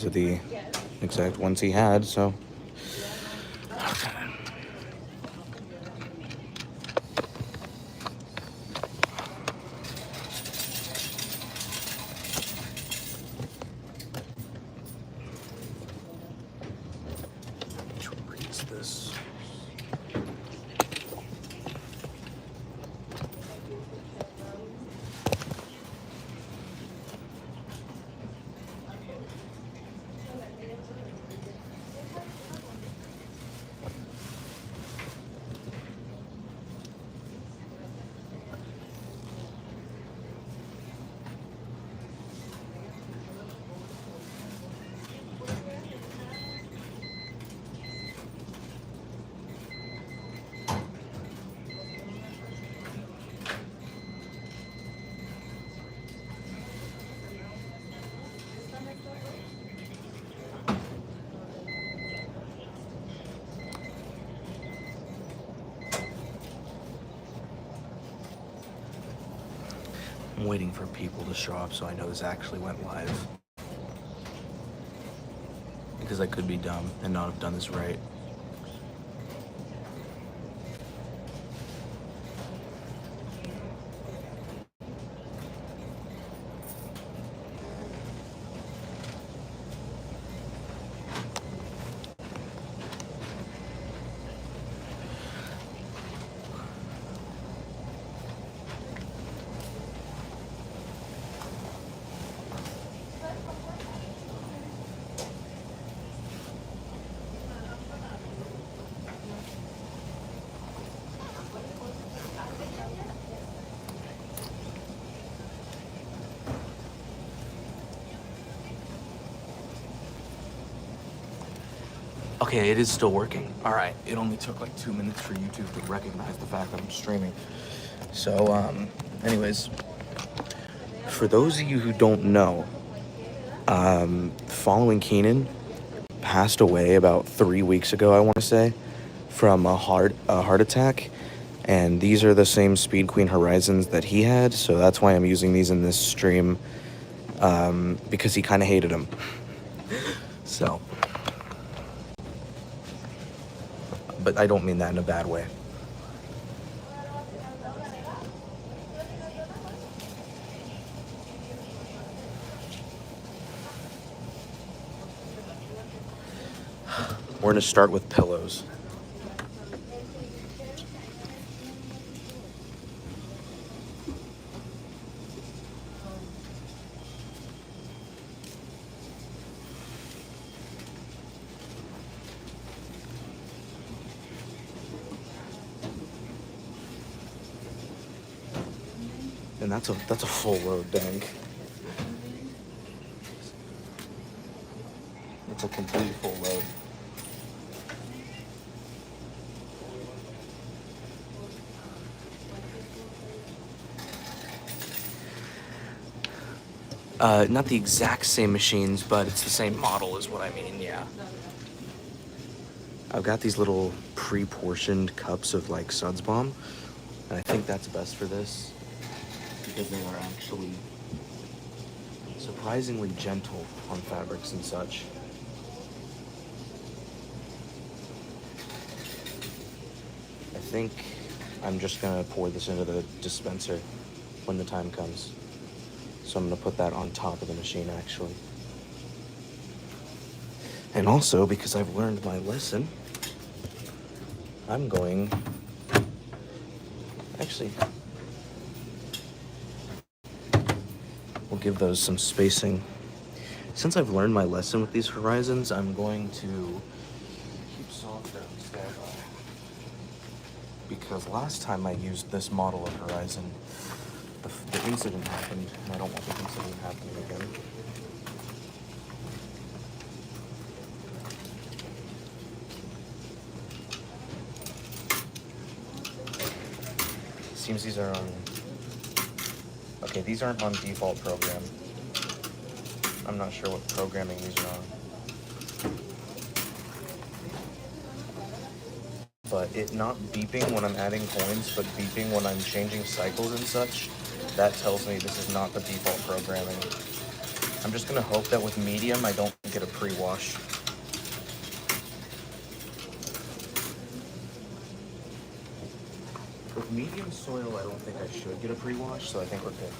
of the exact ones he had, so. Okay. Which one reads this? I'm waiting for people to show up so I know this actually went live. Because I could be dumb and not have done this right. Okay, it is still working. All right, it only took like 2 minutes for YouTube to recognize the fact that I'm streaming. So, anyways, for those of you who don't know, following Keenan passed away about 3 weeks ago, I want to say, from a heart attack. And these are the same Speed Queen Horizons that he had, so that's why I'm using these in this stream, because he kind of hated them. So, but I don't mean that in a bad way. We're going to start with pillows. And that's a full load, dang. It's a complete full load. Not the exact same machines, but it's the same model is what I mean, yeah. I've got these little pre-portioned cups of like Suds Bomb, and I think that's best for this because they are actually surprisingly gentle on fabrics and such. I think I'm just gonna pour this into the dispenser when the time comes. So I'm gonna put that on top of the machine actually. And also, because I've learned my lesson, I'm going, actually, we'll give those some spacing. Since I've learned my lesson with these Horizons, I'm going to keep soft on standby. Because last time I used this model of Horizon, the incident happened, and I don't want the incident happening again. Seems these are on... Okay, these aren't on default program. I'm not sure what programming these are on. But it not beeping when I'm adding coins, but beeping when I'm changing cycles and such, that tells me this is not the default programming. I'm just gonna hope that with medium I don't get a pre-wash. With medium soil, I don't think I should get a pre-wash, so I think we're good.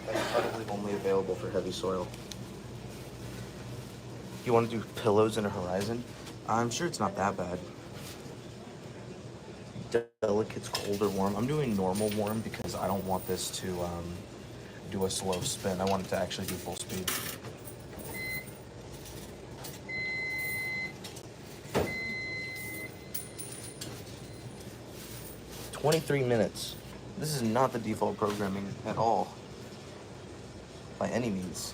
That's probably only available for heavy soil. You want to do pillows in a Horizon? I'm sure it's not that bad. Delicate's cold or warm. I'm doing normal warm because I don't want this to do a slow spin. I want it to actually do full speed. "23 minutes. This is not the default programming at all. By any means.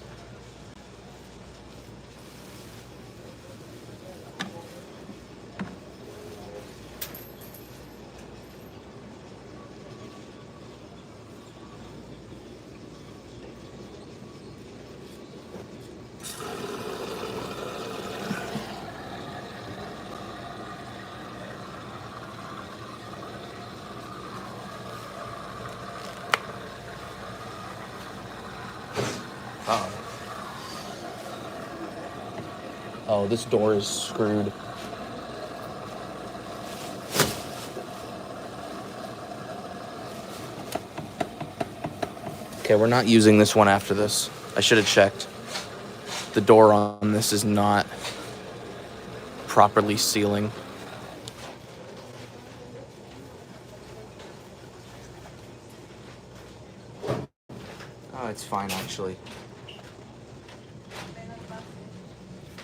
Oh, this door is screwed. Okay, we're not using this one after this. I should have checked. The door on this is not properly sealing. Oh, it's fine actually.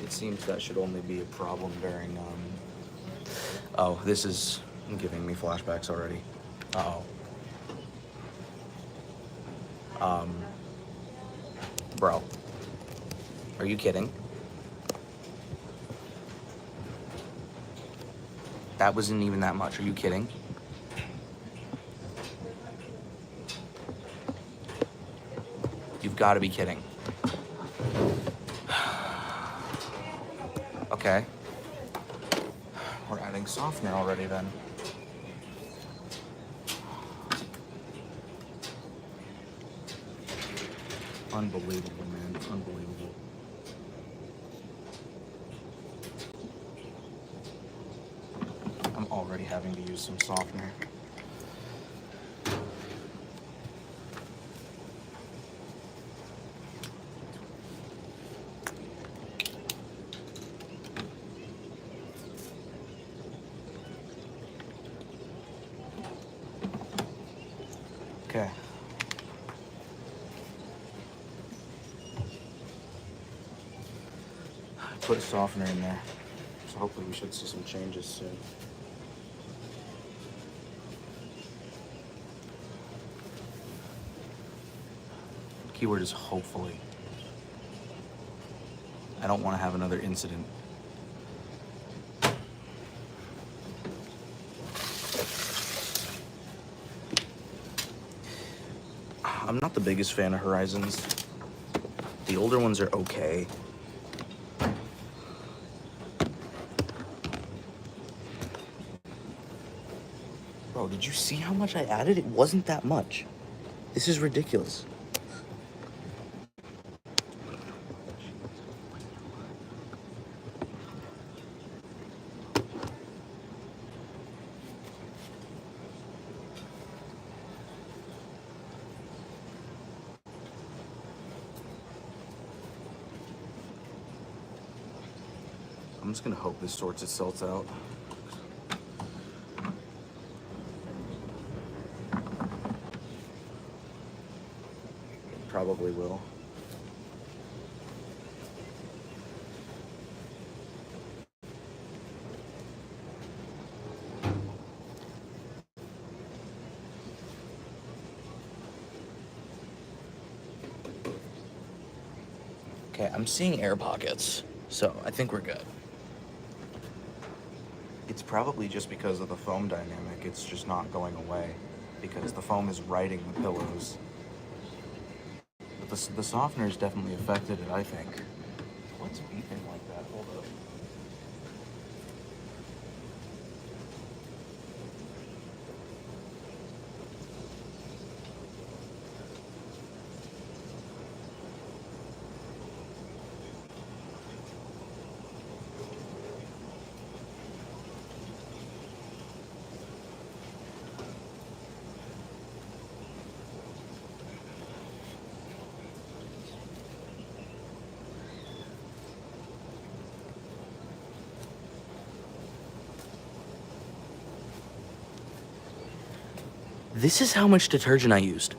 It seems that should only be a problem during, oh, this is giving me flashbacks already. Uh-oh. Bro. Are you kidding? That wasn't even that much. Are you kidding? You've got to be kidding. Okay. We're adding softener already then. Unbelievable, man. Unbelievable. I'm already having to use some softener. Okay. I put a softener in there, so hopefully we should see some changes soon. Keyword is hopefully. I don't want to have another incident. I'm not the biggest fan of Horizons. The older ones are okay. Bro, did you see how much I added? It wasn't that much. This is ridiculous. I'm just gonna hope this sorts itself out. Probably will. Okay, I'm seeing air pockets, so I think we're good. It's probably just because of the foam dynamic. It's just not going away because the foam is riding the pillows. But the softener's definitely affected it, I think. What's beeping like that? Hold up. This is how much detergent I used.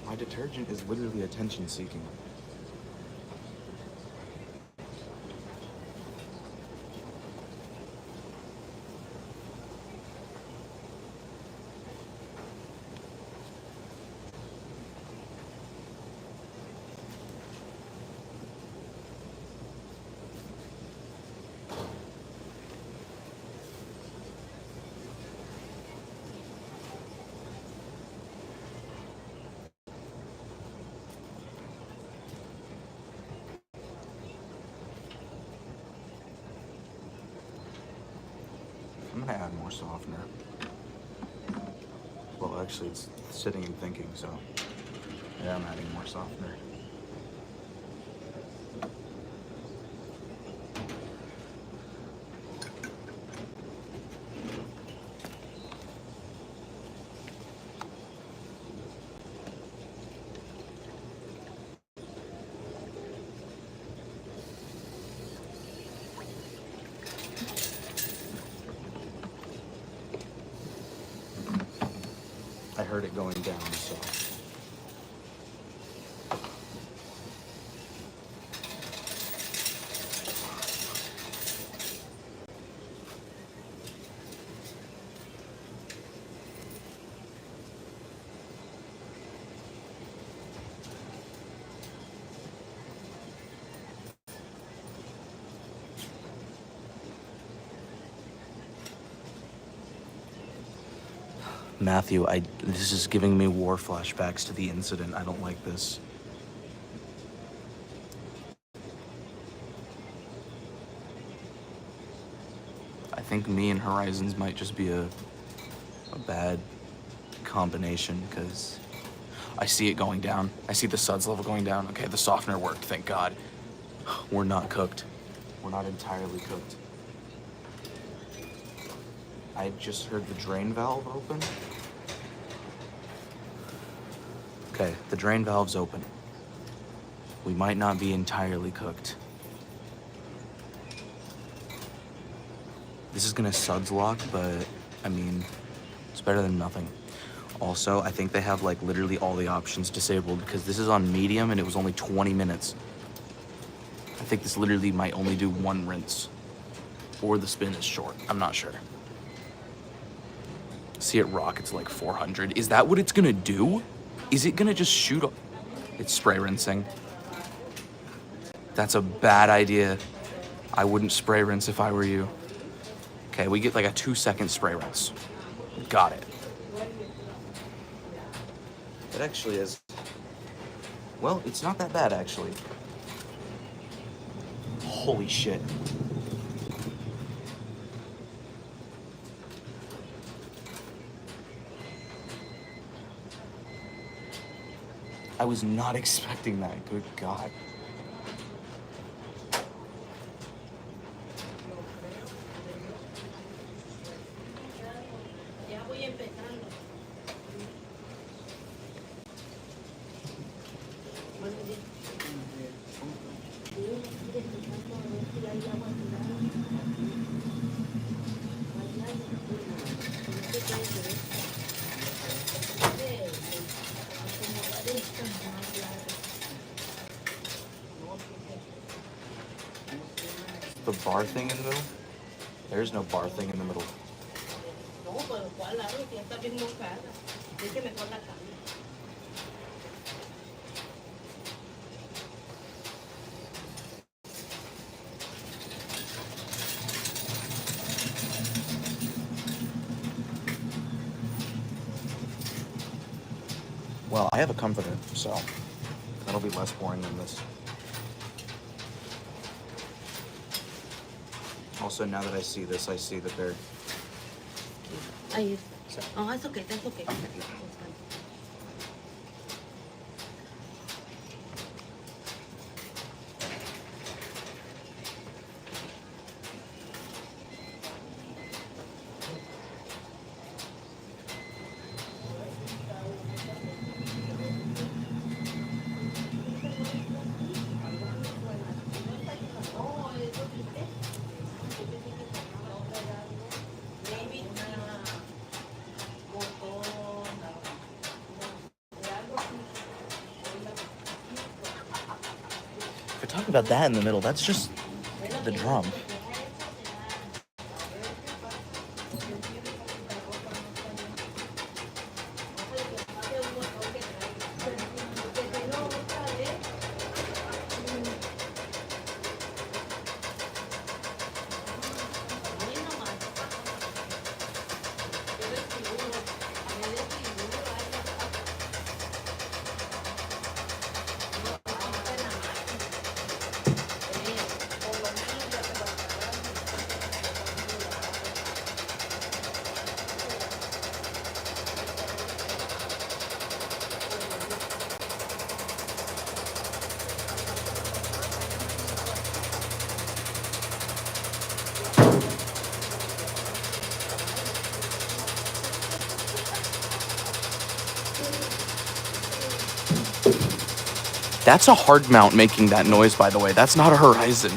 My detergent is literally attention seeking. I'm gonna add more softener. Well, actually, it's sitting and thinking, so yeah, I'm adding more softener. I heard it going down, so. Matthew, this is giving me war flashbacks to the incident. I don't like this. I think me and Horizons might just be a bad combination, because I see it going down. I see the suds level going down. Okay, the softener worked, thank God. We're not cooked. We're not entirely cooked. I just heard the drain valve open. Okay, the drain valve's open. We might not be entirely cooked. This is gonna suds lock, but I mean, it's better than nothing. Also, I think they have like literally all the options disabled, because this is on medium and it was only 20 minutes. I think this literally might only do one rinse. Or the spin is short, I'm not sure. See it rock, it's like 400. Is that what it's gonna do? Is it gonna just shoot up? It's spray rinsing. That's a bad idea. I wouldn't spray rinse if I were you. Okay, we get like a 2-second spray rinse. Got it. It actually is. Well, it's not that bad actually. Holy shit. I was not expecting that, good God. The bar thing in the middle? There's no bar thing in the middle. Well, I have a comforter, so that'll be less boring than this. Also, now that I see this, I see that they're... Oh, that's okay, that's okay. We're talking about that in the middle. That's just the drum. That's a hard mount making that noise, by the way. That's not a Horizon.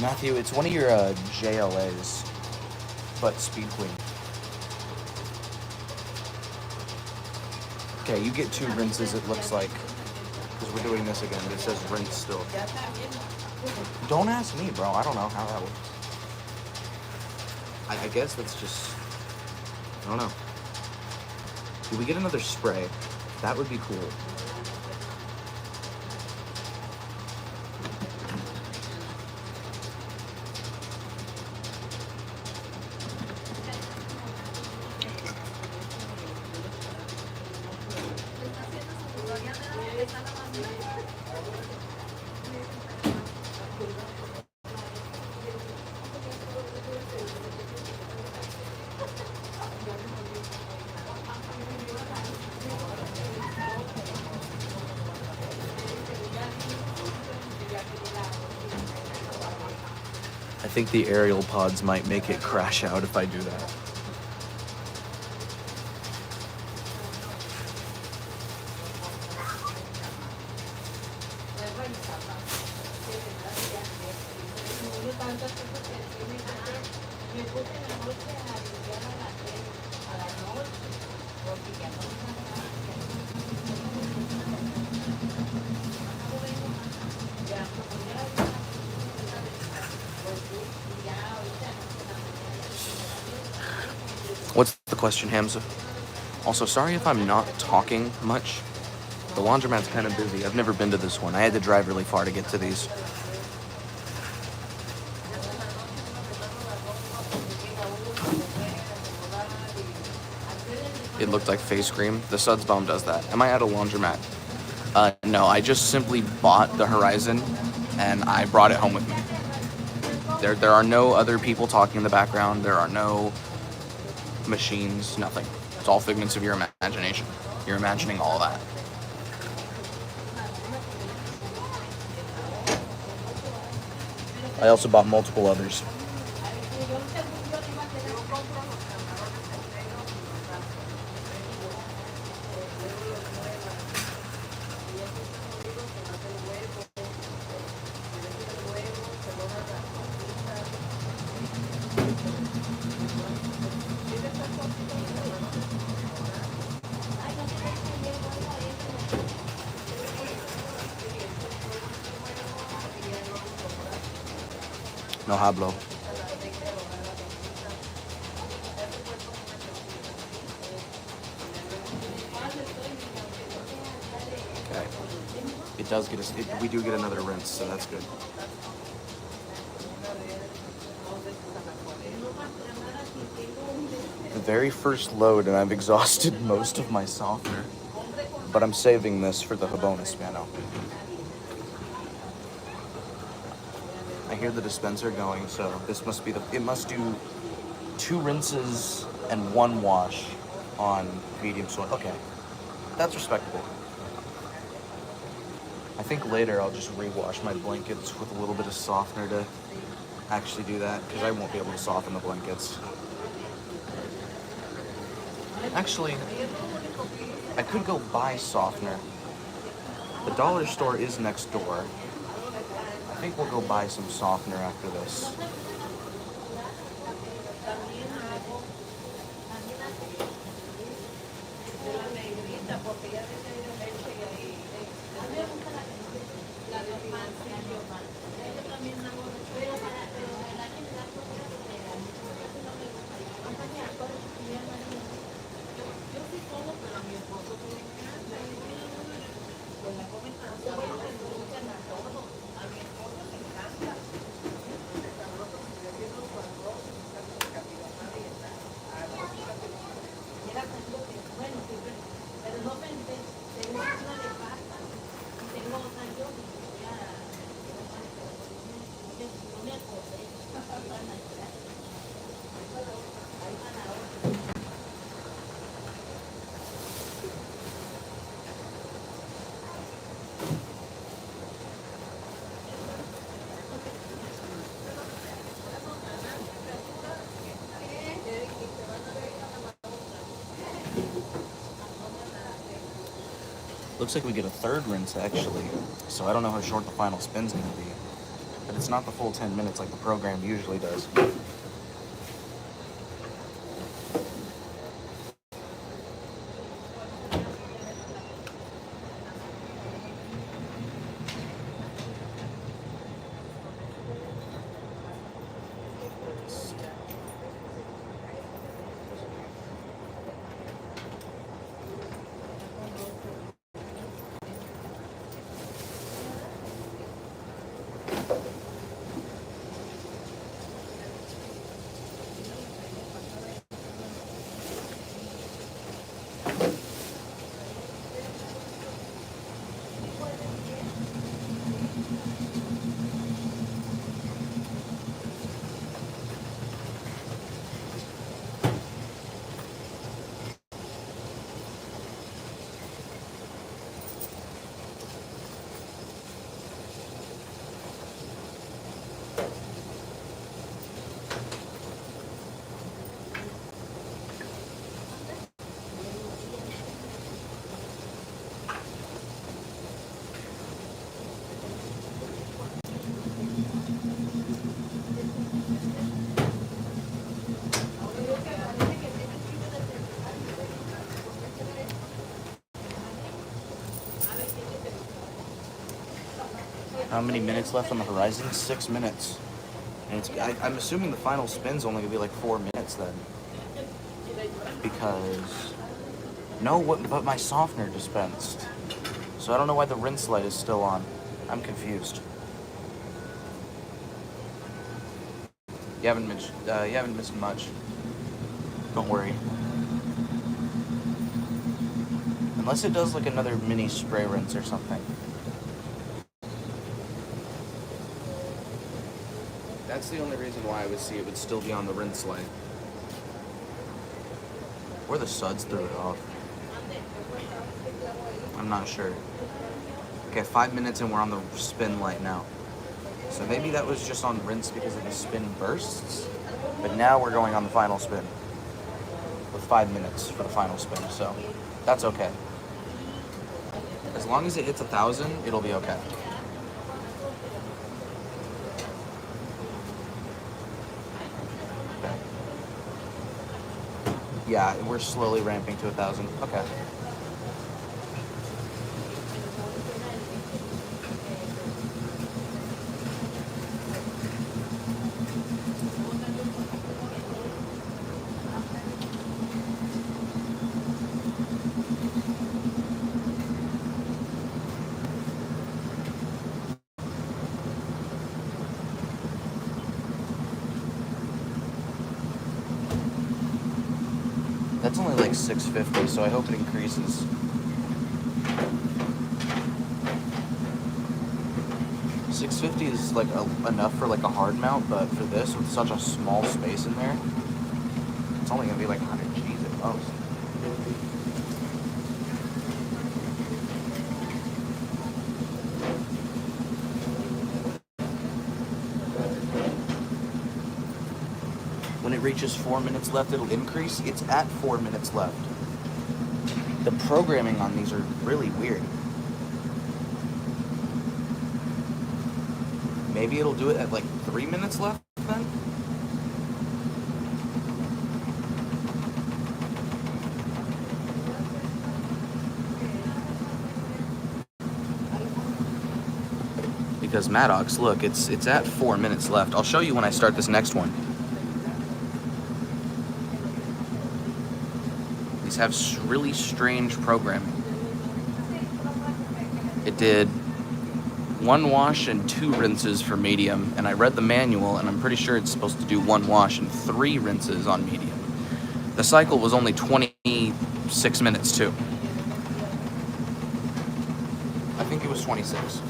Matthew, it's one of your JLAs, but Speed Queen. Okay, you get 2 rinses, it looks like. Because we're doing this again. It says rinse still. Don't ask me, bro. I don't know how that works. I guess that's just... I don't know. Do we get another spray? That would be cool. I think the aerial pods might make it crash out if I do that. What's the question, Hamza? Also, sorry if I'm not talking much. The laundromat's kind of busy. I've never been to this one. I had to drive really far to get to these. It looked like face cream. The Suds bomb does that. Am I at a laundromat? No, I just simply bought the Horizon and I brought it home with me. There are no other people talking in the background. There are no machines, nothing. It's all figments of your imagination. You're imagining all of that. I also bought multiple others. No hablo. Okay. It does get us. We do get another rinse, so that's good. The very first load, and I've exhausted most of my softener, but I'm saving this for the bonus piano. I hear the dispenser going, so this must be it must do 2 rinses and 1 wash on medium soil. Okay, that's respectable. I think later I'll just rewash my blankets with a little bit of softener to actually do that, because I won't be able to soften the blankets. Actually, I could go buy softener. The dollar store is next door. I think we'll go buy some softener after this. Looks like we get a third rinse, actually. So I don't know how short the final spin's going to be. But it's not the full 10 minutes like the program usually does. How many minutes left on the horizon? 6 minutes. And I'm assuming the final spin's only gonna be like 4 minutes then. Because but my softener dispensed. So I don't know why the rinse light is still on. I'm confused. You haven't missed much. Don't worry. Unless it does like another mini spray rinse or something. That's the only reason why I would see it would still be on the rinse light. Or the Suds threw it off. I'm not sure. Okay, 5 minutes and we're on the spin light now. So maybe that was just on rinse because of the spin bursts. But now we're going on the final spin. With 5 minutes for the final spin, so that's okay. As long as it hits 1,000, it'll be okay. Yeah, we're slowly ramping to 1,000. Okay. That's only like 650, so I hope it increases. $650 is like enough for like a hard mount, but for this, with such a small space in there, it's only gonna be like 100 G's at most. When it reaches 4 minutes left, it'll increase. It's at 4 minutes left. The programming on these are really weird. Maybe it'll do it at like 3 minutes left then? Because Maddox, look, it's at 4 minutes left. I'll show you when I start this next one. These have really strange programming. It did 1 wash and 2 rinses for medium, and I read the manual, and I'm pretty sure it's supposed to do 1 wash and 3 rinses on medium. The cycle was only 26 minutes too. I think it was 26.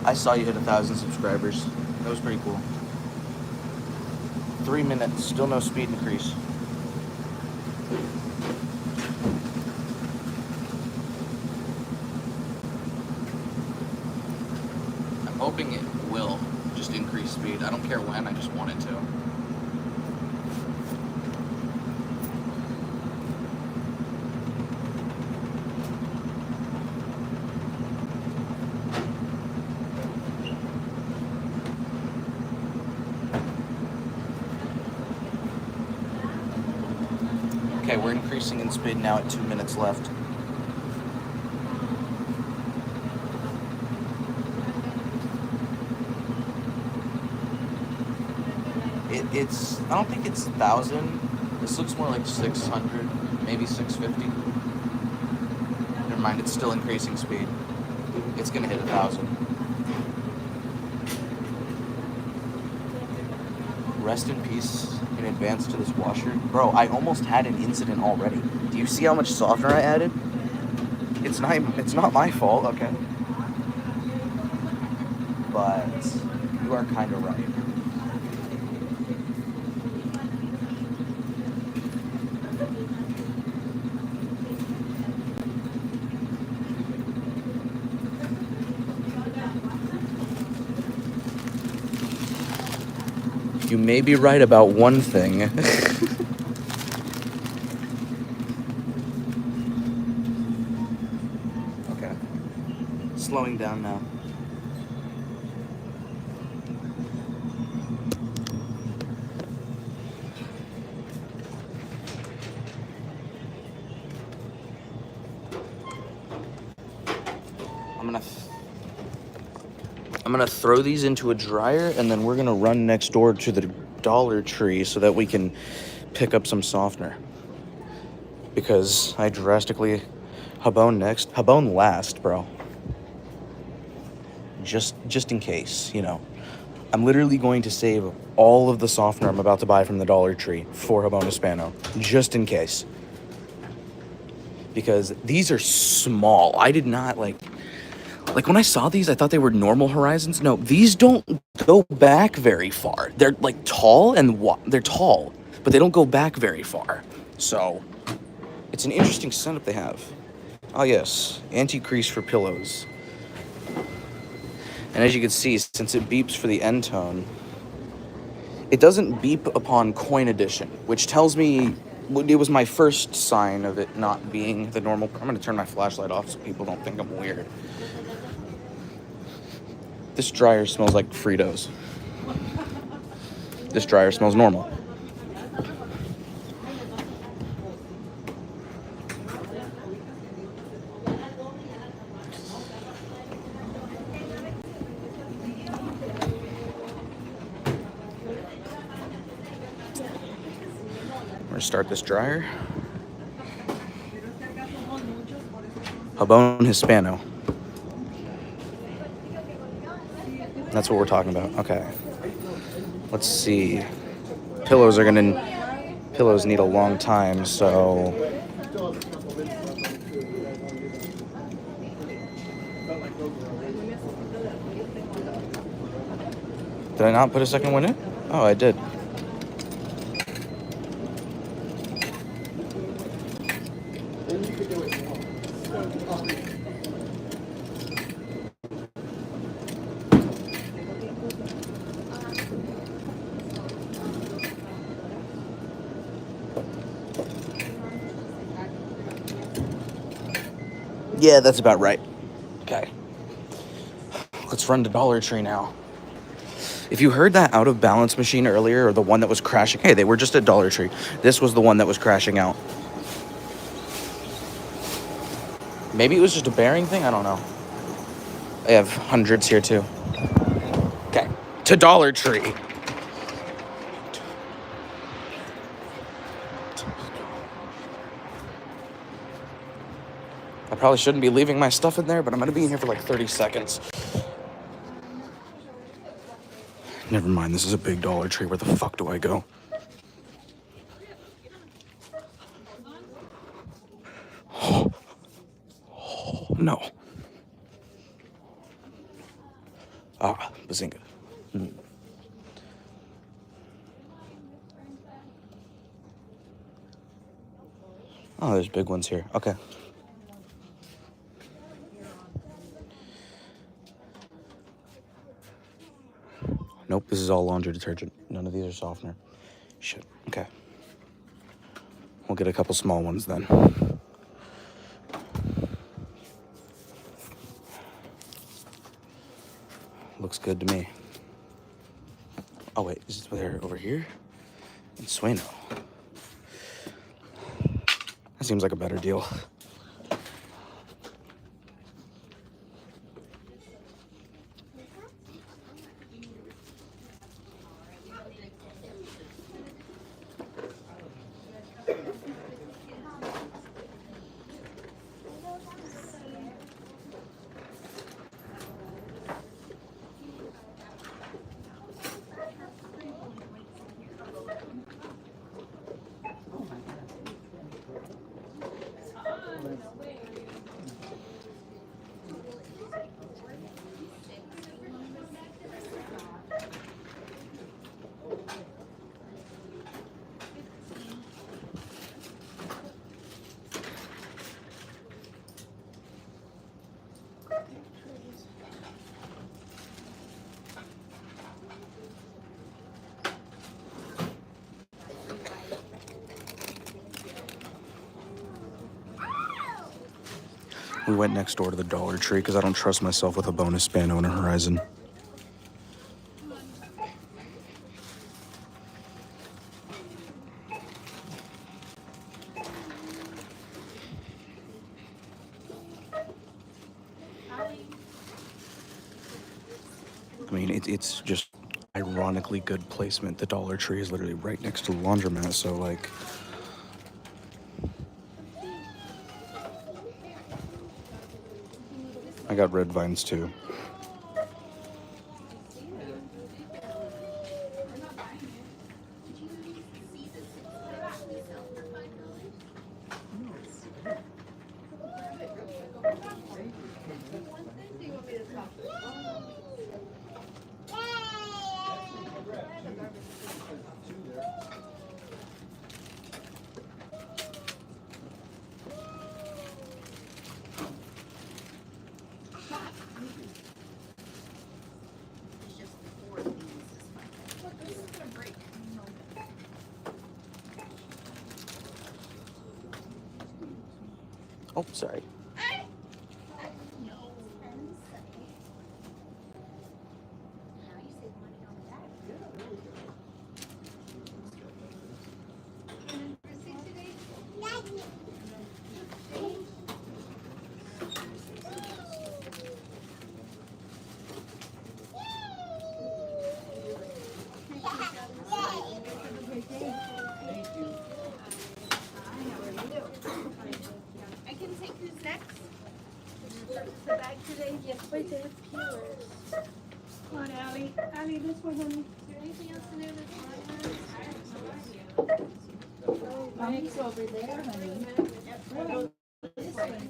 I saw you hit 1,000 subscribers. That was pretty cool. 3 minutes, still no speed increase. I'm hoping it will just increase speed. I don't care when, I just want it to. Okay, we're increasing in speed now at 2 minutes left. It's, I don't think it's 1,000. This looks more like 600, maybe 650. Never mind, it's still increasing speed. It's gonna hit 1,000. Rest in peace in advance to this washer. Bro, I almost had an incident already. Do you see how much softener I added? It's not my fault, okay? But you are kind of right. You may be right about one thing. Okay. Slowing down now. I'm gonna throw these into a dryer, and then we're gonna run next door to the Dollar Tree so that we can pick up some softener. Because I drastically Habone next, Habone last, bro. Just in case, you know. I'm literally going to save all of the softener I'm about to buy from the Dollar Tree for Habone Hispano, just in case. Because these are small. I did not like when I saw these, I thought they were normal Horizons. No, these don't go back very far. They're like tall and they're tall, but they don't go back very far. So it's an interesting setup they have. Oh yes, anti-crease for pillows. And as you can see, since it beeps for the end tone, it doesn't beep upon coin addition, which tells me it was my first sign of it not being the normal. I'm gonna turn my flashlight off so people don't think I'm weird. This dryer smells like Fritos. This dryer smells normal. We're gonna start this dryer. Habone Hispano. That's what we're talking about. Okay. Let's see. Pillows need a long time, so did I not put a second one in? Oh, I did. Yeah, that's about right. Okay. Let's run to Dollar Tree now. If you heard that out of balance machine earlier, or the one that was crashing, hey, they were just at Dollar Tree. This was the one that was crashing out. Maybe it was just a bearing thing, I don't know. I have hundreds here too. Okay, to Dollar Tree. I probably shouldn't be leaving my stuff in there, but I'm gonna be in here for like 30 seconds. Never mind, this is a big Dollar Tree. Where the fuck do I go? Oh, no. Ah, bazinga. Oh, there's big ones here. Okay. Nope, this is all laundry detergent. None of these are softener. Shit. Okay. We'll get a couple small ones then. Looks good to me. Oh wait, is it over here? In Sueno. seems like a better deal. We went next door to the Dollar Tree because I don't trust myself with a bonus Spano and a Horizon. I mean, it's just ironically good placement. The Dollar Tree is literally right next to the laundromat, so like... I got red vines too. Oh, sorry. I can take who's next. The bag today? Yes, wait, they have peelers. Come on, Allie. Allie, this one, honey. Is there anything else in there that's not? Mommy's over there, honey. Yep. This way.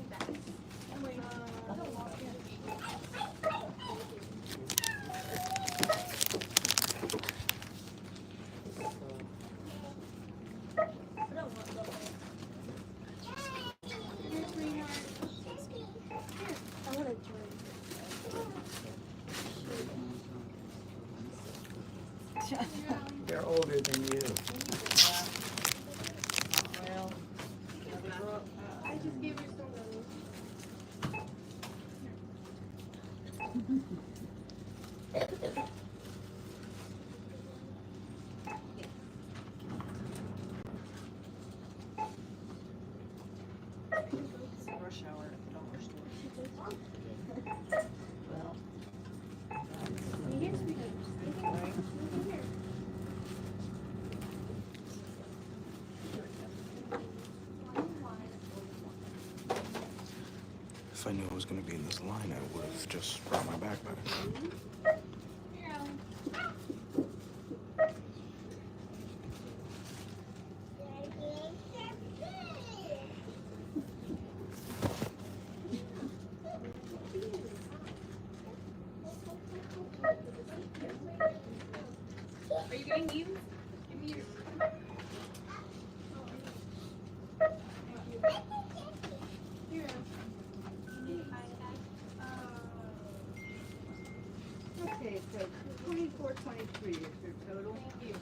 They're older than you. Well, I just gave her some of those. rush hour at the dollar store. Well, Here's sweetie. right. Here. If I knew I was going to be in this line, I would have just brought my backpack. Here, Alan. Are you getting these? Give me yours. Here. Okay, so 2423 is your total. Thank you.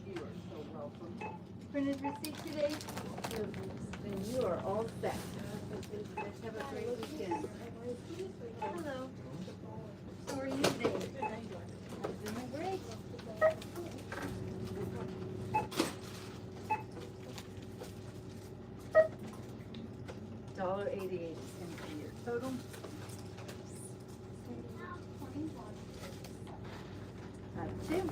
You are so welcome. printed receipt today? Then you are all set. Have a great weekend. Hello. How are you today? I'm doing great. $1.88 is going to be your total. That's it.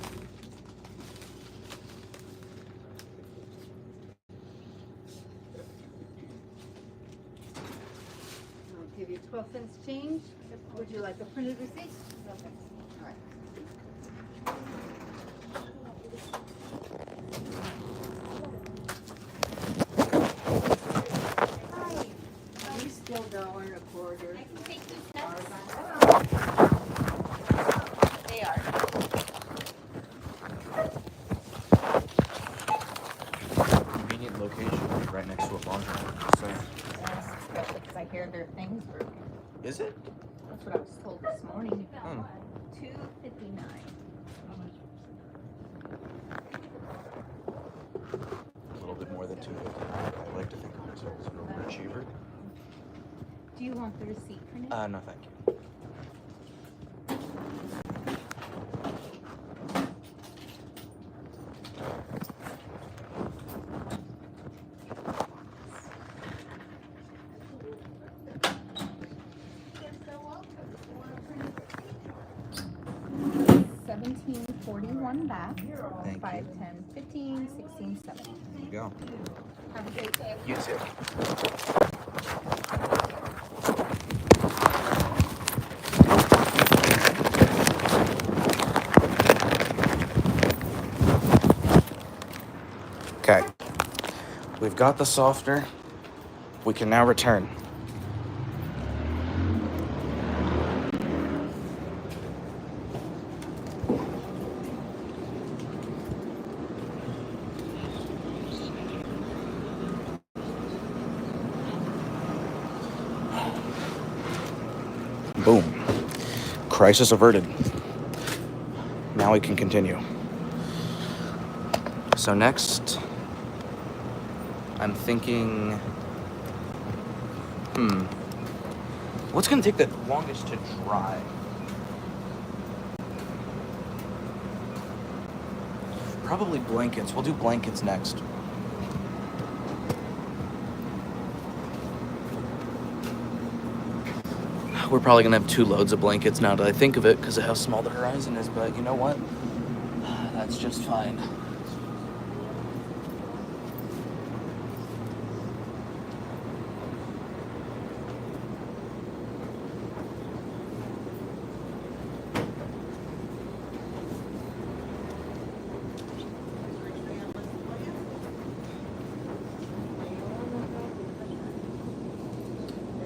I'll give you 12 cents change. Would you like a printed receipt? Okay. All right. Hi. Are you still $1.25? I can take these nuts. They are. Convenient location, right next to a laundromat. So, Especially because I hear their things broken. is it? That's what I was told this morning. Hmm. $2.59. A little bit more than 250. I like to think of myself as an overachiever. Do you want the receipt printed? No, thank you. $17.41 back. Thank 5, you. 10, 15, 16, 17. There you go. Have a great day. You too. Okay. We've got the softener. We can now return. Boom. Crisis averted. Now we can continue. So next, I'm thinking, what's gonna take the longest to dry? Probably blankets. We'll do blankets next. We're probably gonna have 2 loads of blankets now that I think of it because of how small the horizon is, but you know what? That's just fine.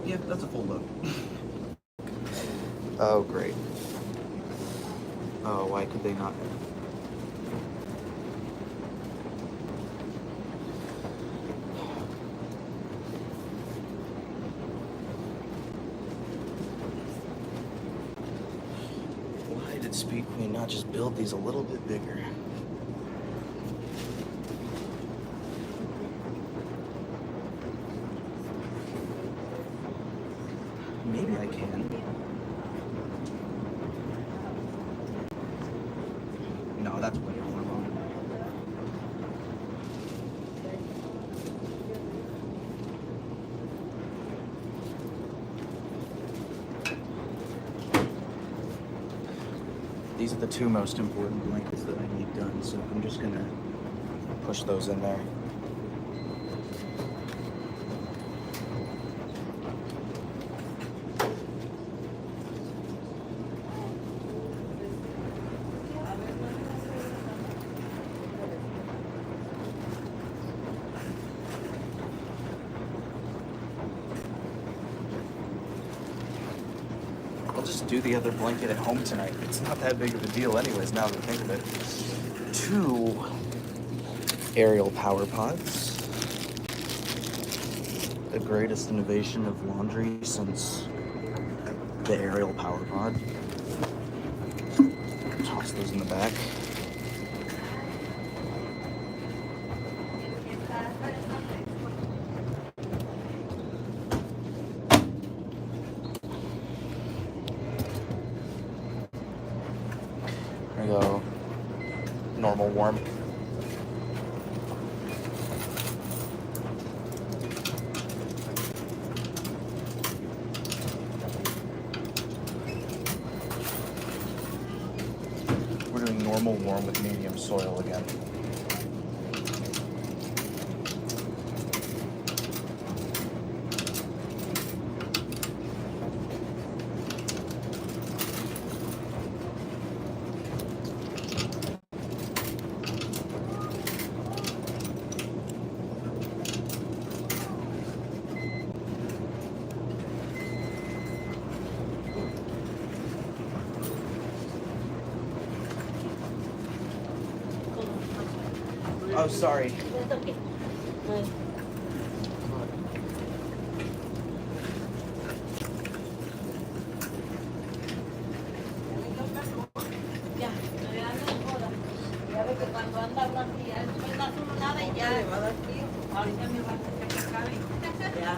Yeah, that's a full load. Oh, great. Oh, why could they not? Why did Speed Queen not just build these a little bit bigger? Maybe I can. No, that's way overloaded. These are the 2 most important blankets that I need done, so I'm just gonna push those in there. I'll just do the other blanket at home tonight. It's not that big of a deal anyways, now that I think of it. 2 aerial power pods. The greatest innovation of laundry since the aerial power pod. Toss those in the back. normal warm. We're doing normal warm with medium soil again. Oh, sorry. That's okay. Ya, ya no joda. Ya ve que cuando anda hablando ya no me da solo nada y ya. Ahorita me va a hacer que acabe. Ya.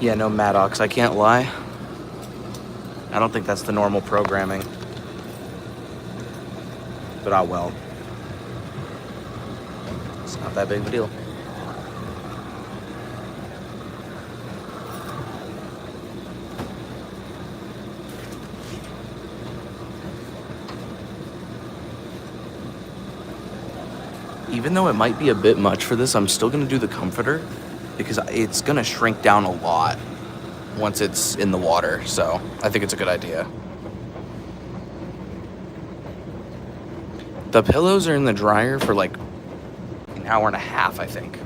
Yeah, no Maddox, I can't lie. I don't think that's the normal programming. But ah well. It's not that big of a deal. Even though it might be a bit much for this, I'm still gonna do the comforter because it's gonna shrink down a lot once it's in the water, so I think it's a good idea. The pillows are in the dryer for like an hour and a half, I think.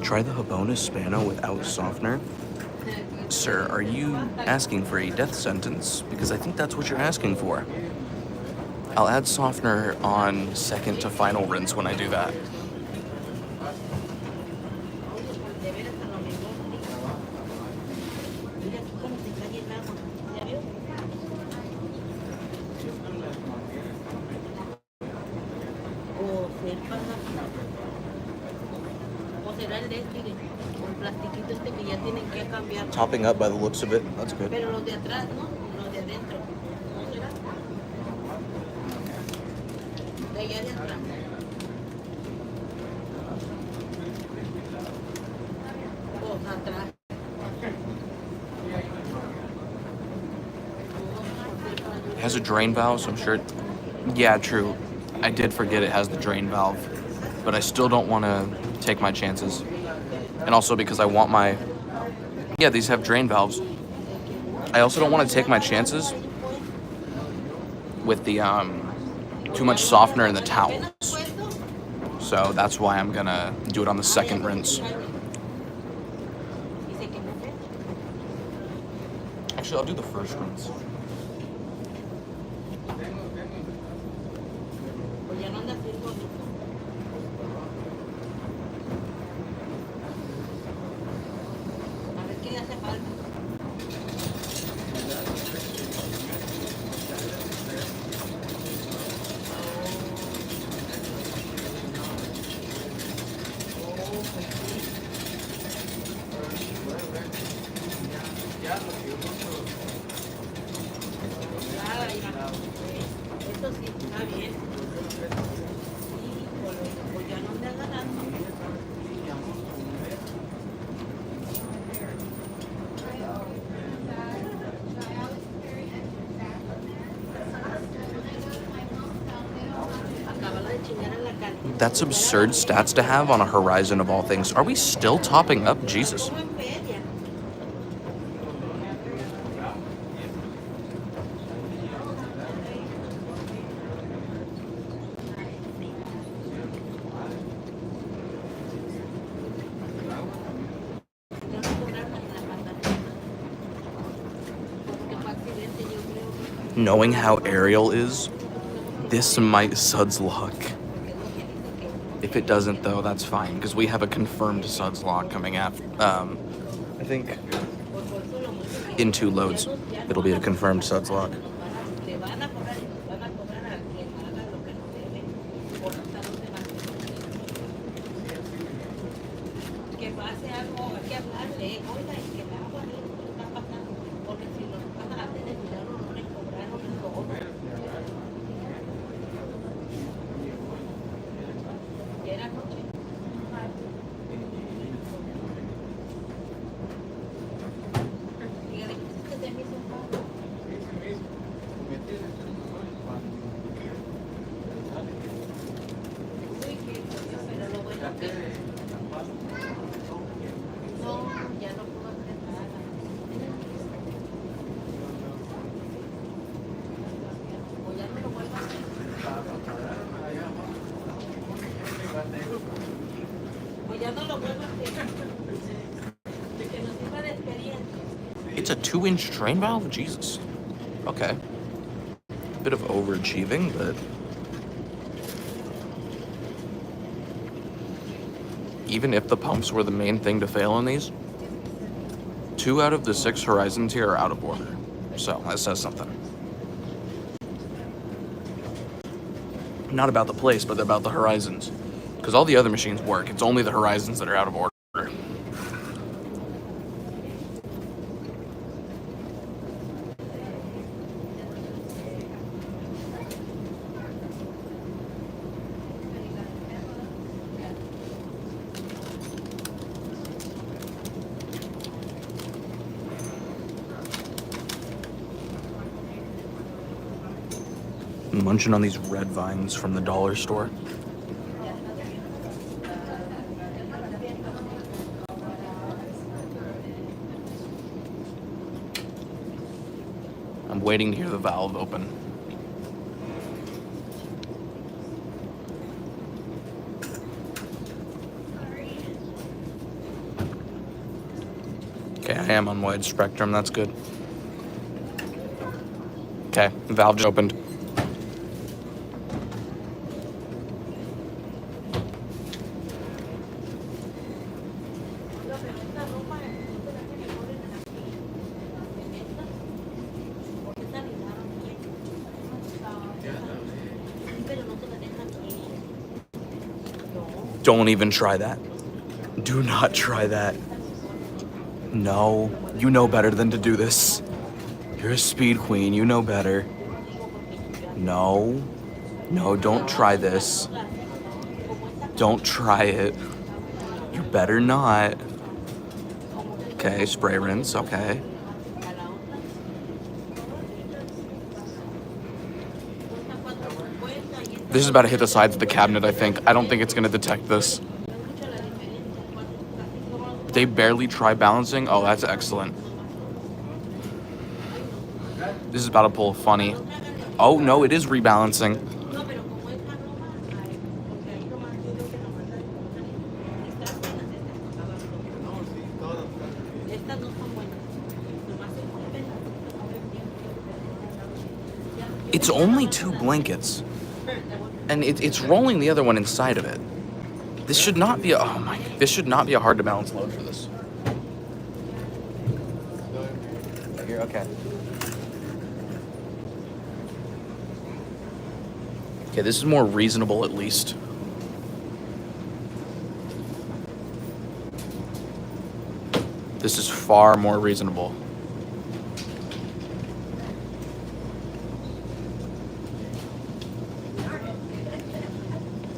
Try the Habona Spano without softener. Sir, are you asking for a death sentence? Because I think that's what you're asking for. I'll add softener on second to final rinse when I do that. Topping up by the looks of it, that's good. Pero los de atrás, ¿no? Los de adentro. ¿No será? De allá de atrás. Pues atrás. It has a drain valve, so I'm sure. Yeah, true. I did forget it has the drain valve, but I still don't want to take my chances. And also because I want my. Yeah, these have drain valves. I also don't want to take my chances with the too much softener in the towels. So that's why I'm gonna do it on the second rinse. Actually, I'll do the first rinse. That's absurd stats to have on a Horizon of all things. Are we still topping up? Jesus. Knowing how Ariel is, this might Suds lock. If it doesn't, though, that's fine, because we have a confirmed Suds lock coming after. I think in 2 loads, it'll be a confirmed Suds lock. It's a 2-inch drain valve? Jesus. Okay. Bit of overachieving, but even if the pumps were the main thing to fail on these, 2 out of the 6 Horizons here are out of order. So that says something. Not about the place, but about the Horizons. Because all the other machines work. It's only the Horizons that are out of order. Munching on these red vines from the dollar store. I'm waiting to hear the valve open. Okay, I am on wide spectrum, that's good. Okay, valve just opened. Don't even try that. Do not try that. No, you know better than to do this. You're a speed queen, you know better. No, don't try this. Don't try it. You better not. Okay, spray rinse, okay. This is about to hit the sides of the cabinet, I think. I don't think it's gonna detect this. They barely try balancing. Oh, that's excellent. This is about to pull a funny. Oh, no, it is rebalancing. It's only 2 blankets. And it's rolling the other one inside of it. This should not be this should not be a hard to balance load for this. Right here, okay. Okay, this is more reasonable at least. This is far more reasonable.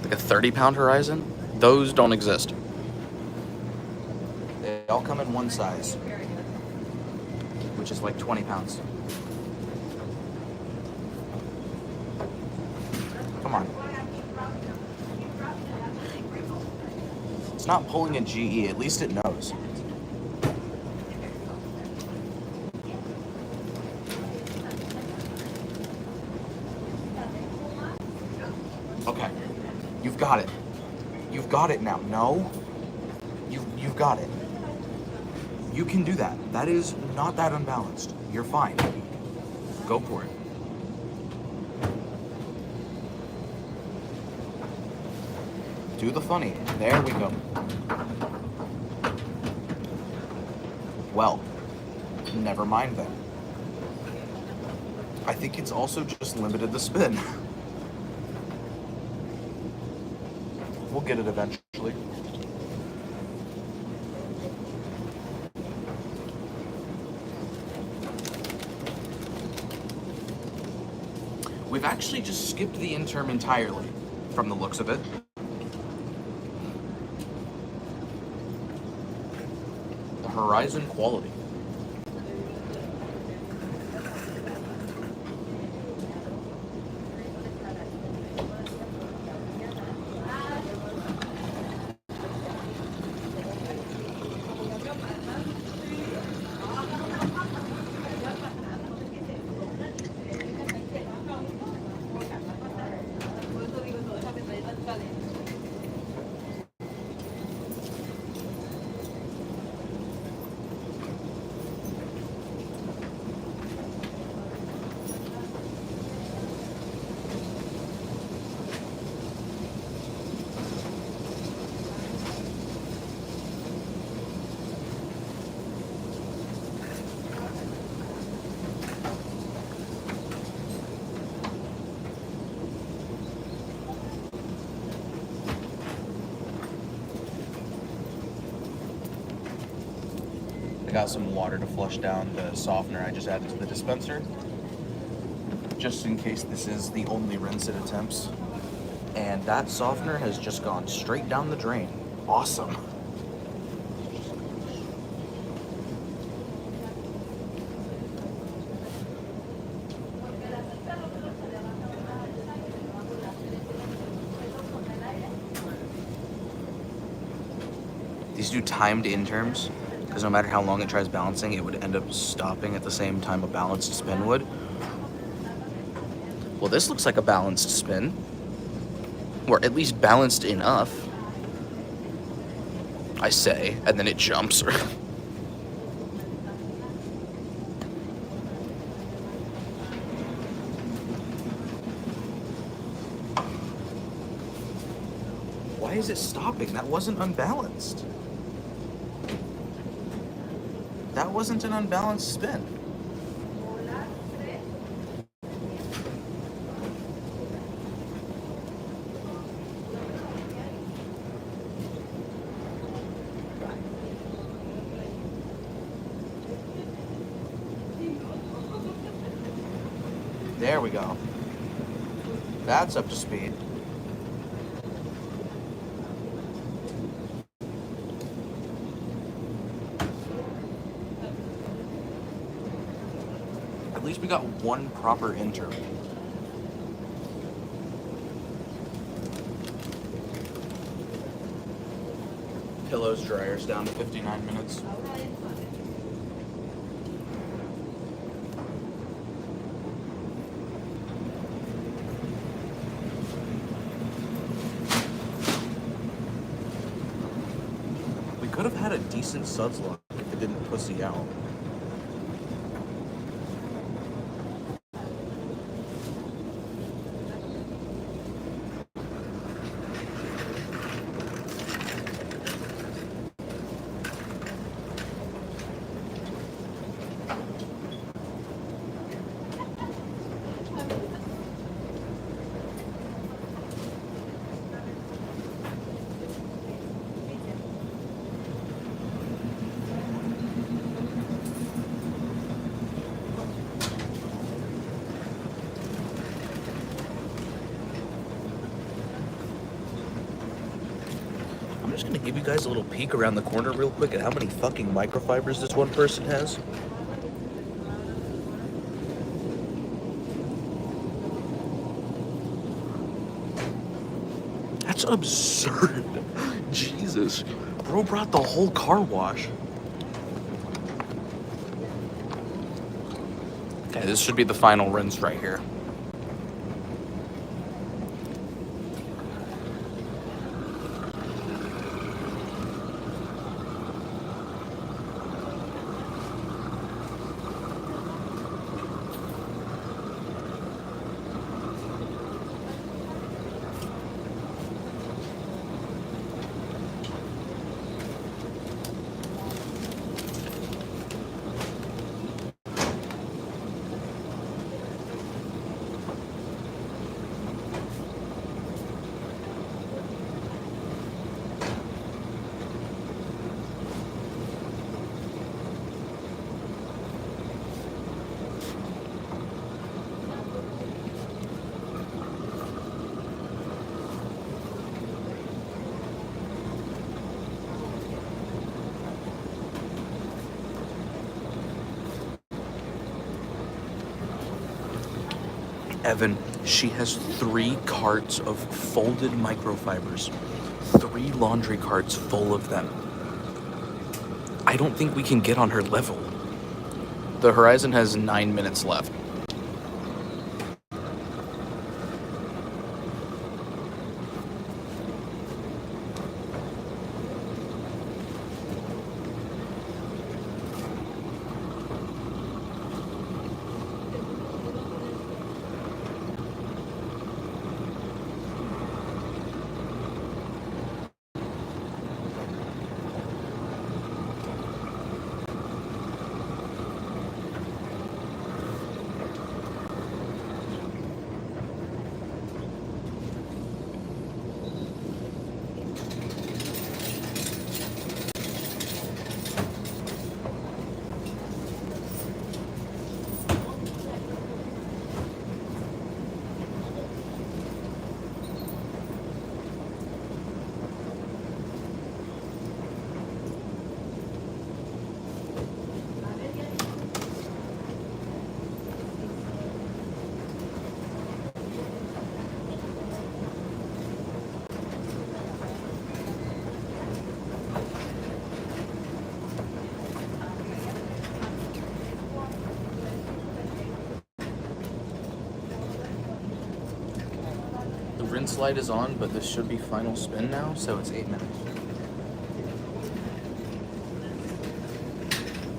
Like a 30-pound Horizon? Those don't exist. They all come in one size, which is like 20 pounds. Come on. It's not pulling a GE, at least it knows. Okay. You've got it. You've got it now. No. You've got it. You can do that. That is not that unbalanced. You're fine. Go for it. do the funny. There we go. Well, never mind then. I think it's also just limited the spin. We'll get it eventually. We've actually just skipped the interim entirely, from the looks of it. The Horizon quality. I got some water to flush down the softener I just added to the dispenser, just in case this is the only rinse it attempts. And that softener has just gone straight down the drain. Awesome. These do timed interms, because no matter how long it tries balancing, it would end up stopping at the same time a balanced spin would. Well, this looks like a balanced spin, or at least balanced enough, I say, and then it jumps. Why is it stopping? That wasn't unbalanced. That wasn't an unbalanced spin. There we go. That's up to speed. At least we got one proper interim. Pillows, dryers down to 59 minutes. We could have had a decent Suds lock if it didn't pussy out. I'm just gonna give you guys a little peek around the corner real quick at how many fucking microfibers this one person has. That's absurd. Jesus. Bro brought the whole car wash. Okay, this should be the final rinse right here. Evan, she has 3 carts of folded microfibers. 3 laundry carts full of them. I don't think we can get on her level. The Horizon has 9 minutes left. The rinse light is on, but this should be final spin now, so it's 8 minutes.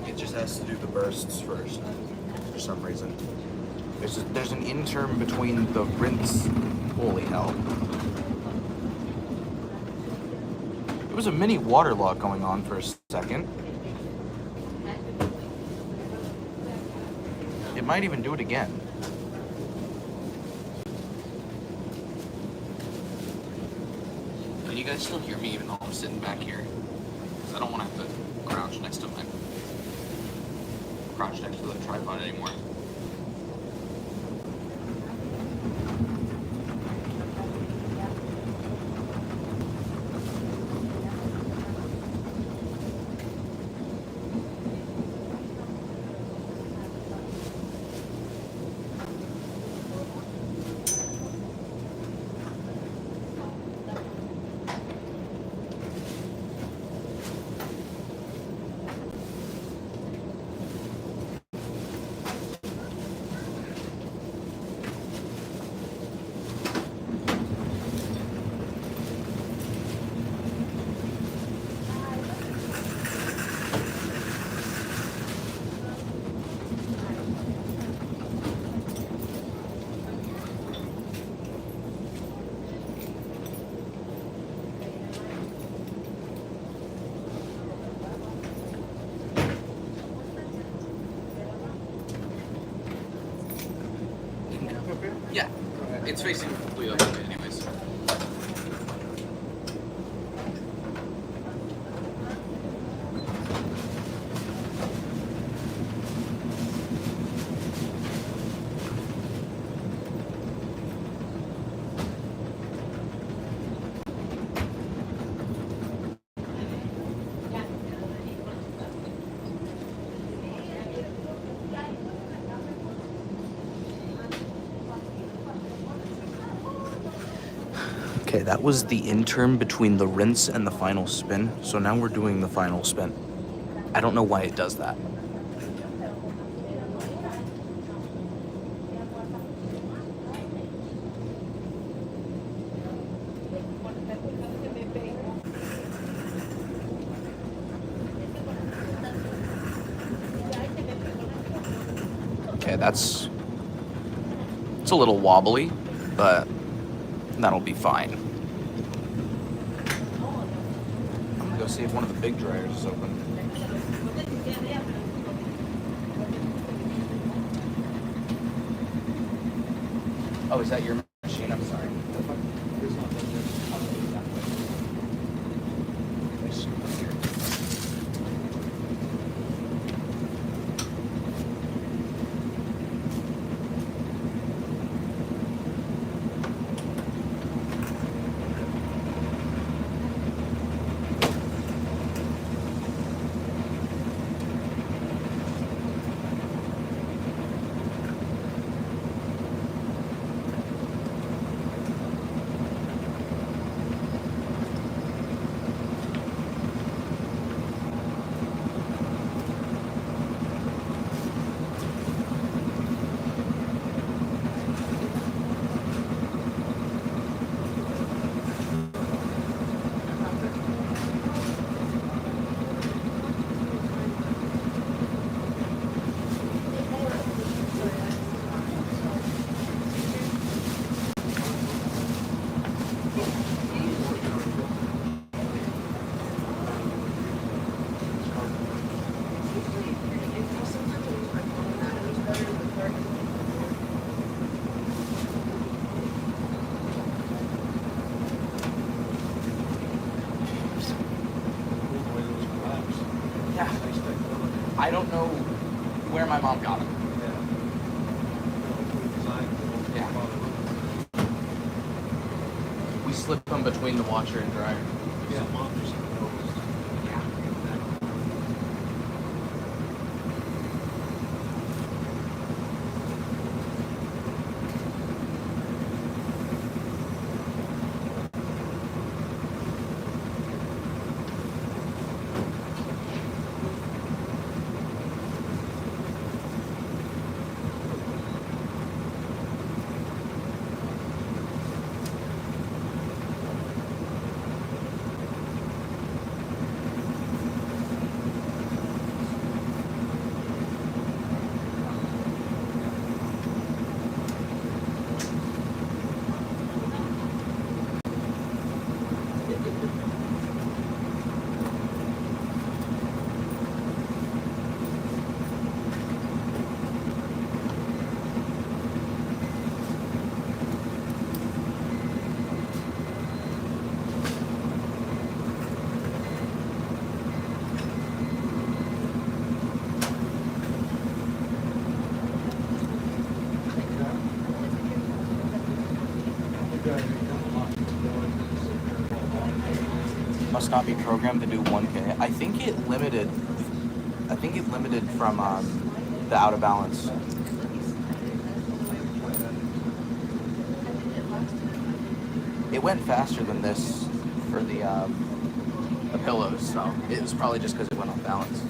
It just has to do the bursts first, for some reason. There's an interim between the rinse. Holy hell. There was a mini water log going on for a second. It might even do it again. Can you guys still hear me even though I'm sitting back here? 'Cause I don't want to have to crouch next to the tripod anymore. Yeah, it's facing completely up anyways. Okay, that was the interim between the rinse and the final spin. So now we're doing the final spin. I don't know why it does that. Okay, it's a little wobbly, but that'll be fine. I'm gonna go see if one of the big dryers is open. Oh, is that your machine? I'm sorry. Mom got them. Yeah. We slip them between the washer and dryer. Yeah, mom just Yeah. Must not be programmed to do 1K. I think it limited from the out of balance. It went faster than this for the pillows, so it was probably just because it went off balance.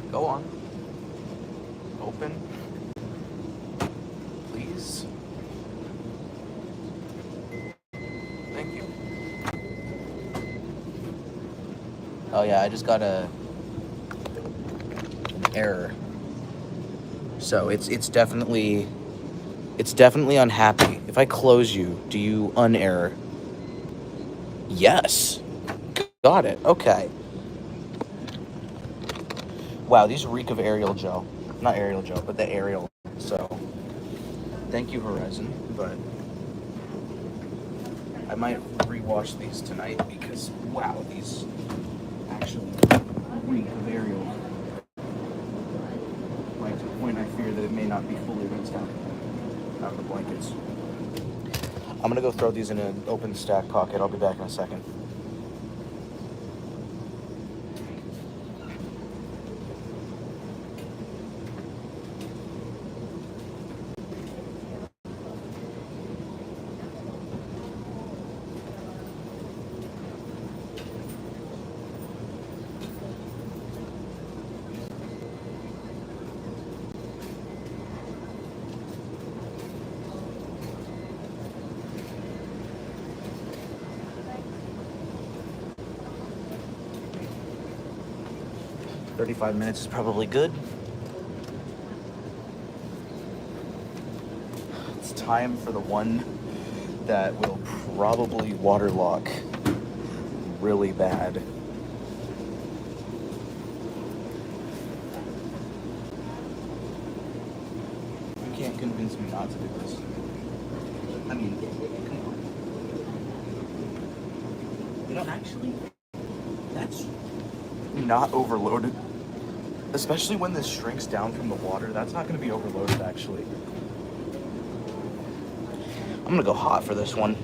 Go on. Open. Please. Thank you. Oh yeah, I just got an error. So it's definitely unhappy. If I close you, do you unerror? Yes. Got it. Okay. Wow, these reek of Ariel gel. Not Ariel gel, but the Ariel. So, thank you, Horizon. But I might rewash these tonight because, wow, these actually reek of Ariel. Like, to the point I fear that it may not be fully rinsed out of the blankets. I'm going to go throw these in an open stack pocket. I'll be back in a second. $35 minutes is probably good. It's time for the one that will probably waterlock really bad. You can't convince me not to do this. I mean, come on. You know, actually, that's not overloaded. Especially when this shrinks down from the water, that's not going to be overloaded, actually. I'm going to go hot for this one.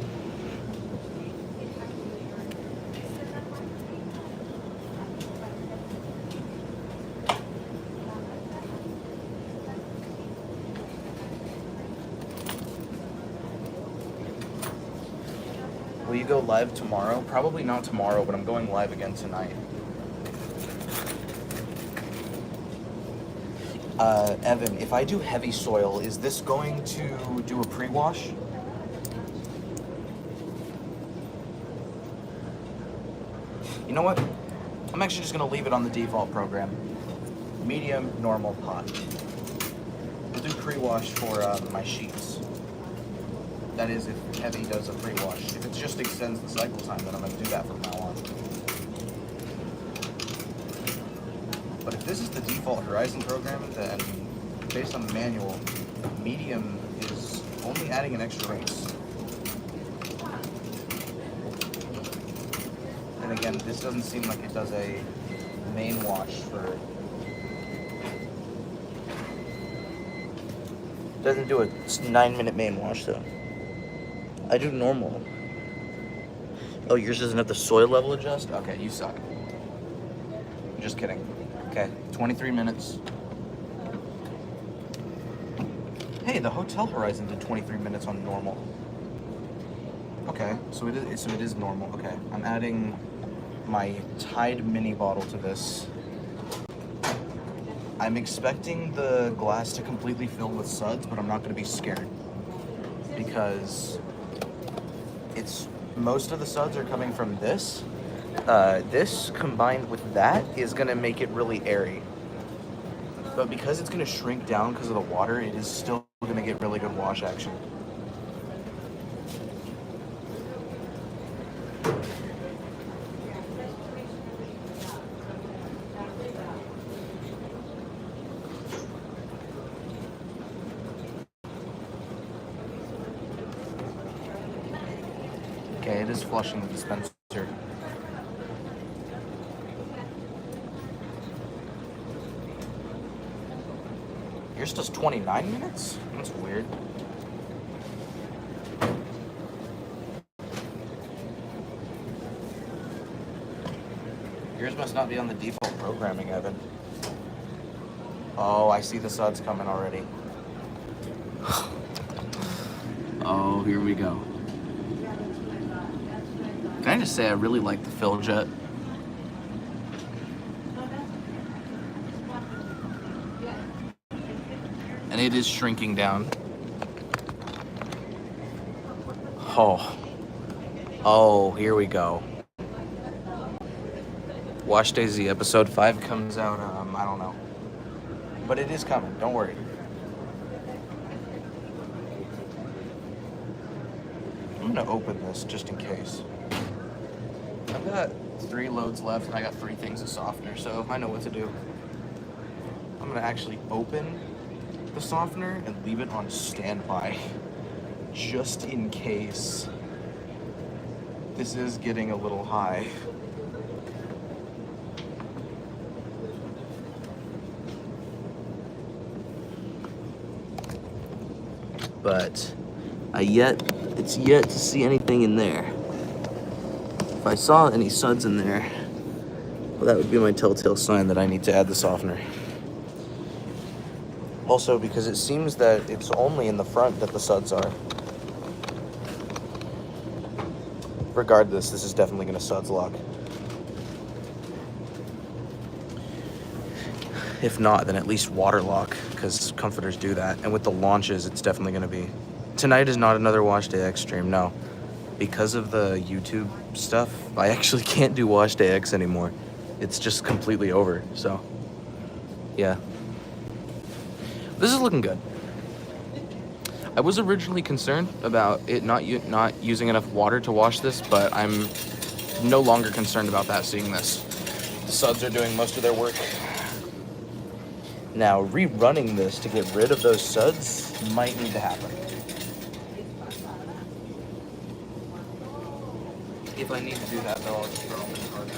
Will you go live tomorrow? Probably not tomorrow, but I'm going live again tonight. Evan, if I do heavy soil, is this going to do a pre-wash? You know what? I'm actually just gonna leave it on the default program. Medium, normal, hot. We'll do pre-wash for my sheets. That is if heavy does a pre-wash. If it just extends the cycle time, then I'm gonna do that from now on. But if this is the default Horizon program, then based on the manual, medium is only adding an extra race. And again, this doesn't seem like it does a main wash for... Doesn't do a 9-minute main wash though. I do normal. Oh, yours doesn't have the soil level adjust? Okay, you suck. Just kidding. Okay, 23 minutes. Hey, the Hotel Horizon did 23 minutes on normal. Okay, so it is normal. Okay, I'm adding my Tide mini bottle to this. I'm expecting the glass to completely fill with suds, but I'm not going to be scared because most of the suds are coming from this. This combined with that is going to make it really airy. But because it's going to shrink down because of the water, it is still going to get really good wash action. Okay, it is flushing the dispenser. Yours does 29 minutes? That's weird. Yours must not be on the default programming, Evan. Oh, I see the suds coming already. Oh, here we go. Can I just say I really like the fill jet? And it is shrinking down. Oh, here we go. Wash Day Z episode 5 comes out, I don't know. But it is coming, don't worry. I'm gonna open this just in case. I've got 3 loads left and I got 3 things of softener, so I know what to do. I'm gonna actually open the softener and leave it on standby just in case this is getting a little high. But it's yet to see anything in there. If I saw any suds in there, well, that would be my telltale sign that I need to add the softener. Also, because it seems that it's only in the front that the suds are. Regardless, this is definitely going to suds lock. If not, then at least water lock, because comforters do that. And with the launches, it's definitely going to be. Tonight is not another Wash Day X stream, no. Because of the YouTube stuff, I actually can't do Wash Day X anymore. It's just completely over, so yeah. This is looking good. I was originally concerned about it not using enough water to wash this, but I'm no longer concerned about that seeing this. The suds are doing most of their work. Now, rerunning this to get rid of those suds might need to happen. If I need to do that, though, I'll just throw them in the car now.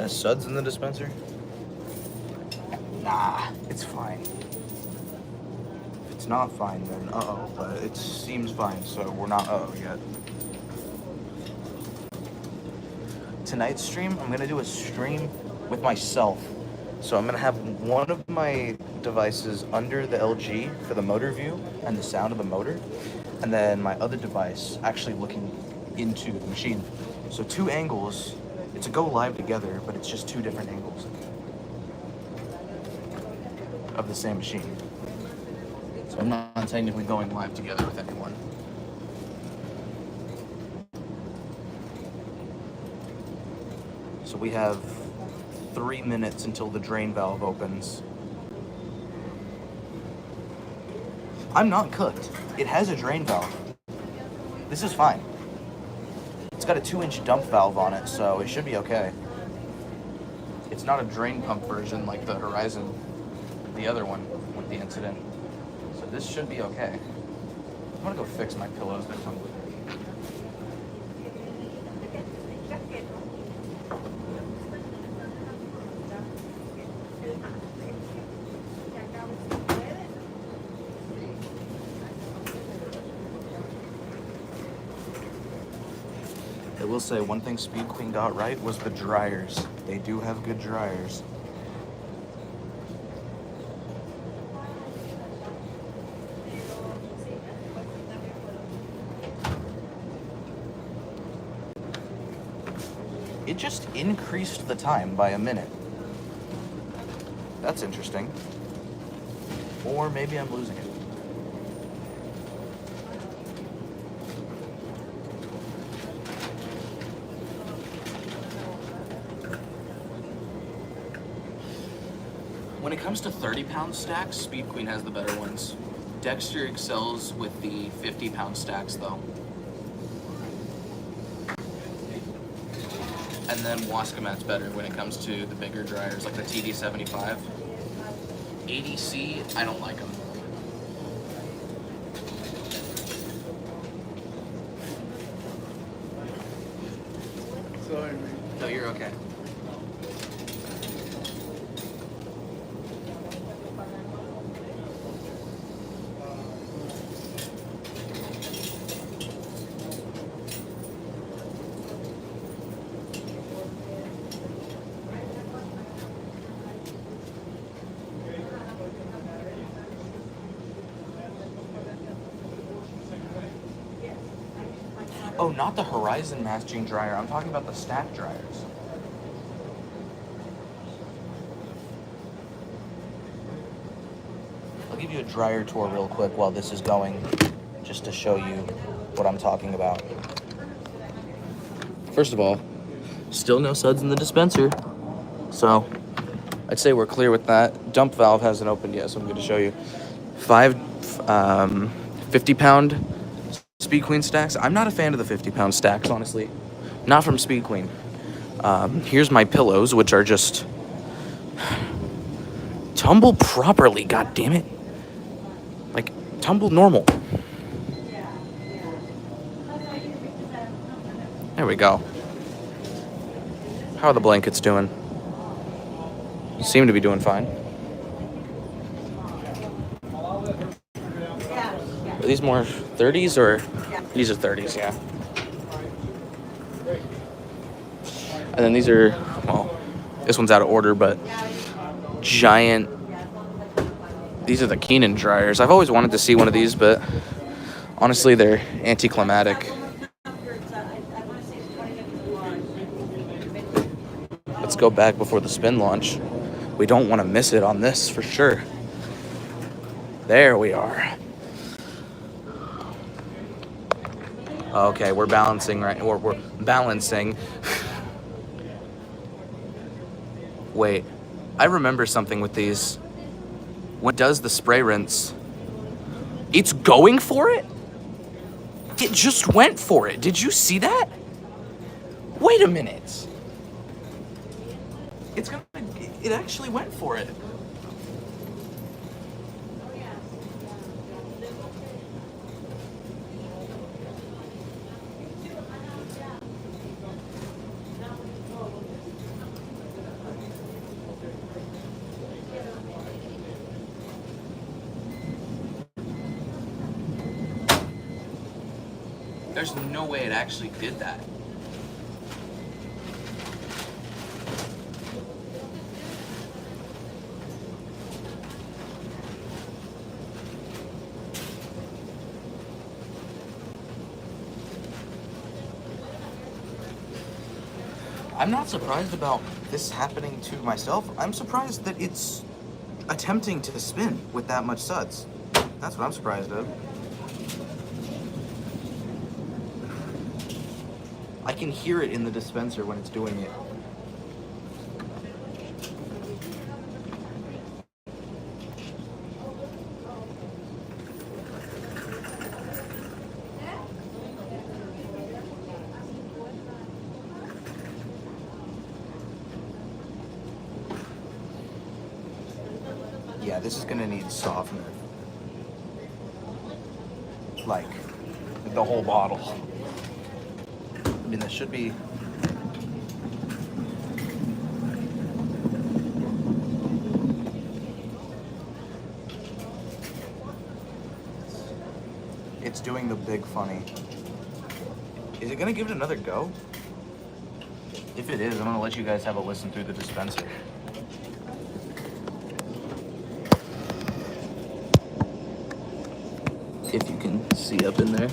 Suds in the dispenser? Nah, it's fine. If it's not fine, then uh-oh. But it seems fine, so we're not uh-oh yet. Tonight's stream, I'm gonna do a stream with myself. So I'm gonna have one of my devices under the LG for the motor view and the sound of the motor, and then my other device actually looking into the machine. So 2 angles. It's a go live together, but it's just 2 different angles of the same machine. So I'm not technically going live together with anyone. So we have 3 minutes until the drain valve opens. I'm not cooked. It has a drain valve. This is fine. It's got a 2-inch dump valve on it, so it should be okay. It's not a drain pump version like the Horizon, the other one with the incident. So this should be okay. I'm gonna go fix my pillows. They're tumbling. I will say one thing Speed Queen got right was the dryers. They do have good dryers. It just increased the time by a minute. That's interesting. Or maybe I'm losing it. When it comes to 30-pound stacks, Speed Queen has the better ones. Dexter excels with the 50-pound stacks, though. And then Wascomat's better when it comes to the bigger dryers, like the TD75. ADC, I don't like them. Sorry, man. No, you're okay. Oh, not the Horizon Mass Jean dryer. I'm talking about the stack dryers. I'll give you a dryer tour real quick while this is going, just to show you what I'm talking about. First of all, still no Suds in the dispenser. So, I'd say we're clear with that. Dump valve hasn't opened yet, so I'm going to show you. 50-pound Speed Queen stacks. I'm not a fan of the 50-pound stacks, honestly. Not from Speed Queen. Here's my pillows, which are just tumble properly, god damn it. Like, tumble normal. There we go. How are the blankets doing? You seem to be doing fine. Are these more 30s or? These are 30s, yeah. And then these are, well, this one's out of order, but giant. These are the Keenan dryers. I've always wanted to see one of these, but honestly, they're anticlimactic. Let's go back before the spin launch. We don't want to miss it on this for sure. There we are. Okay, we're balancing right. We're balancing. Wait, I remember something with these. When it does the spray rinse, it's going for it? It just went for it. Did you see that? Wait a minute. It actually went for it. There's no way it actually did that. I'm not surprised about this happening to myself. I'm surprised that it's attempting to spin with that much suds. That's what I'm surprised of. I can hear it in the dispenser when it's doing it. Yeah, this is gonna need softener. Like, the whole bottle. I mean, that should be... It's doing the big funny. Is it gonna give it another go? If it is, I'm gonna let you guys have a listen through the dispenser. If you can see up in there.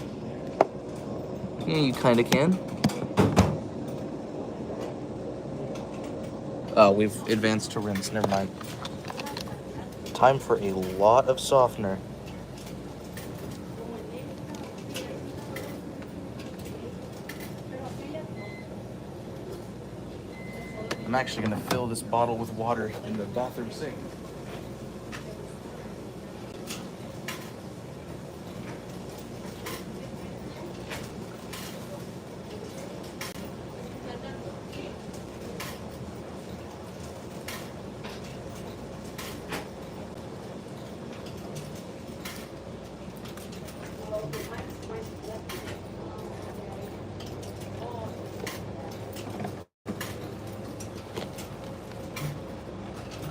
Yeah, you kinda can. Oh, we've advanced to rinse, never mind. Time for a lot of softener. I'm actually gonna fill this bottle with water in the bathroom sink.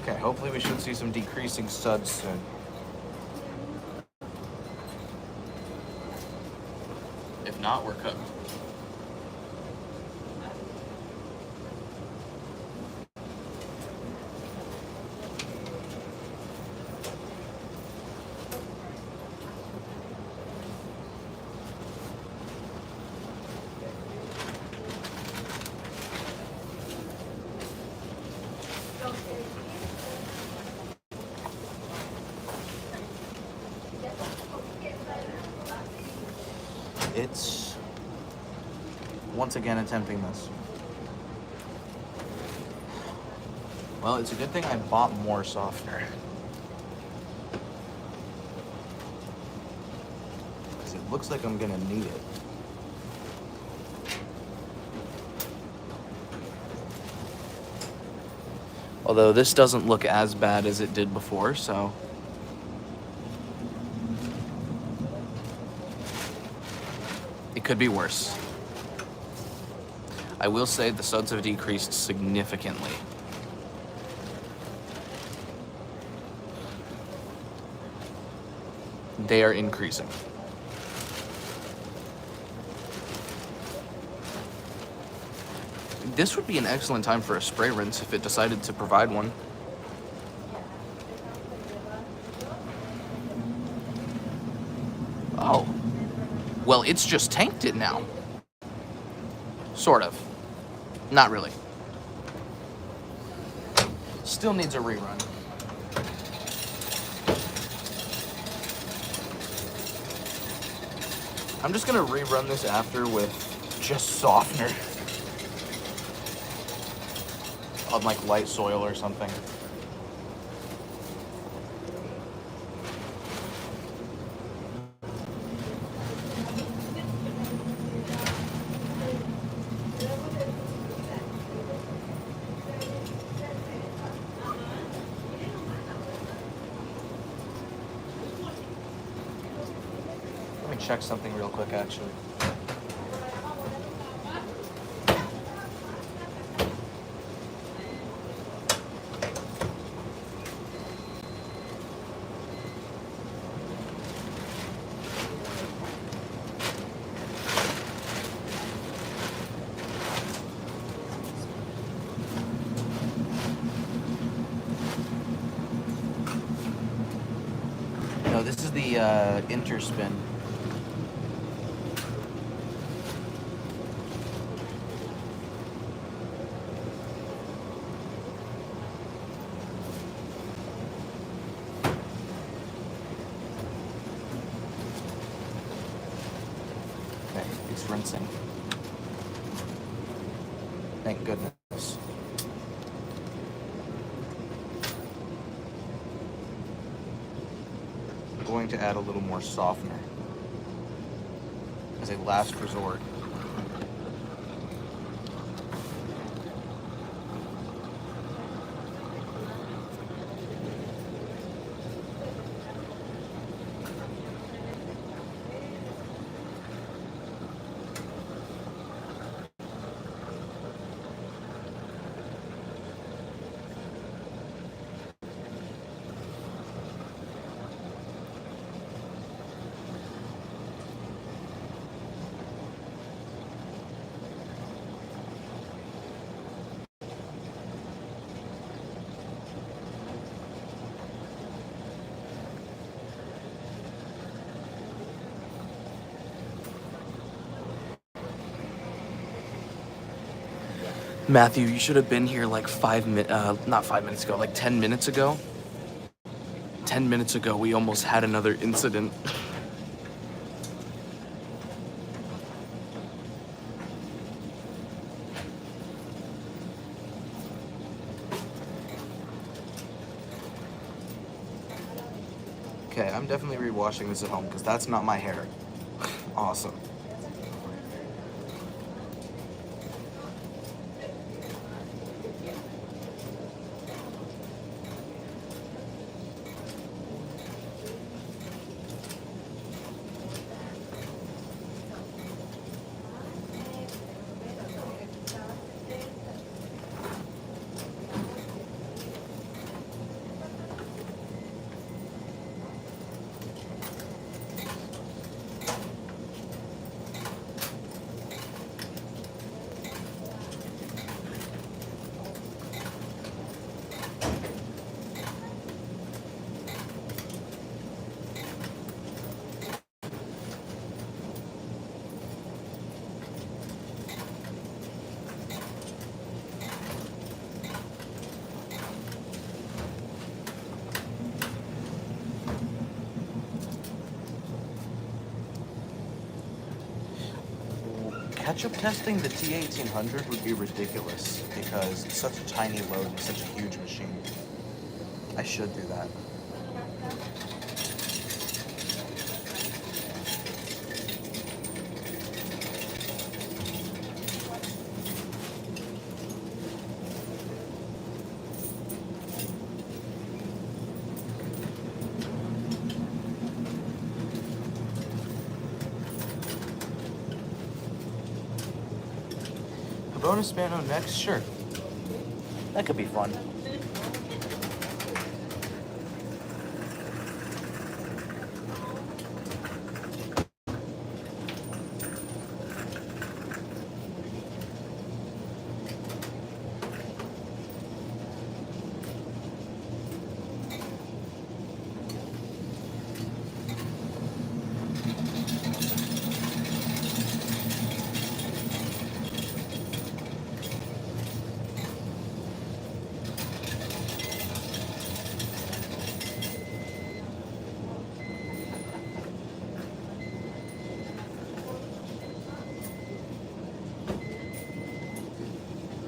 Okay, hopefully we should see some decreasing suds soon. If not, we're cooked. It's once again attempting this. Well, it's a good thing I bought more softener. Because it looks like I'm gonna need it. Although this doesn't look as bad as it did before, so... it could be worse. I will say the suds have decreased significantly. They are increasing. This would be an excellent time for a spray rinse if it decided to provide one. Oh. Well, it's just tanked it now. Sort of. Not really. Still needs a rerun. I'm just gonna rerun this after with just softener. On like light soil or something. Let me check something real quick actually. the interspin. Okay, it's rinsing. Thank goodness. I'm going to add a little more softener as a last resort. Matthew, you should have been here like not 5 minutes ago, like 10 minutes ago. 10 minutes ago, we almost had another incident. Okay, I'm definitely rewashing this at home because that's not my hair. Awesome. Ketchup testing the T1800 would be ridiculous because it's such a tiny load and such a huge machine. I should do that. Bonus Spano next? Sure. That could be fun.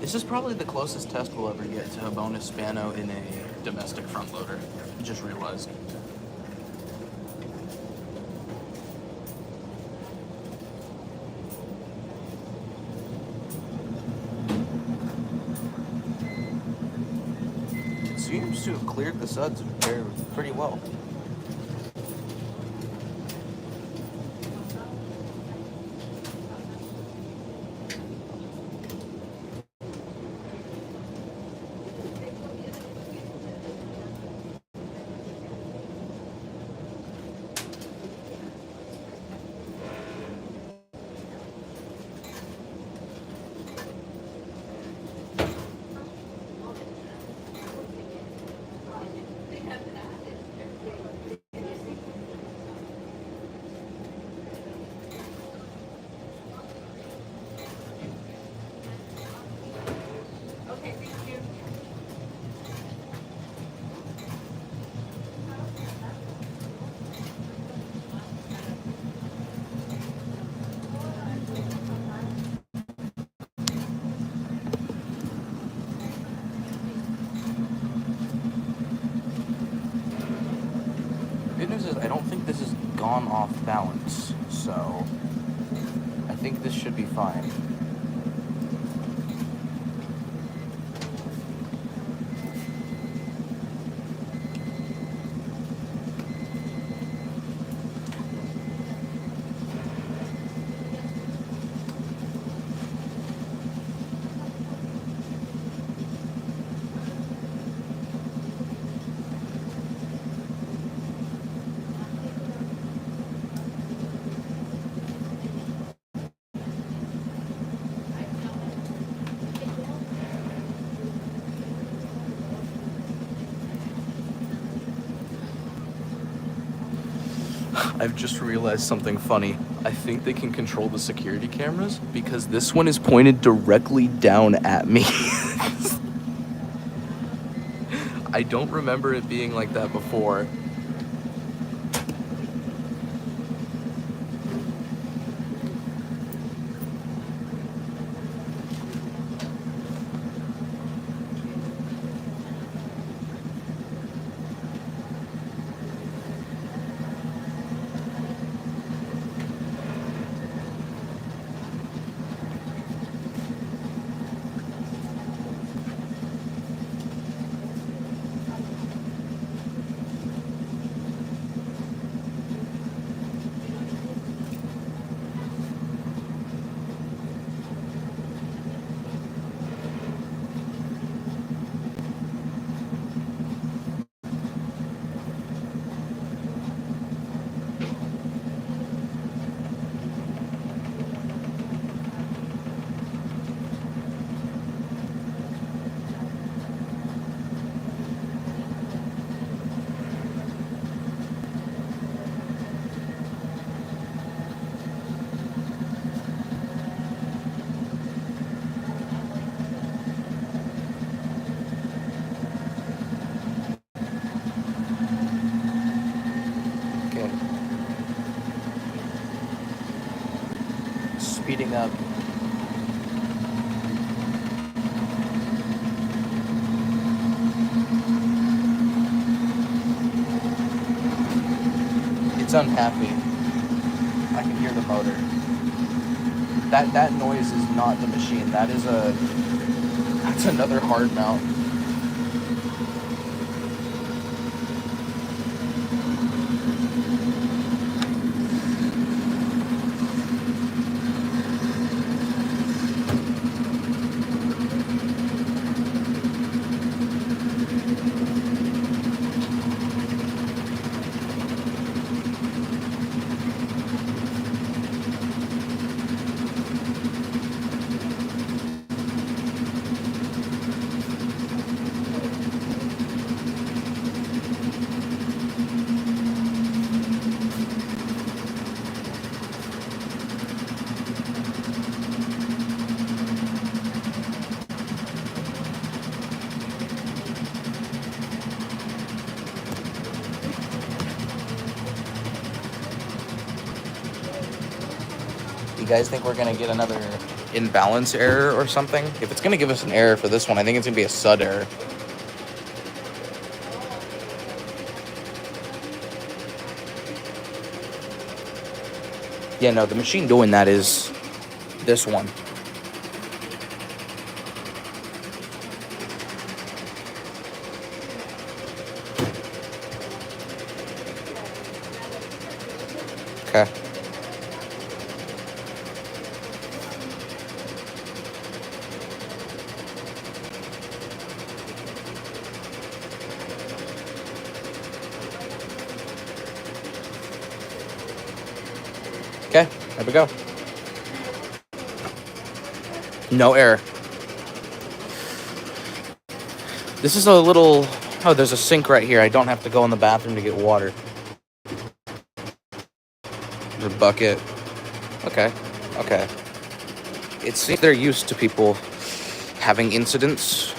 This is probably the closest test we'll ever get to a bonus Spano in a domestic front loader. I just realized. It seems to have cleared the suds pretty well. come off balance. So I think this should be fine. I've just realized something funny. I think they can control the security cameras because this one is pointed directly down at me. I don't remember it being like that before. Speeding up. It's unhappy. I can hear the motor. That noise is not the machine. That's another hard mount. You guys think we're gonna get another imbalance error or something? If it's gonna give us an error for this one, I think it's gonna be a Sud error. Yeah, no, the machine doing that is this one. Okay. Okay, there we go. No error. This is a little... Oh, there's a sink right here. I don't have to go in the bathroom to get water. There's a bucket. Okay, okay. It seems they're used to people having incidents.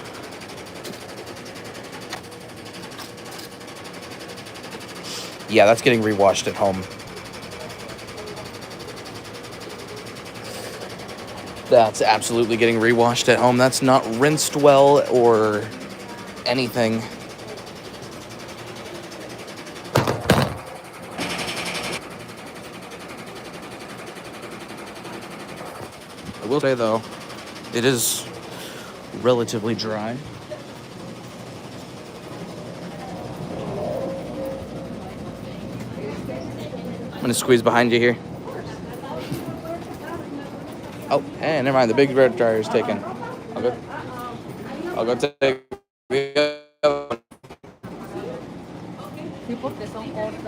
Yeah, that's getting rewashed at home. That's absolutely getting rewashed at home. That's not rinsed well or anything. I will say though, it is relatively dry. I'm gonna squeeze behind you here. Oh, hey, never mind. The big red dryer is taken. I'll go take the other one. Sí, porque son cortas.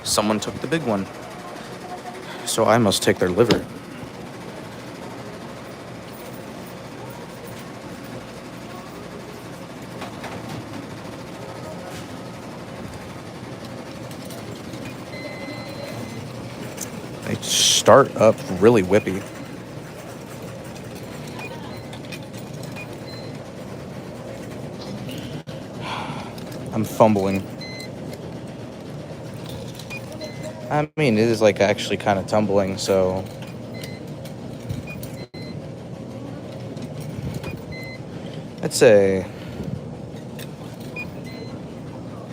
Someone took the big one, so I must take their liver. They start up really whippy. I'm fumbling. I mean, it is like actually kind of tumbling, so I'd say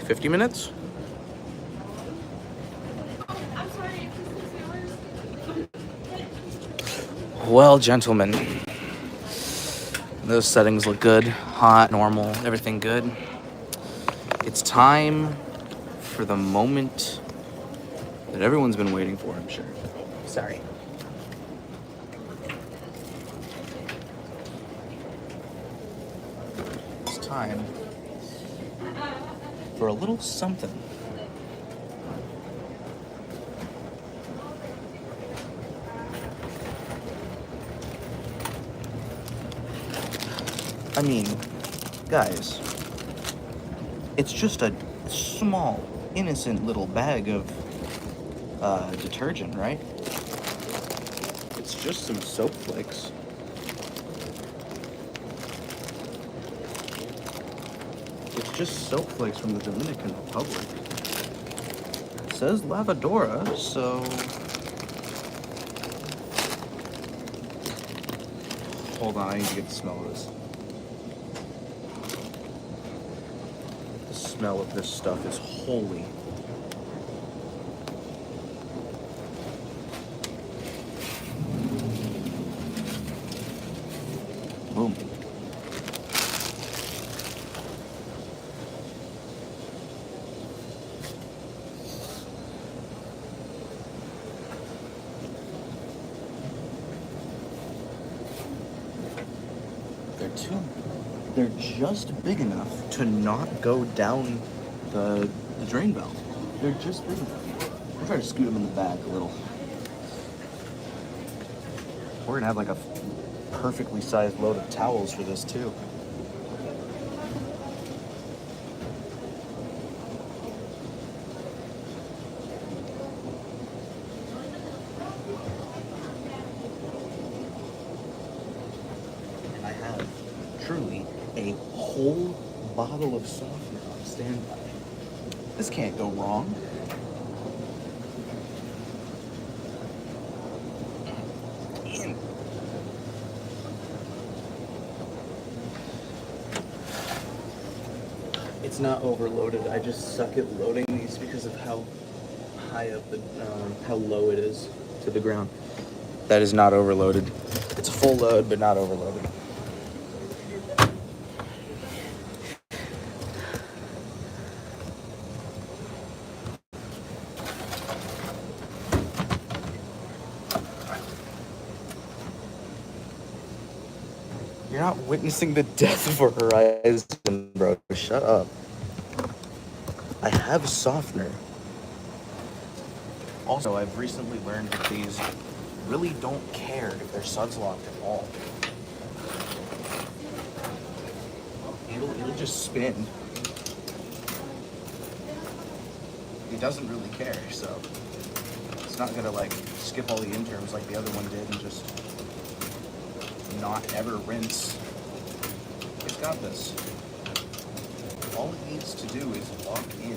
50 minutes. Well, gentlemen, those settings look good. Hot, normal, everything good. It's time for the moment that everyone's been waiting for, I'm sure. Sorry. It's time for a little something. I mean, guys, it's just a small, innocent little bag of detergent, right? It's just some soap flakes. It's just soap flakes from the Dominican Republic. It says Lavadora, so... Hold on, I need to get the smell of this. The smell of this stuff is holy. Boom. They're just big enough to not go down the drain valve. They're just big enough. I'll try to scoot them in the back a little. We're gonna have like a perfectly sized load of towels for this too. And I have truly a whole bottle of softener on standby. This can't go wrong. It's not overloaded. I just suck at loading these because of how high up the, how low it is to the ground. That is not overloaded. It's a full load, but not overloaded. You're not witnessing the death of a horizon, bro. Shut up. I have a softener. Also, I've recently learned that these really don't care if they're suds locked at all. It'll just spin. It doesn't really care, so it's not gonna like skip all the interms like the other one did and just not ever rinse. It's got this. All it needs to do is lock in.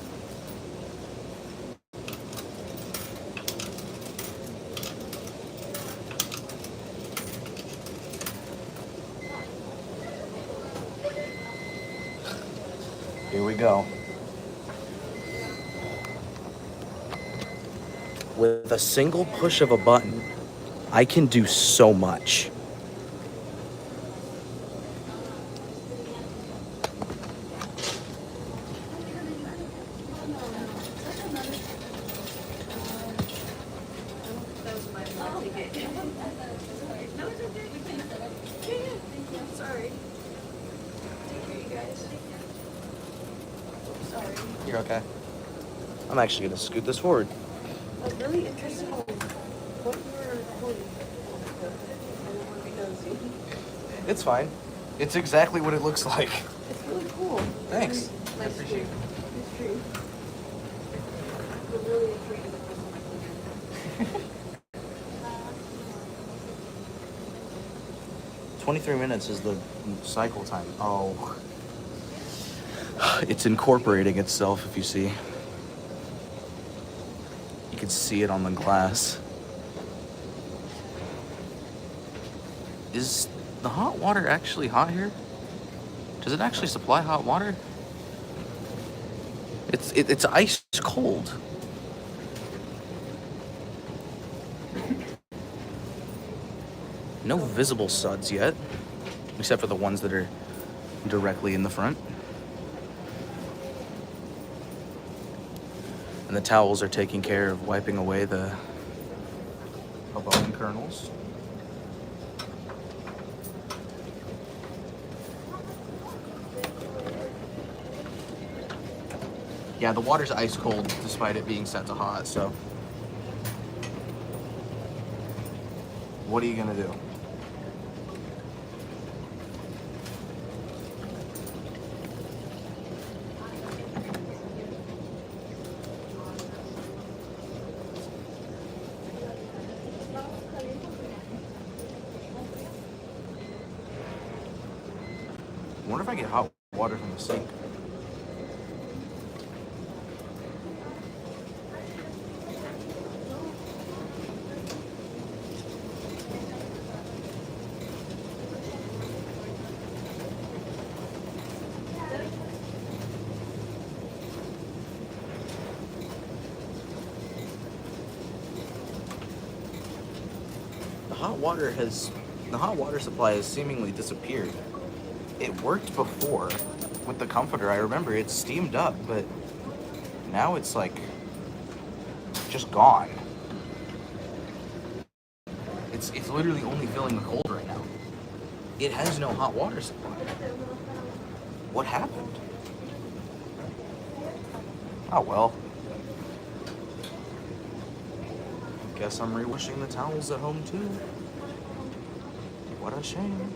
Here we go. with a single push of a button, I can do so much. That was my fault. Take it. No, it's okay. Yeah. Sorry. Take care, you guys. Sorry. You're okay. I'm actually gonna scoot this forward. I was really interested in what you were quoting. I don't want to be nosy. It's fine. It's exactly what it looks like. It's really cool. Thanks. Nice appreciate tree. Nice tree. We're really intrigued with this. 23 minutes is the cycle time. Oh. It's incorporating itself, if you see. You can see it on the glass. Is the hot water actually hot here? Does it actually supply hot water? It's ice cold. No visible suds yet, except for the ones that are directly in the front. And the towels are taking care of wiping away the bone kernels. Yeah, the water's ice cold despite it being set to hot, so what are you gonna do? I wonder if I get hot water from the sink. The hot water supply has seemingly disappeared. It worked before with the comforter. I remember it steamed up, but now it's like just gone. It's literally only filling the cold right now. It has no hot water supply. What happened? Oh well. Guess I'm re-washing the towels at home too. What a shame.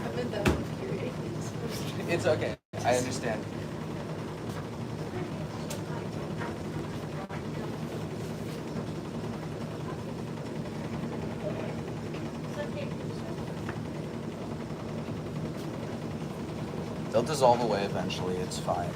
I'm in that period. It's okay. I understand. They'll dissolve away eventually. It's fine.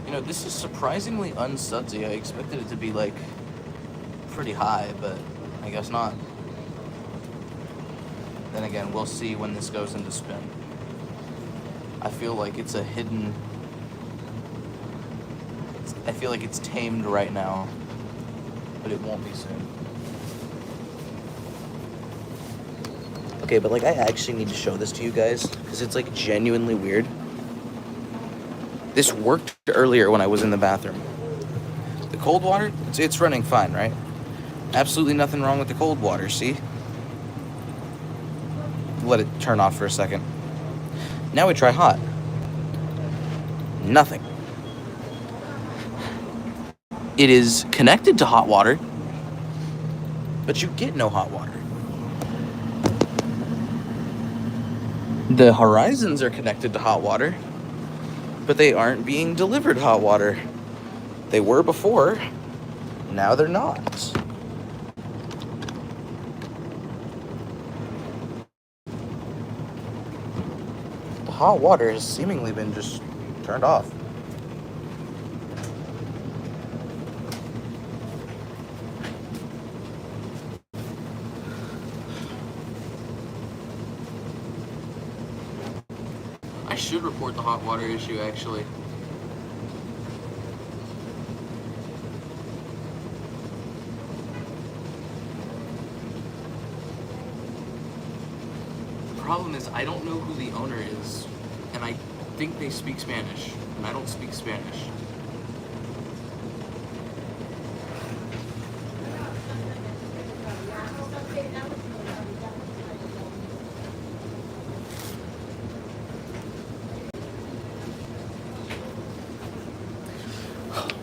You know, this is surprisingly unsudsy. I expected it to be, like, pretty high, but I guess not. Then again, we'll see when this goes into spin. I feel like it's a hidden... I feel like it's tamed right now, but it won't be soon. Okay, but like I actually need to show this to you guys because it's like genuinely weird. This worked earlier when I was in the bathroom. The cold water, it's running fine, right? Absolutely nothing wrong with the cold water, see? Let it turn off for a second. Now we try hot. Nothing. It is connected to hot water, but you get no hot water. The horizons are connected to hot water, but they aren't being delivered hot water. They were before, now they're not. The hot water has seemingly been just turned off. I should report the hot water issue, actually. The problem is I don't know who the owner is, and I think they speak Spanish, and I don't speak Spanish.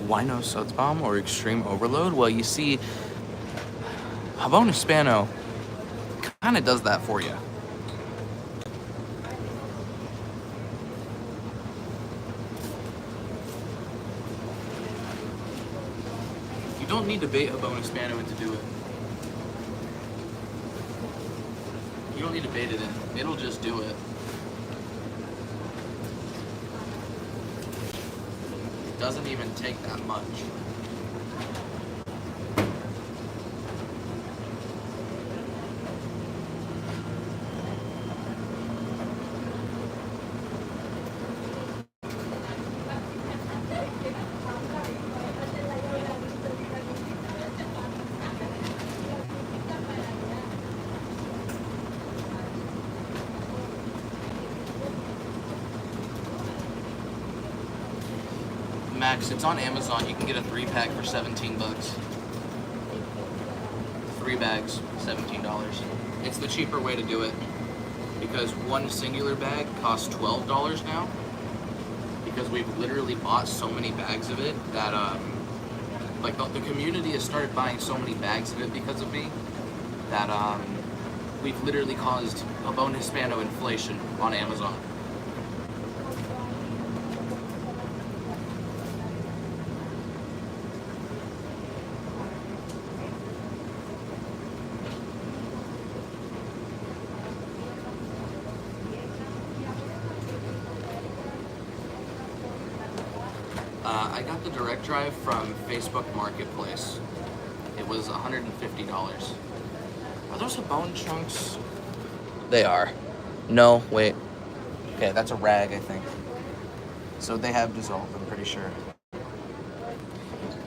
Why no Suds Bomb or Extreme Overload? Well, you see, Jabón Hispano kind of does that for you. You don't need to bait Jabón Hispano in to do it. You don't need to bait it in. It'll just do it. Doesn't even take that much. Max, it's on Amazon. You can get a 3-pack for 17 bucks. 3 bags, $17. It's the cheaper way to do it because one singular bag costs $12 now because we've literally bought so many bags of it that like the community has started buying so many bags of it because of me that we've literally caused Jabón Hispano inflation on Amazon. I got the direct drive from Facebook Marketplace. It was $150. Are those Jabón chunks? They are. No, wait. Okay, that's a rag, I think. So they have dissolved, I'm pretty sure.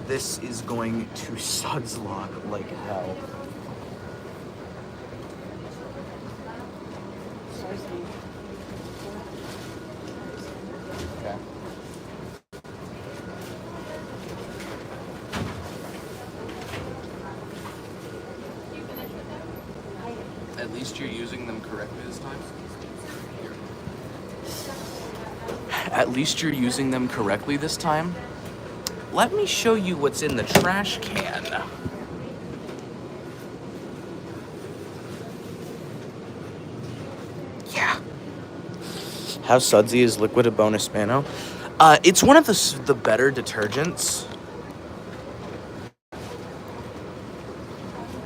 This is going to Suds lock like hell. Okay. At least you're using them correctly this time. At least you're using them correctly this time. Let me show you what's in the trash can. Yeah. How sudsy is liquid Jabón Hispano? It's one of the better detergents.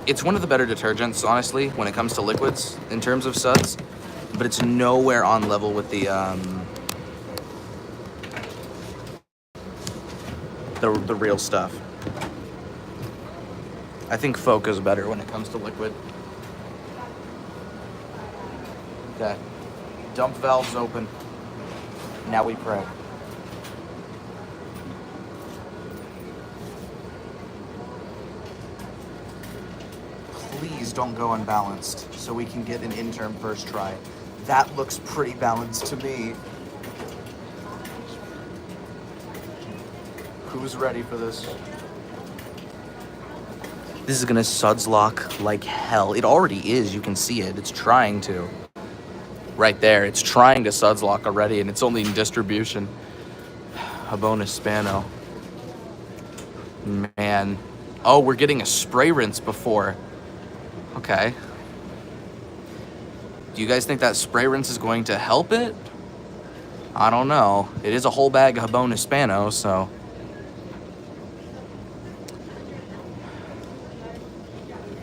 It's one of the better detergents, honestly, when it comes to liquids in terms of suds, but it's nowhere on level with the real stuff. I think Foca's better when it comes to liquid. Okay. Dump valves open. Now we pray. Please don't go unbalanced so we can get an intern first try. That looks pretty balanced to me. Who's ready for this? This is gonna suds lock like hell. It already is, you can see it. It's trying to. Right there, it's trying to suds lock already, and it's only in distribution. A bonus Spano. Man. Oh, we're getting a spray rinse before. Okay. Do you guys think that spray rinse is going to help it? I don't know. It is a whole bag of bonus Spano, so.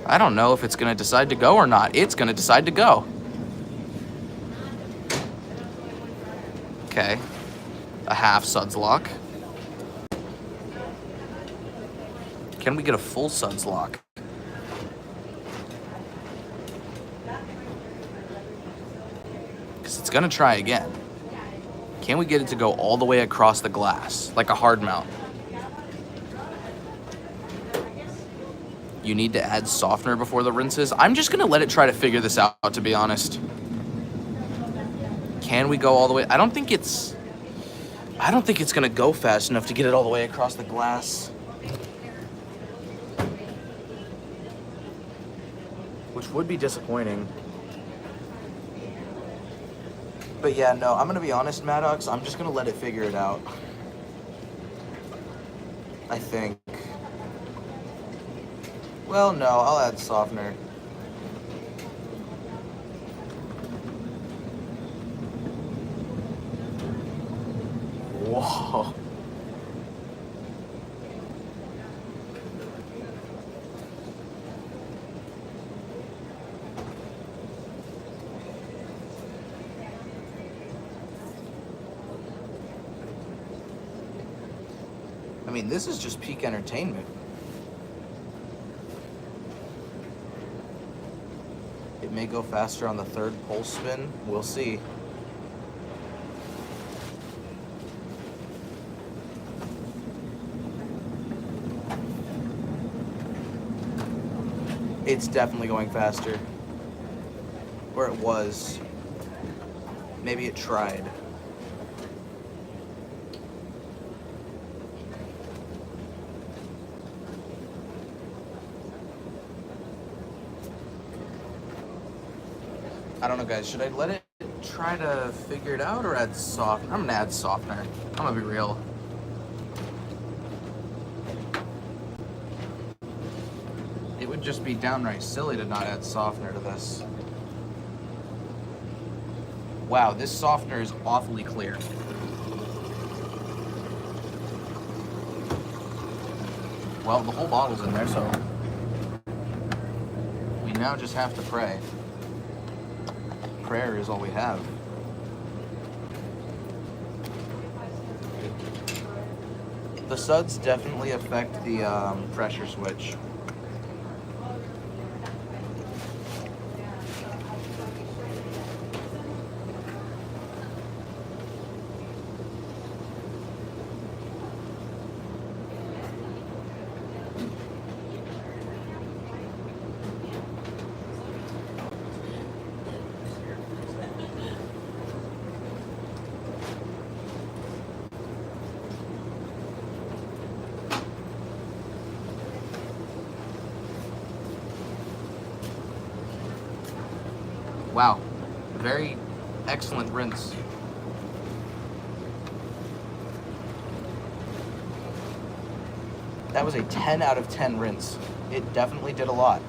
I don't know if it's gonna decide to go or not. It's gonna decide to go. Okay. A half suds lock. Can we get a full suds lock? Because it's gonna try again. Can we get it to go all the way across the glass, like a hard mount? You need to add softener before the rinses. I'm just gonna let it try to figure this out, to be honest. Can we go all the way? I don't think it's gonna go fast enough to get it all the way across the glass. Which would be disappointing. But yeah, no, I'm gonna be honest, Maddox, I'm just gonna let it figure it out. I think. Well, no, I'll add softener. Whoa. I mean, this is just peak entertainment. It may go faster on the third pulse spin. We'll see. It's definitely going faster. Or it was. Maybe it tried. I don't know, guys. Should I let it try to figure it out or add softener? I'm gonna add softener. I'm gonna be real. It would just be downright silly to not add softener to this. Wow, this softener is awfully clear. Well, the whole bottle's in there, so we now just have to pray. Prayer is all we have. The suds definitely affect the pressure switch. Wow, very excellent rinse. That was a 10 out of 10 rinse. It definitely did a lot.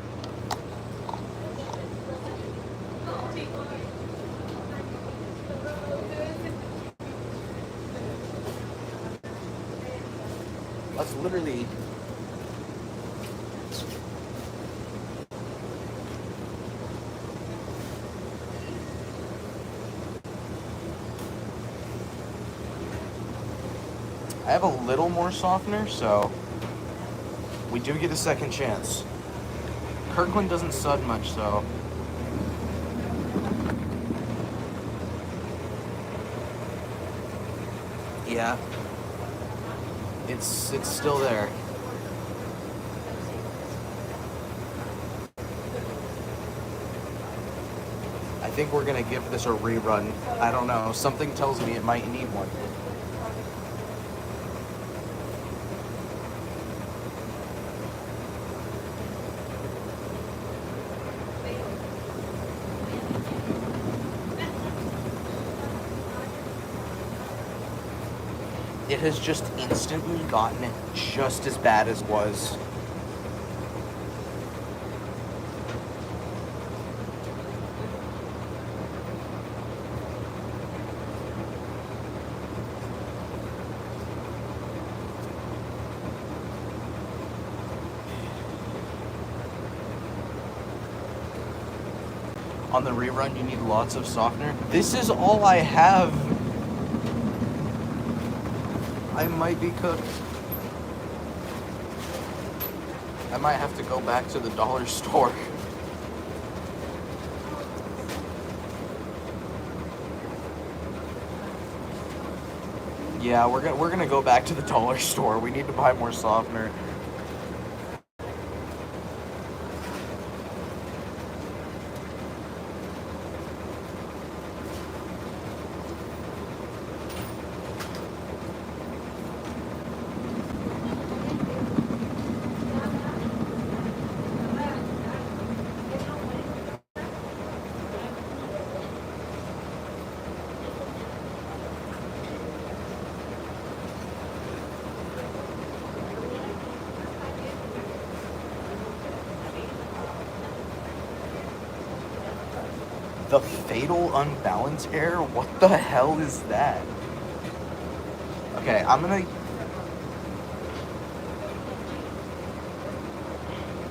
That's literally... I have a little more softener, so we do get a second chance. Kirkland doesn't sud much, so Yeah. It's still there. I think we're gonna give this a rerun. I don't know. Something tells me it might need one. It has just instantly gotten just as bad as was. On the rerun, you need lots of softener. This is all I have. I might be cooked. I might have to go back to the dollar store. Yeah, we're gonna go back to the dollar store. We need to buy more softener. The fatal unbalance error? What the hell is that? Okay, I'm gonna...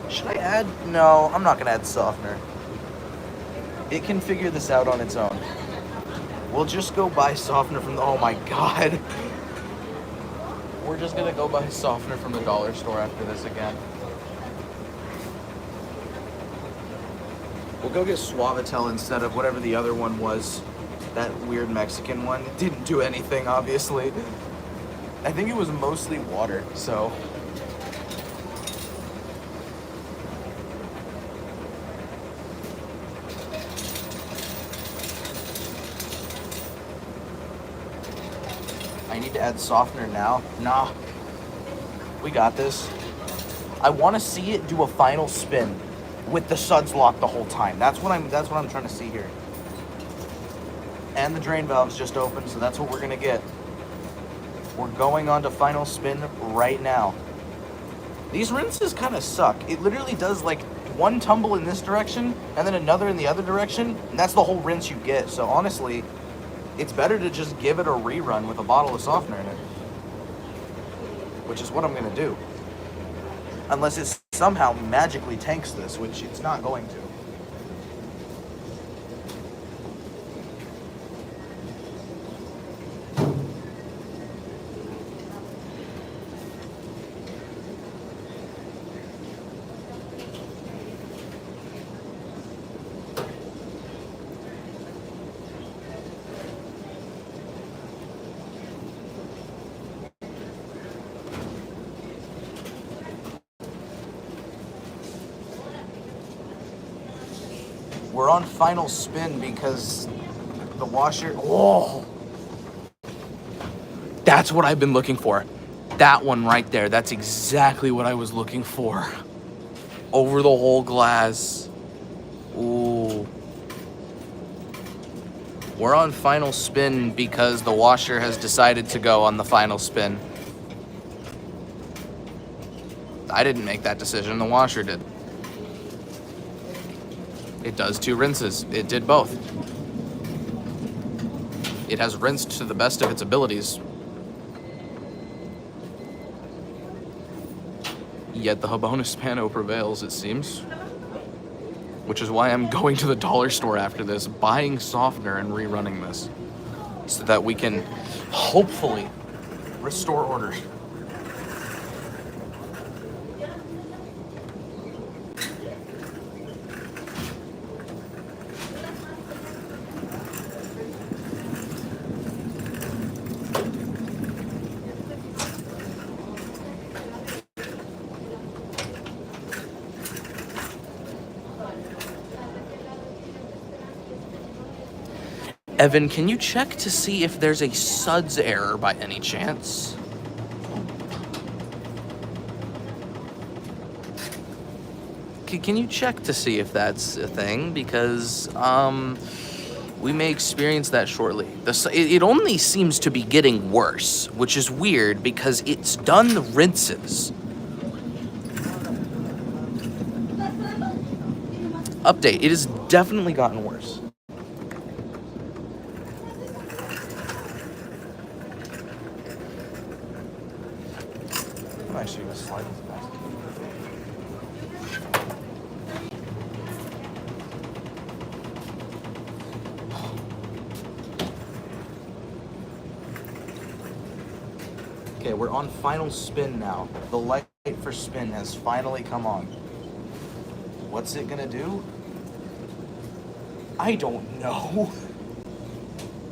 Should I add? No, I'm not gonna add softener. It can figure this out on its own. We'll just go buy softener from the... Oh my god. We're just gonna go buy softener from the dollar store after this again. We'll go get Suavitel instead of whatever the other one was. That weird Mexican one. It didn't do anything, obviously. I think it was mostly water, so... I need to add softener now. Nah. We got this. I want to see it do a final spin with the Suds locked the whole time. That's what I'm trying to see here. And the drain valve's just open, so that's what we're gonna get. We're going on to final spin right now. These rinses kind of suck. It literally does like one tumble in this direction and then another in the other direction, and that's the whole rinse you get. So honestly, it's better to just give it a rerun with a bottle of softener in it, which is what I'm gonna do. Unless it somehow magically tanks this, which it's not going to. We're on final spin because the washer... Oh! That's what I've been looking for. That one right there. That's exactly what I was looking for. Over the whole glass. Ooh. We're on final spin because the washer has decided to go on the final spin. I didn't make that decision. The washer did. It does 2 rinses. It did both. It has rinsed to the best of its abilities. Yet the Habonus Pano prevails, it seems. Which is why I'm going to the dollar store after this, buying softener and rerunning this. So that we can hopefully restore order. Evan, can you check to see if there's a Suds error by any chance? Can you check to see if that's a thing? Because we may experience that shortly. It only seems to be getting worse, which is weird because it's done the rinses. Update, it has definitely gotten worse. I'm actually gonna slide this back. Okay, we're on final spin now. The light for spin has finally come on. What's it gonna do? I don't know.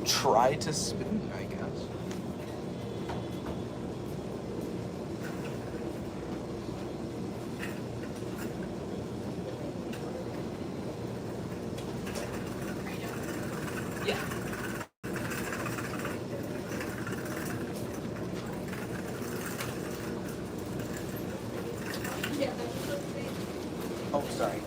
Try to spin, I guess. Yeah. Oh, sorry.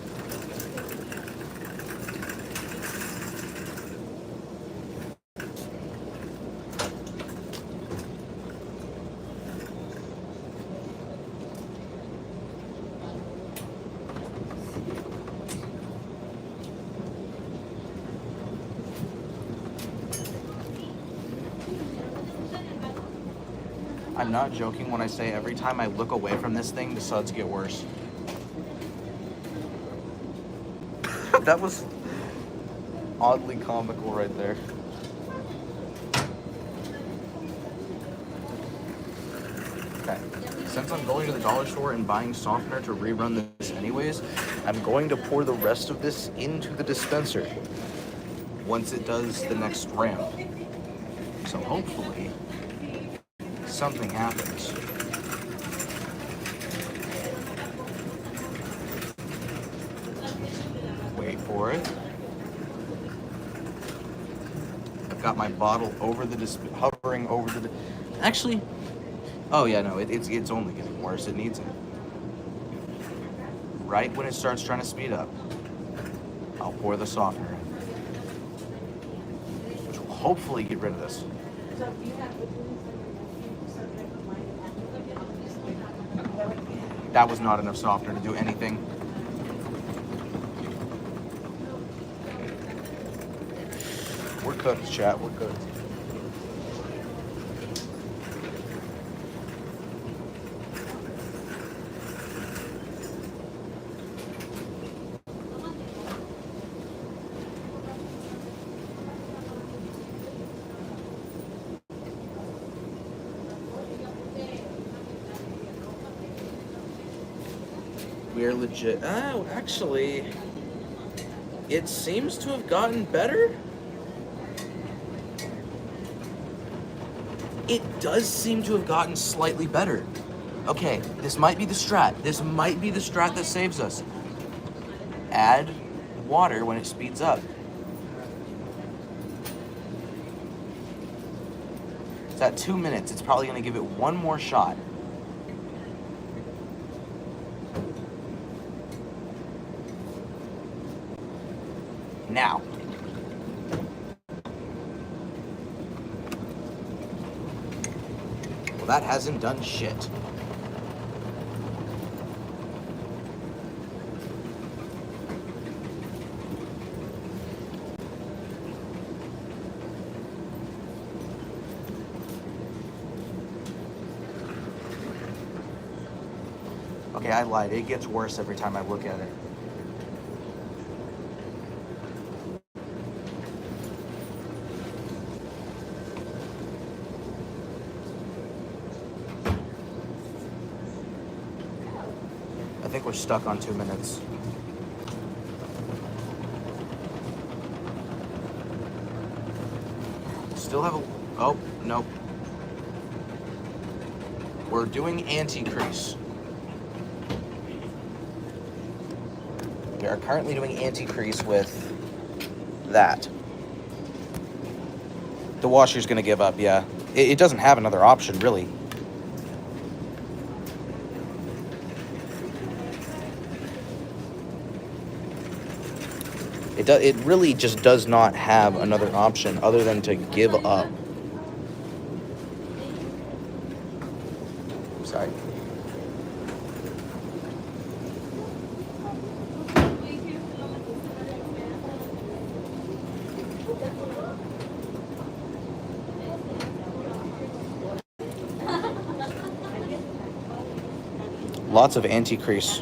I'm not joking when I say every time I look away from this thing, the suds get worse. That was oddly comical right there. Okay, since I'm going to the dollar store and buying softener to rerun this anyways, I'm going to pour the rest of this into the dispenser once it does the next ramp. So hopefully something happens. Wait for it. I've got my bottle over the hovering over the. Actually, oh yeah, no, it's only getting worse. It needs it. Right when it starts trying to speed up, I'll pour the softener in, which will hopefully get rid of this. That was not enough softener to do anything. We're cooked, chat. We're cooked. We're legit. Oh, actually, it seems to have gotten better. It does seem to have gotten slightly better. Okay, this might be the strat. This might be the strat that saves us. Add water when it speeds up. It's at 2 minutes. It's probably going to give it one more shot. Now. Well, that hasn't done shit. Okay, I lied. It gets worse every time I look at it. I think we're stuck on 2 minutes. Still have a... Oh, nope. We're doing anti-crease. We are currently doing anti-crease with that. The washer's going to give up, yeah. It doesn't have another option, really. It really just does not have another option other than to give up. Sorry. Lots of anti-crease.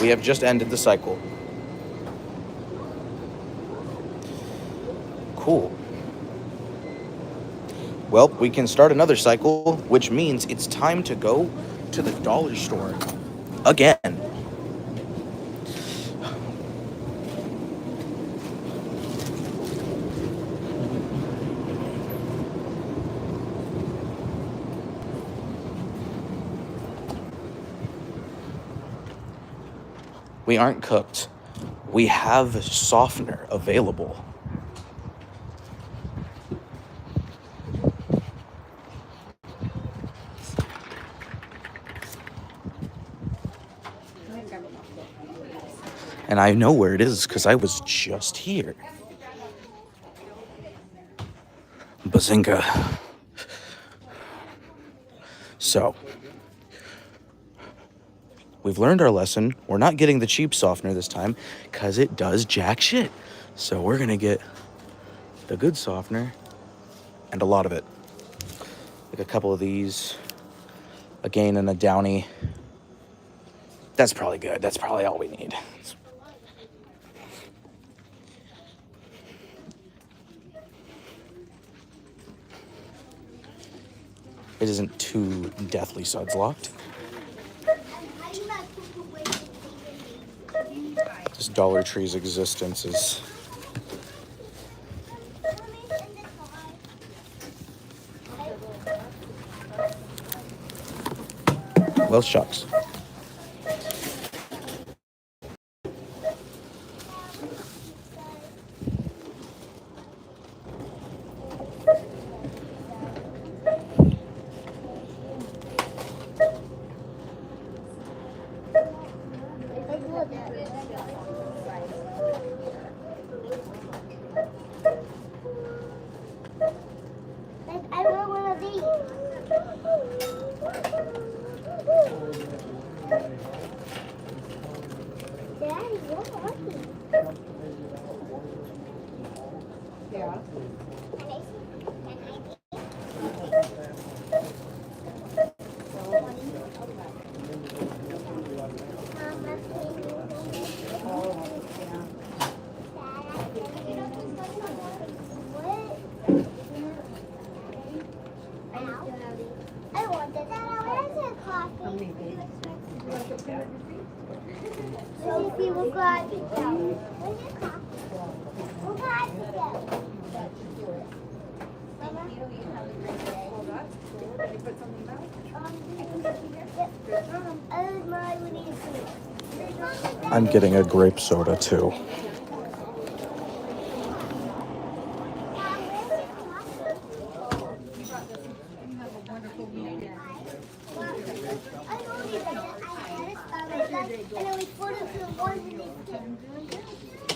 We have just ended the cycle. Cool. Well, we can start another cycle, which means it's time to go to the dollar store again. We aren't cooked. We have softener available. And I know where it is because I was just here. Bazinga. So, we've learned our lesson. We're not getting the cheap softener this time because it does jack shit. So we're going to get the good softener and a lot of it. Like a couple of these, a Gain and a Downy. That's probably good. That's probably all we need. It isn't too deathly Suds locked. This Dollar Tree's existence is... well, shucks. I want one of these. Daddy, what are these? Yeah. I want that. I want coffee. Sissy, we'll grab it down. Where's your coffee? We'll grab it down. I'm getting a grape soda too.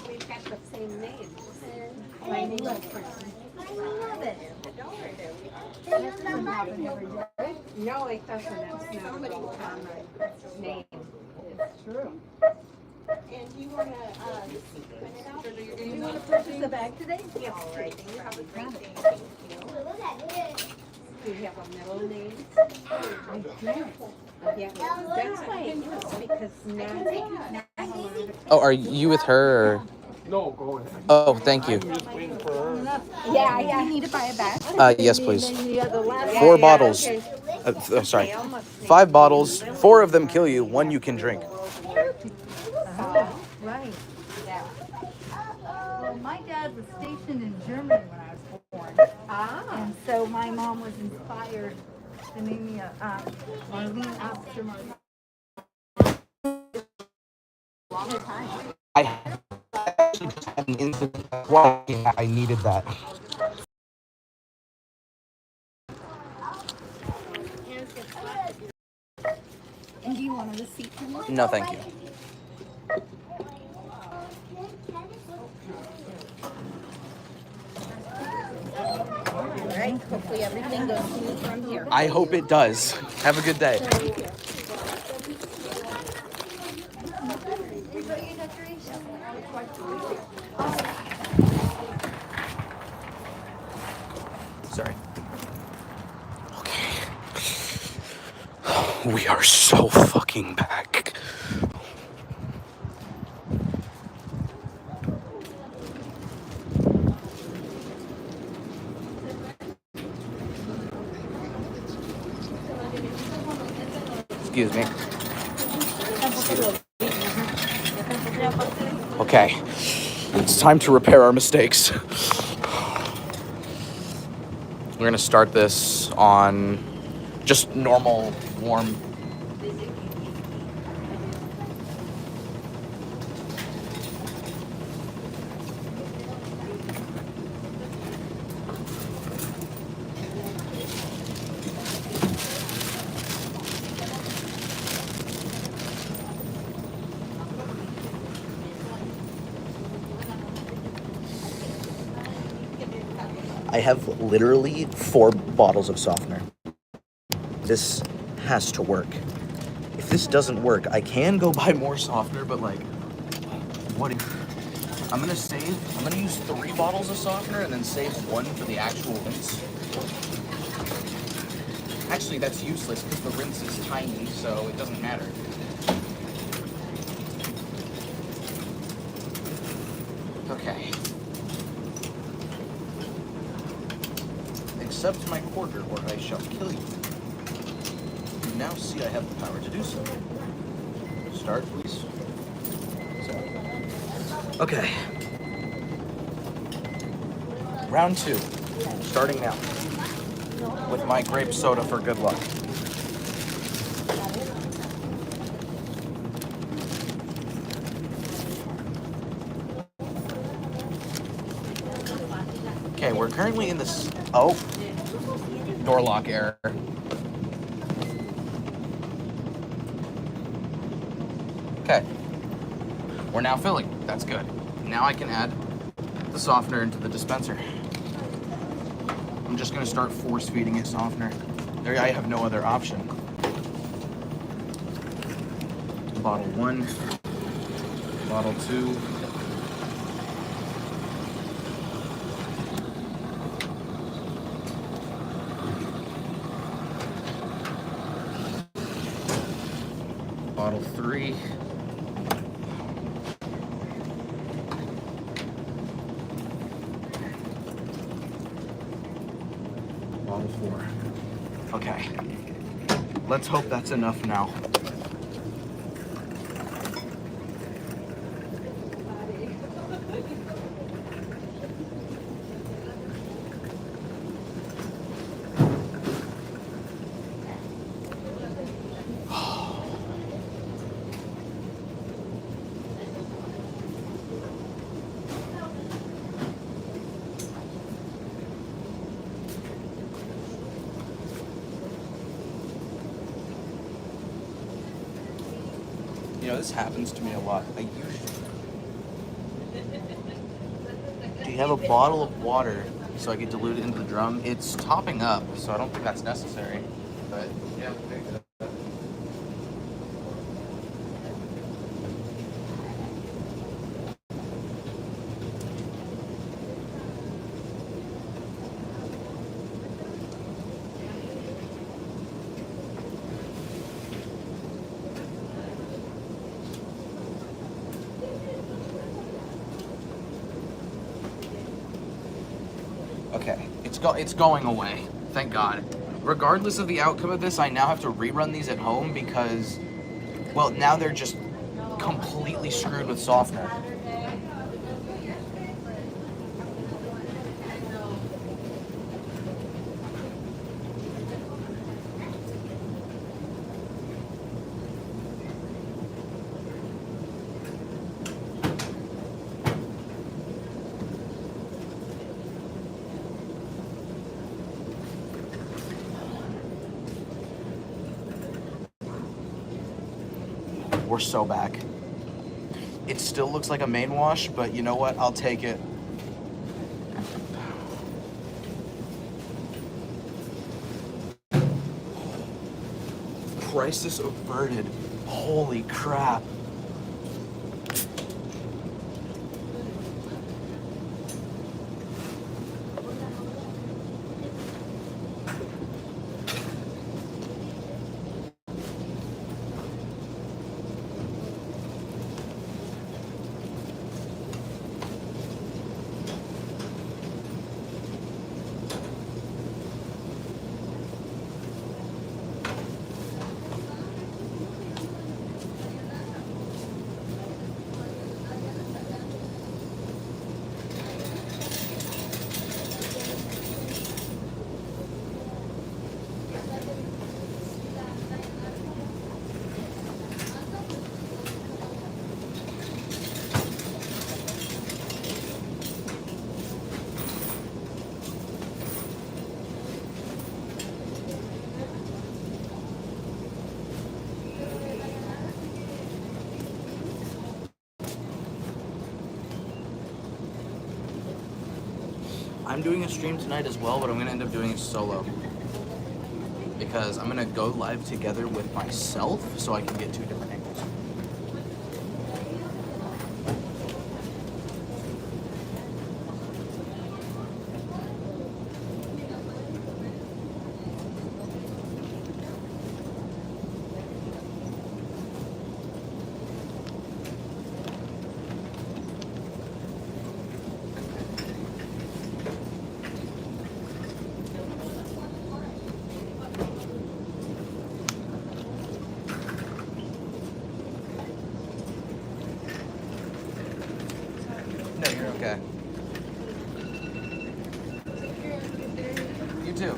We've got the same name. My name is no, it doesn't. It's not a common name. It's true. And you want to purchase a bag today? Yeah, all right. You have a great day. Do you have a middle name? I do. Yeah, that's why. Because now. Oh, are you with her or? No, go ahead. Oh, thank you. I'm just waiting for her. Yeah. You need to buy a bag? Yes, please. The last 4 bottles. Okay. Sorry. 5 bottles. 4 of them kill you. 1 you can drink. Right. Yeah. Well, my dad was stationed in Germany when I was born. And so my mom was inspired to name me a Marlene Officer Marlene. I actually just had an instant. Why I needed that. And do you want a receipt from us? No, thank you. All right, hopefully everything goes smooth from here. I hope it does. Have a good day. Sorry. Okay. We are so fucking back. Excuse me. Okay. It's time to repair our mistakes. We're gonna start this on just normal, warm. I have literally 4 bottles of softener. This has to work. If this doesn't work, I can go buy more softener, but like, what if... I'm gonna use 3 bottles of softener and then save 1 for the actual rinse. Actually, that's useless because the rinse is tiny, so it doesn't matter. Okay. Accept my quarter or I shall kill you. You now see I have the power to do so. Start, please. So. Okay. Round 2. Starting now. With my grape soda for good luck. Okay, we're currently in this... Oh. Door lock error. Okay. We're now filling. That's good. Now I can add the softener into the dispenser. I'm just gonna start force feeding it softener. There, I have no other option. Bottle 1, bottle 2. Bottle 3. Bottle 4. Okay. Let's hope that's enough now. You know, this happens to me a lot. I usually... Do you have a bottle of water so I can dilute it into the drum? It's topping up, so I don't think that's necessary. But, yeah, pick it up. Okay, it's going away. Thank God. Regardless of the outcome of this, I now have to rerun these at home because, well, now they're just completely screwed with softener. we're so back. It still looks like a main wash, but you know what? I'll take it. Crisis averted. Holy crap. I'm doing a stream tonight as well, but I'm gonna end up doing it solo. Because I'm gonna go live together with myself so I can get two different angles. No, you're okay. You too.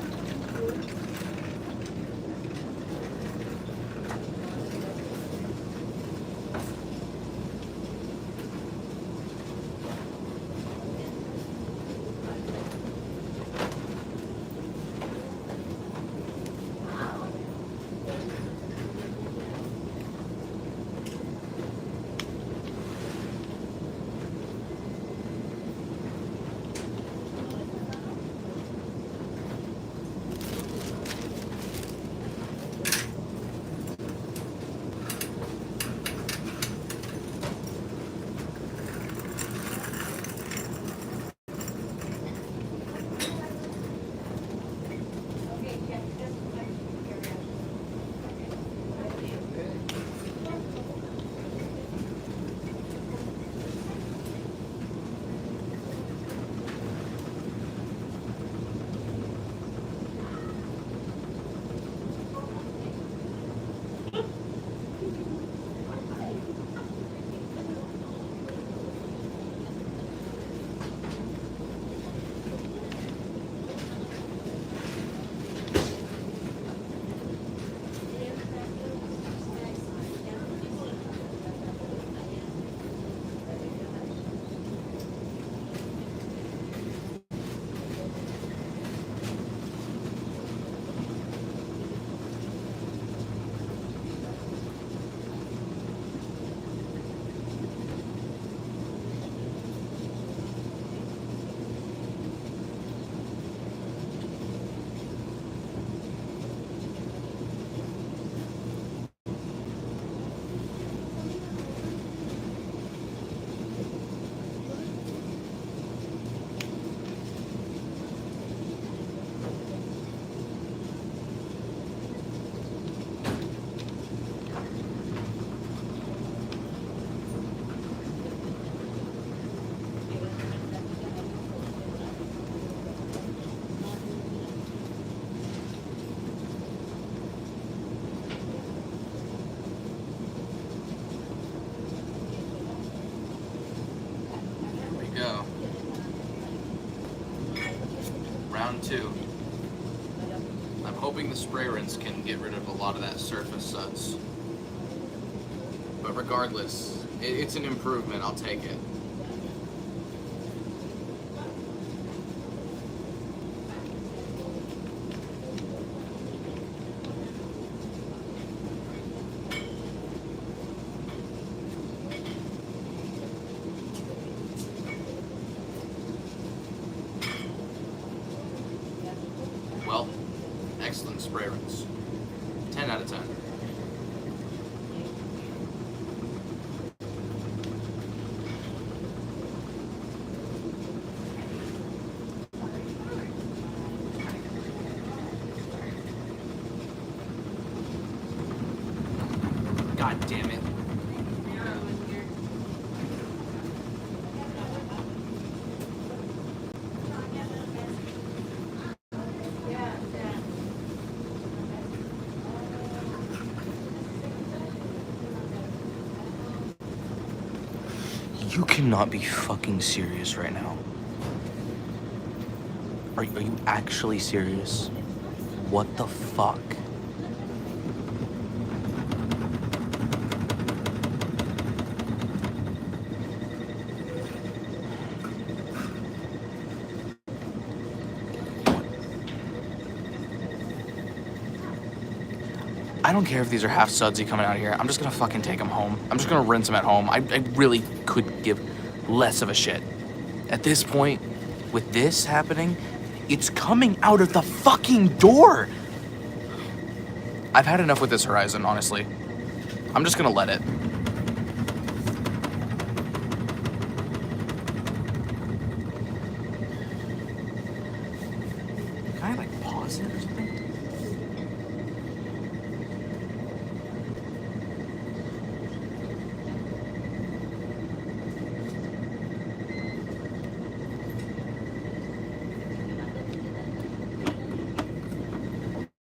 Go. Round two. I'm hoping the spray rinse can get rid of a lot of that surface suds. But regardless, it's an improvement. I'll take it. Rerun's. 10 out of 10. God damn it. You cannot be fucking serious right now. Are you actually serious? What the fuck? I don't care if these are half sudsy coming out of here. I'm just gonna fucking take them home. I'm just gonna rinse them at home. I really could give less of a shit. At this point, with this happening, it's coming out of the fucking door. I've had enough with this Horizon, honestly. I'm just gonna let it. Can I like pause it or something?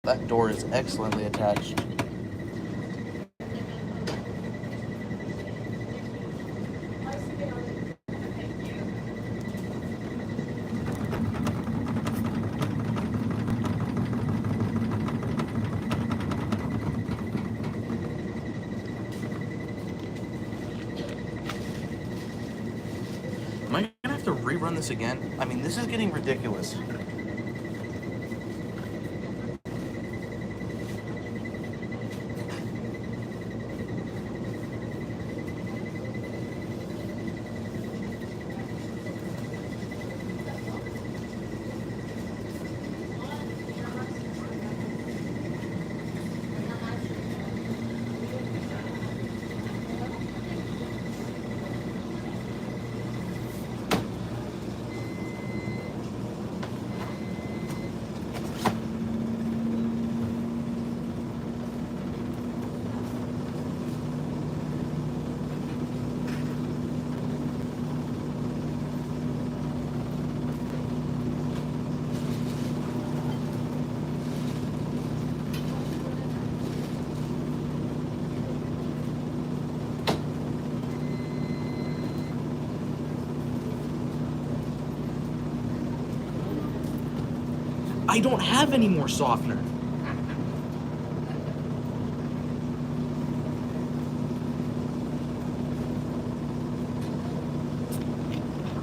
That door is excellently attached. Am I gonna have to rerun this again? I mean, this is getting ridiculous. I don't have any more softener.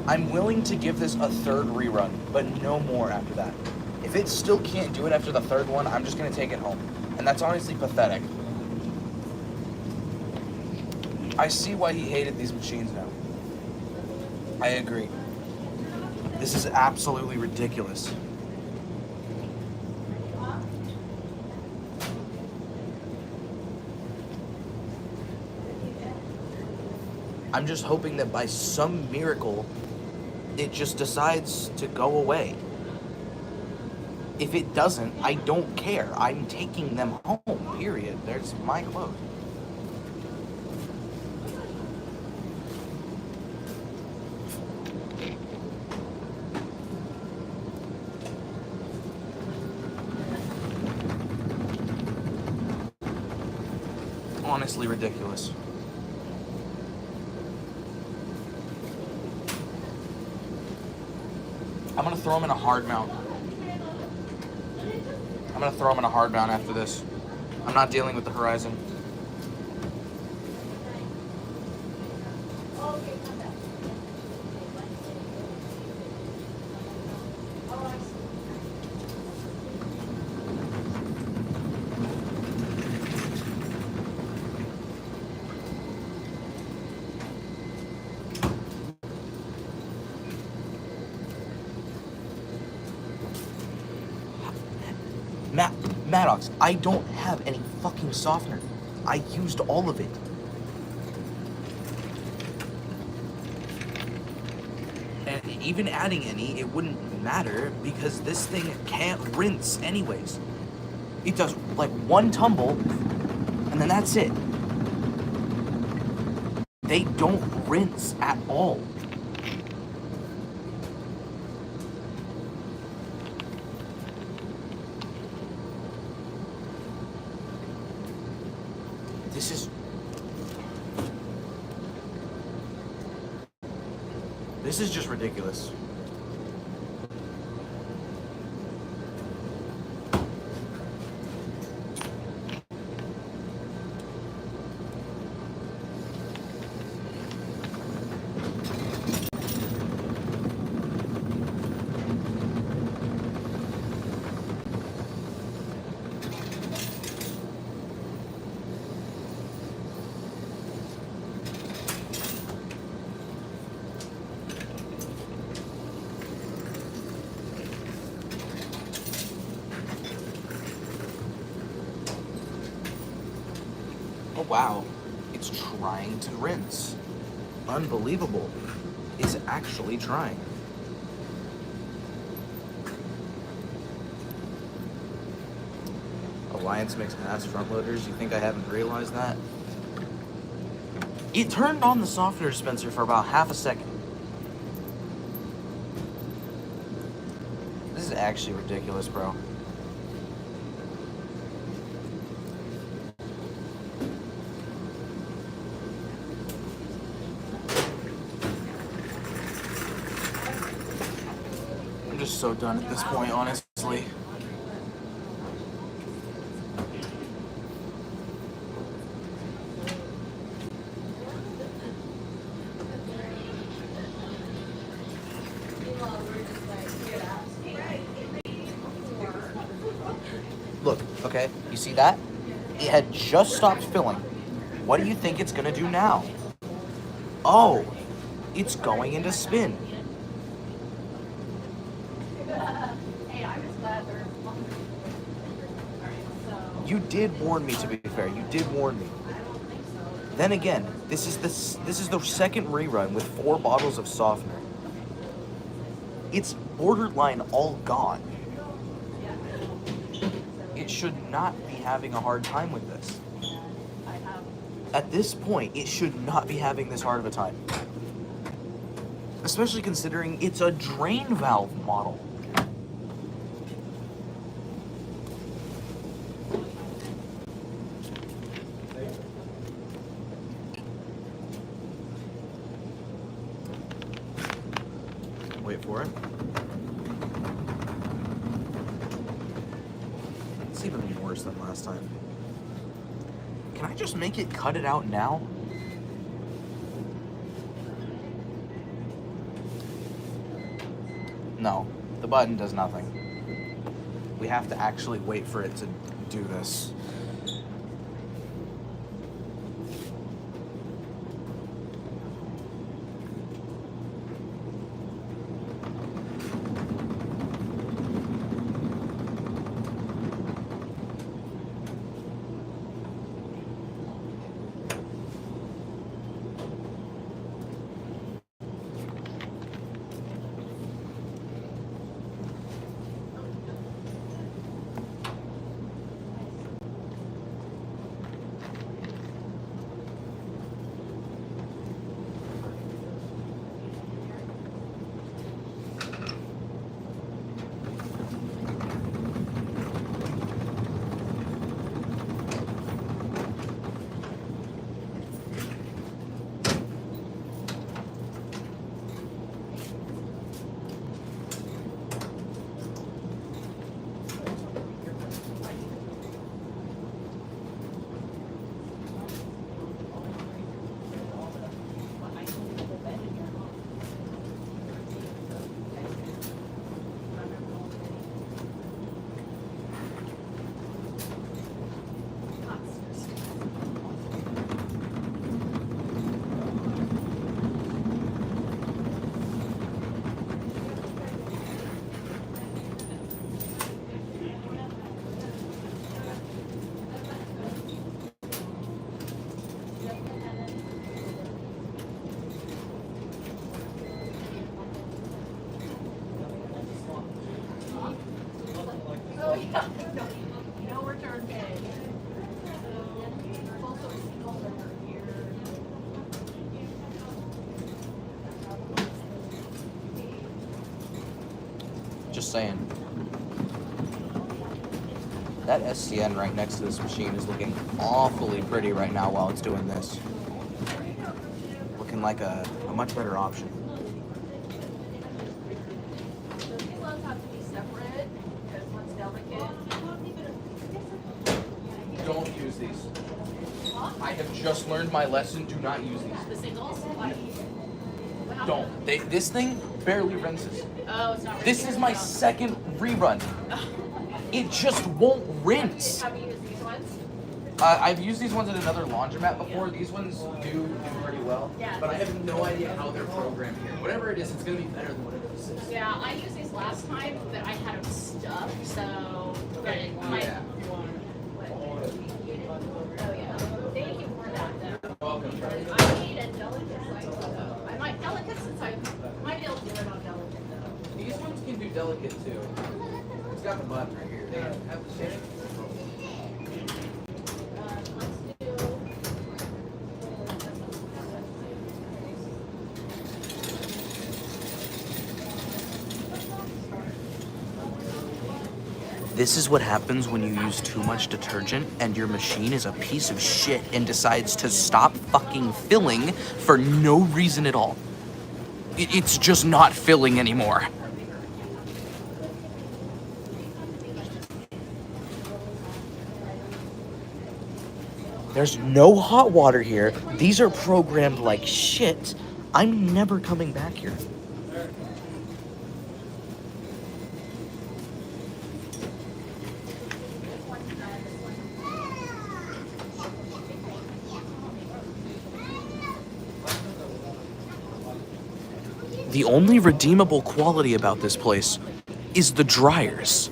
I'm willing to give this a third rerun, but no more after that. If it still can't do it after the third one, I'm just gonna take it home. And that's honestly pathetic. I see why he hated these machines now. I agree. This is absolutely ridiculous. I'm just hoping that by some miracle, it just decides to go away. If it doesn't, I don't care. I'm taking them home, period. There's my clothes. Honestly ridiculous. I'm gonna throw him in a hard mount. I'm gonna throw him in a hard mount after this. I'm not dealing with the Horizon. Maddox, I don't have any fucking softener. I used all of it. And even adding any, it wouldn't matter because this thing can't rinse anyways. It does like one tumble and then that's it. They don't rinse at all. This is just ridiculous. Wow, it's trying to rinse. Unbelievable. It's actually trying. Appliance makes ass front loaders. You think I haven't realized that? It turned on the softener dispenser for about half a second. This is actually ridiculous, bro. I'm just so done at this point, honestly. Look, okay, you see that? It had just stopped filling. What do you think it's gonna do now? Oh, it's going into spin. You did warn me, to be fair. You did warn me. Then again, this is the second rerun with 4 bottles of softener. It's borderline all gone. It should not be having a hard time with this. At this point, it should not be having this hard of a time. Especially considering it's a drain valve model. Wait for it. It's even worse than last time. Can I just make it cut it out now? No, the button does nothing. We have to actually wait for it to do this. Just saying. That SCN right next to this machine is looking awfully pretty right now while it's doing this. Looking like a much better option. So these loads have to be separate because one's delicate. Don't use these. I have just learned my lesson. Do not use these. The singles? Why? Don't. This thing barely rinses. Oh, it's not really This is my second rerun. It just won't rinse. Have you used these ones? I've used these ones at another laundromat before. These ones do pretty well. Yeah. But I have no idea how they're programmed here. Whatever it is, it's going to be better than whatever this is. Yeah, I used these last time, but I had them stuck, so it might. Yeah. Oh yeah. Thank you for that though. Welcome. I need a delicate side though. I might delicate since I might be able to do it on delicate though. These ones can do delicate too. It's got the button right here. They have the same. Let's do. This is what happens when you use too much detergent and your machine is a piece of shit and decides to stop fucking filling for no reason at all. It's just not filling anymore. There's no hot water here. These are programmed like shit. I'm never coming back here. The only redeemable quality about this place is the dryers.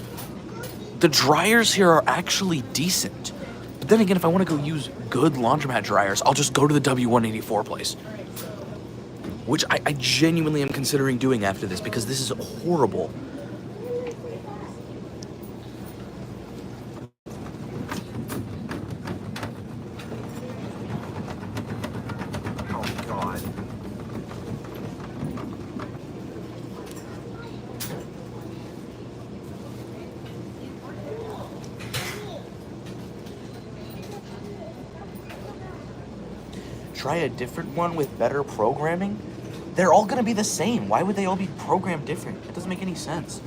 The dryers here are actually decent. But then again, if I want to go use good laundromat dryers, I'll just go to the W184 place. Which I genuinely am considering doing after this because this is horrible. Oh, God. Try a different one with better programming? They're all gonna be the same. Why would they all be programmed different? It doesn't make any sense.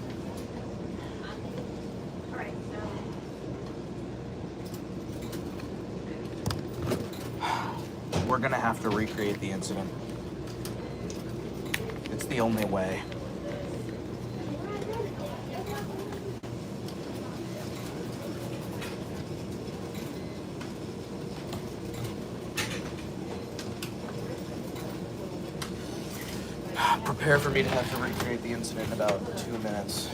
We're gonna have to recreate the incident. It's the only way. Prepare for me to have to recreate the incident in about 2 minutes.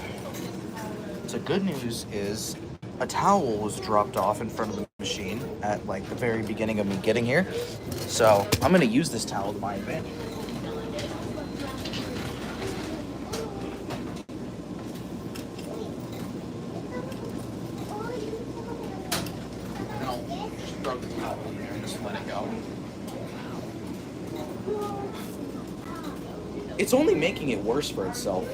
So good news is a towel was dropped off in front of the machine at like the very beginning of me getting here. So I'm gonna use this towel to my advantage. And I'll just throw the towel in there and just let it go. It's only making it worse for itself.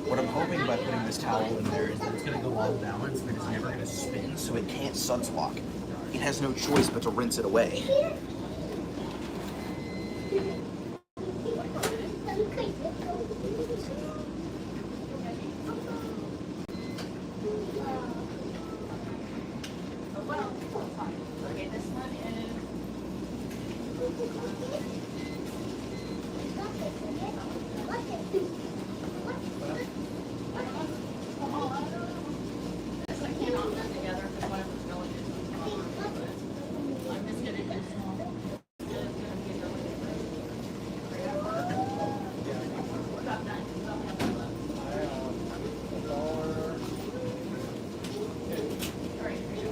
What I'm hoping by putting this towel in there is that it's going to go off balance and it's never going to spin, so it can't suds lock. It has no choice but to rinse it away. Okay, this one is. This I cannot put together because one of them's delicate. I'm just gonna do small. It's gonna be a delicate. About that. Alright, here you go.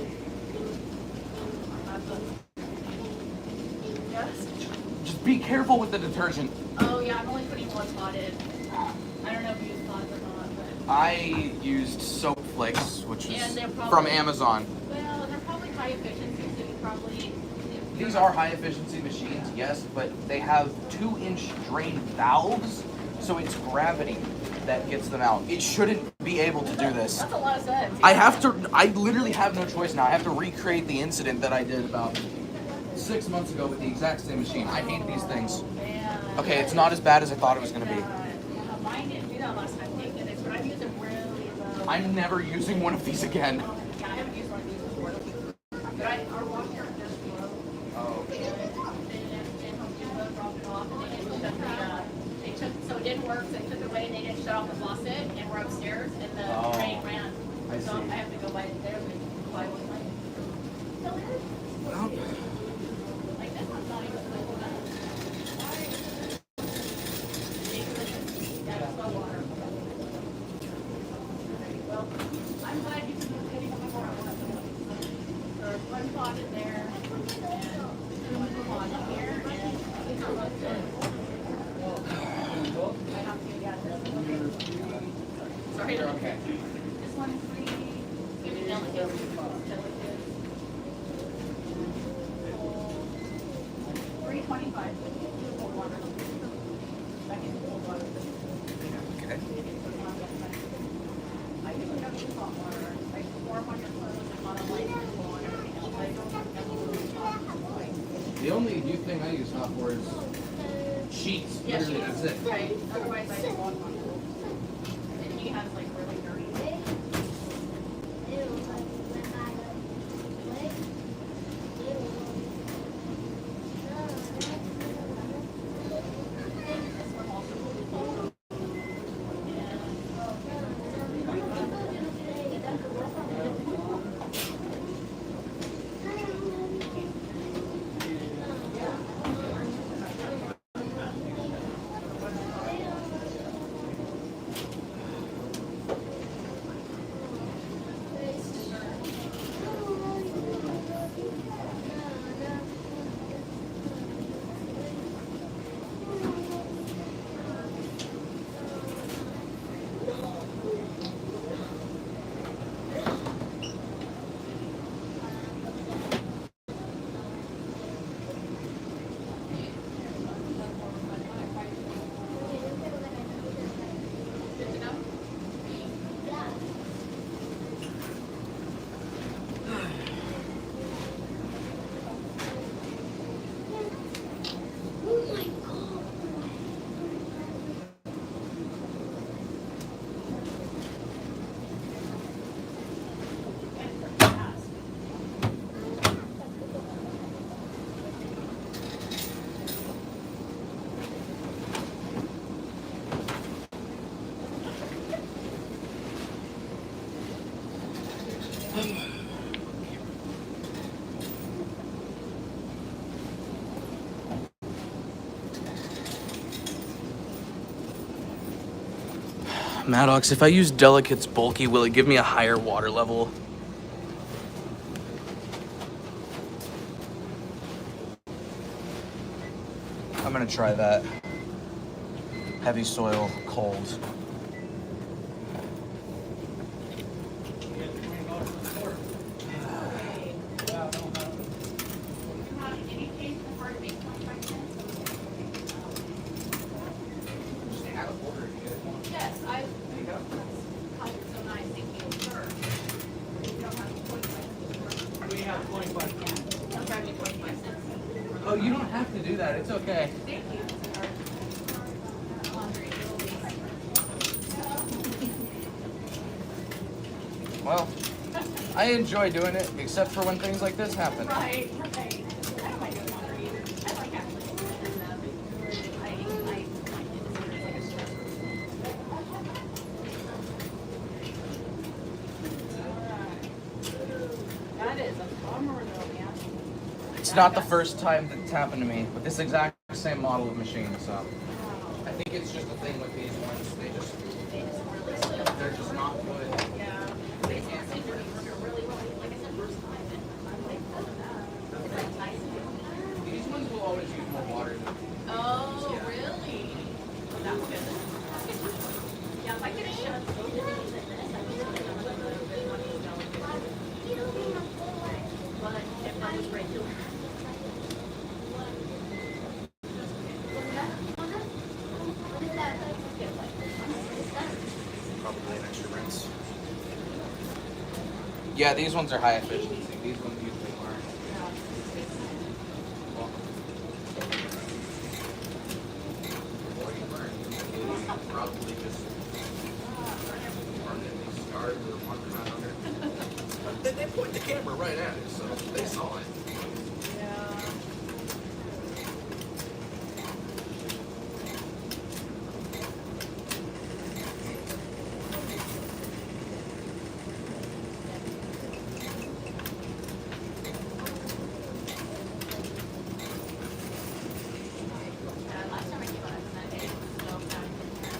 Yes. Just be careful with the detergent. Oh yeah, I'm only putting one pot in. I don't know if you use pots or not, but I used Soap Flakes, which And is they're from probably- Amazon. well, they're probably high efficiency, so you probably these are high efficiency machines, yes, but they have 2-inch drain valves, so it's gravity that gets them out. It shouldn't be able to do this. That's a lot of sense. I literally have no choice now. I have to recreate the incident that I did about 6 months ago with the exact same machine. I hate these things. Okay, it's not as bad as I thought it was gonna be. Mine didn't do that last time taking it, but I'm using really low. I'm never using one of these again. Yeah, I haven't used one of these before. But our washer just broke. Oh. And Home Depot dropped it off, and they took, so it didn't work, so they took it away, and they didn't shut off the faucet, and we're upstairs, and the drain ran. I So see. I have to go by there with plywood light. Well, Like, this one's not even so bad. Yeah, it's slow water. Well, I'm glad you can get it before I want to. There's one closet there, and one closet here, and it's not much good. I have to get this. Sorry. you're okay. This one is free. Give me delicate. $3.25. Cold water. That is cold water. Okay. I do have hot water. I warm on your clothes and hot on light and cool on everything else. I don't have The only new thing I use hot for is sheets. Yeah, Literally, sheets. that's it. Right. Otherwise, I don't want one. And he has like really dirty. This one also will be cold. Good to go? Maddox, if I use Delicate's bulky, will it give me a higher water level? I'm gonna try that. Heavy soil, cold. Yes, I. How you're so nice, thank you. Sure. You don't have 25 cents. We have 25. Yeah, I'll charge you 25 cents. Oh, you don't have to do that. It's okay. Thank you. Laundry, Well, I enjoy doing it, except for when things like this happen. right, right. I don't like doing laundry either. I like actually. I it's like a stress That is a bummer though, man. It's not the first time that's happened to me with this exact same model of machine, so I think it's just a thing with these ones. They're just not good. Yeah. They can't seem to work really well. Like I said, first time, and I'm like, oh, that. It's like nice. These ones will always use more water than Oh, really? Oh, that's good. Yeah, if I could have shut both of these like this, I would have done a little bit on these delicate. But if I was regular. Yeah, these ones are high efficiency. These ones usually aren't. Probably just permanently scarred or one around under. They point the camera right at it, so they saw it.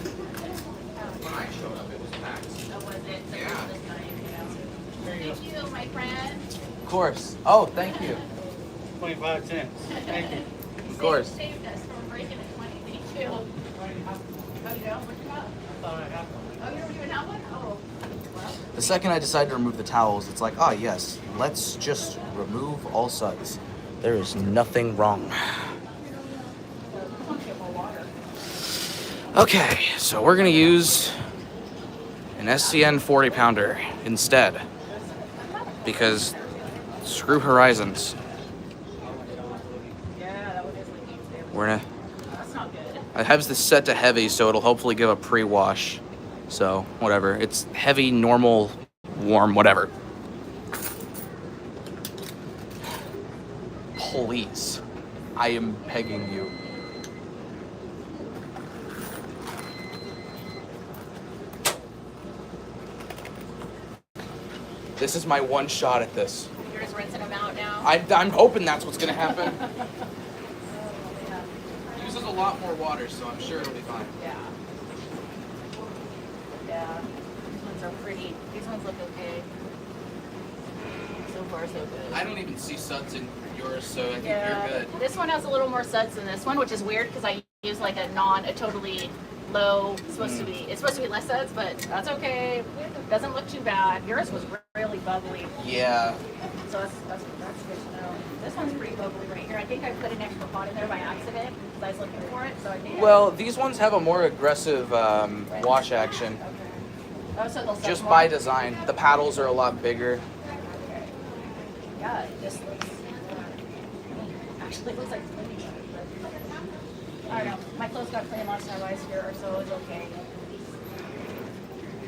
When I showed up, it was packed. Oh, was it? So Yeah. this guy, yeah. Thank you, my friend. Of course. Oh, thank you. 25 cents. Thank you. Of course. Saved us from breaking a 20. Thank you. Oh, you don't? What you got? I thought I had one. Oh, you don't even have one? Oh. Well, The second I decide to remove the towels, it's like, ah, yes, let's just remove all suds. There is nothing wrong. Okay, so we're gonna use an SCN 40 pounder instead because screw Horizons. yeah, that one is leaking too. We're gonna. That's not good. I have this set to heavy, so it'll hopefully give a pre-wash. So whatever, it's heavy, normal, warm, whatever. Please, I am begging you. This is my one shot at this. You're just rinsing them out now? I'm hoping that's what's gonna happen. Uses a lot more water, so I'm sure it'll be fine. Yeah. Yeah. These ones are pretty. These ones look okay. So far, so good. I don't even see suds in yours, so I think Yeah. you're good. This one has a little more suds than this one, which is weird because I use like a totally low. It's supposed to be less suds, but that's okay. Doesn't look too bad. Yours was really bubbly, Yeah. so that's good to know. This one's pretty bubbly right here. I think I put an extra pot in there by accident because I was looking for it, so I did. Well, these ones have a more aggressive wash action. Okay. Oh, so they'll suck Just more? by design. The paddles are a lot bigger. Okay. Yeah, it just looks. Actually, it looks like clean. I don't know. My clothes got clean last time I was here, so it was okay.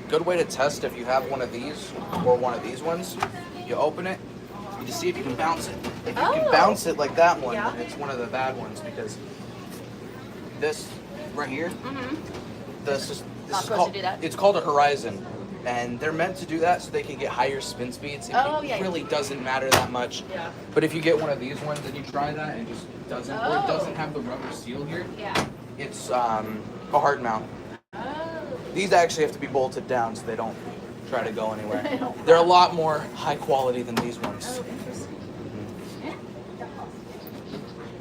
Good way to test if you have one of these or one of these ones. You open it, you just see if you can bounce it. If you can Oh. bounce it like that one, Yeah. then it's one of the bad ones because this right here, this is Not supposed to called, do that? it's called a Horizon. And they're meant to do that so they can get higher spin speeds. Oh, It yeah. really doesn't matter that much. Yeah. But if you get one of these ones and you try that and it just doesn't, or it Oh. doesn't have the rubber seal here, Yeah. it's a hard mount. Oh. These actually have to be bolted down so they don't try to go They anywhere. don't They're a lot more high quality than these ones. Oh, interesting.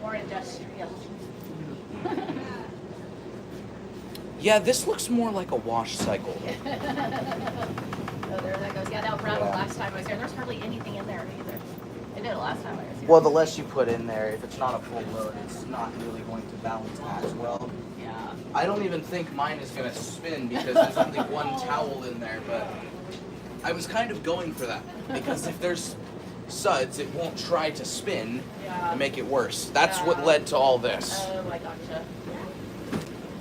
More industrial. Yeah, this looks more like a wash cycle. Oh, there that goes. Yeah, that rattled Yeah. last time I was here. There's hardly anything in there either. It did last time I was here. Well, the less you put in there, if it's not a full load, it's not really going to balance as well. Yeah. I don't even think mine is going to spin because there's only one towel in there, but I was kind of going for that because if there's suds, it won't try to spin Yeah. and make it worse. That's what Yeah. led to all this. Oh, I gotcha.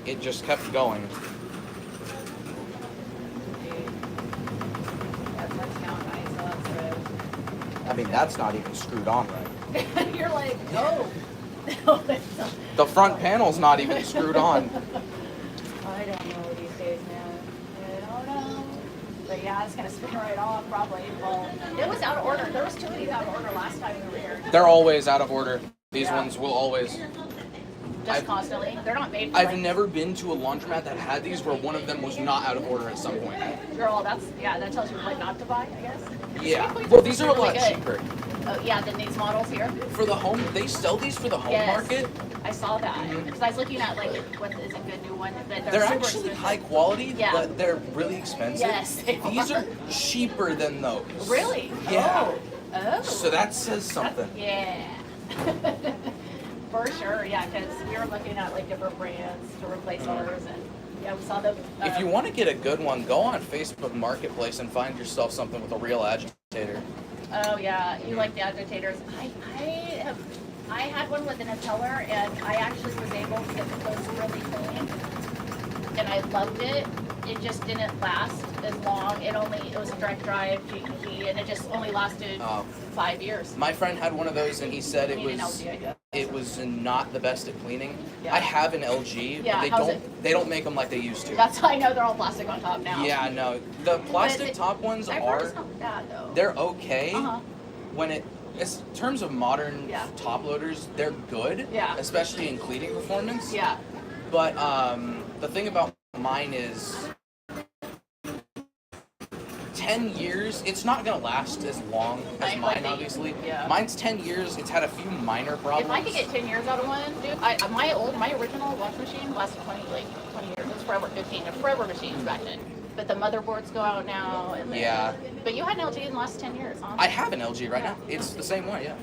It just kept going. That's count nice, so that's I mean, that's not even screwed on right. good. You're like, oh. No, it's not. The front panel's not even screwed on. I don't know these days, man. I don't know. But yeah, it's gonna spin right off probably. Well, it was out of order. There was two of these out of order last time we were here. They're always out of order. These Yeah. ones will always. Just constantly. They're not made for I've like, never been to a laundromat that had these where one of them was not out of order at some point. Girl, that tells you what not to buy, I guess. Yeah. Typically, Well, these are a really lot good. cheaper. Oh yeah, than these models here. For the home, they sell these for the home Yes. market. I saw that because I was looking at like what is a good new one. But They're super actually expensive. high quality, Yeah. but they're really expensive. Yes, they These are. are cheaper than those. Really? Yeah. Oh. Oh. So that says something. Yeah. For sure, yeah, because we were looking at like different brands to replace ours, and Yeah, we saw the. If you want to get a good one, go on Facebook Marketplace and find yourself something with a real agitator. Oh yeah, you like the agitators. I had one with an impeller, and I actually was able to get the clothes really clean, and I loved it. It just didn't last as long. It was a direct drive GEG, and it just only lasted 5 years. My friend had one of those, and he said I need an LG, I guess. it was not the best at cleaning. Yeah. I have an LG, Yeah, but how's it? they don't make them like they used to. That's how I know they're all plastic on top now. Yeah, no, the plastic But top ones I've heard it's not bad though. they're okay. Uh-huh. When in terms of modern Yeah. top loaders, they're good. Yeah. Especially in cleaning performance. Yeah. But the thing about mine is 10 years, it's not going to last as long as Like mine, the- obviously. yeah. Mine's 10 years. It's had a few minor problems. If I could get 10 years out of one, dude, my original wash machine lasted 20 years. It was forever 15, forever machines back then. But the motherboards go out now. And Yeah. But you had an LG in the last 10 years, huh? I have an LG right now. It's the same way, yeah.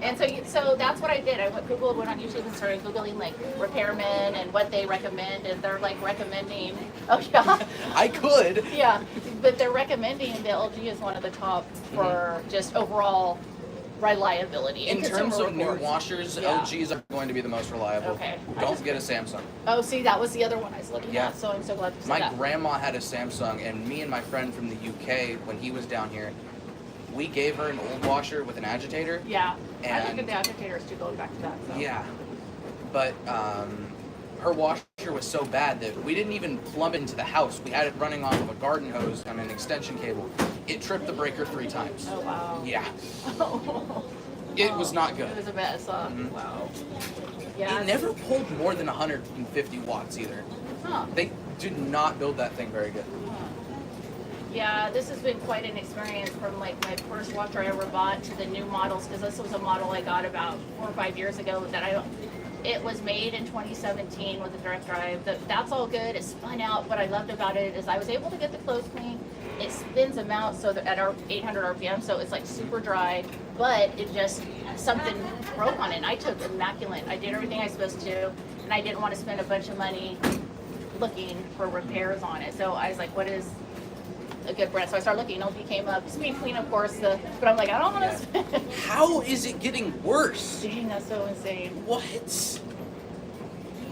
And so that's what I did. I went on YouTube and started Googling like repairmen and what they recommend, and they're like recommending, oh yeah. I could. Yeah, but they're recommending the LG is one of the top for just overall reliability. In and terms consumer of new reports. washers, Yeah. LGs are going to be the most reliable. Okay. Don't get a Samsung. Oh, see, that was the other one I was looking Yeah. at, so I'm so glad you said My that. grandma had a Samsung, and me and my friend from the UK, when he was down here, we gave her an old washer with an agitator. Yeah, I look And- at the agitators too, going back to that. So. Yeah. But her washer was so bad that we didn't even plumb it into the house. We had it running off of a garden hose on an extension cable. It tripped the breaker 3 times. Oh, wow. Yeah. It was not good. It was a mess, huh? Mhm. Wow. Yeah. It never pulled more than 150 watts either. Huh. They did not build that thing very good. Yeah, this has been quite an experience from like my first washer I ever bought to the new models, because this was a model I got about 4 or 5 years ago that it was made in 2017 with a direct drive. That's all good. It spun out. What I loved about it is I was able to get the clothes clean. It spins them out so that at our 800 RPM, so it's like super dry, but it just, something broke on it. And I took immaculate. I did everything I was supposed to, and I didn't want to spend a bunch of money looking for repairs on it. So I was like, what is a good brand? So I started looking. LG came up. Speed Clean, of course, but I'm like, I don't want to spend. How is it getting worse? Dang, that's so insane. What?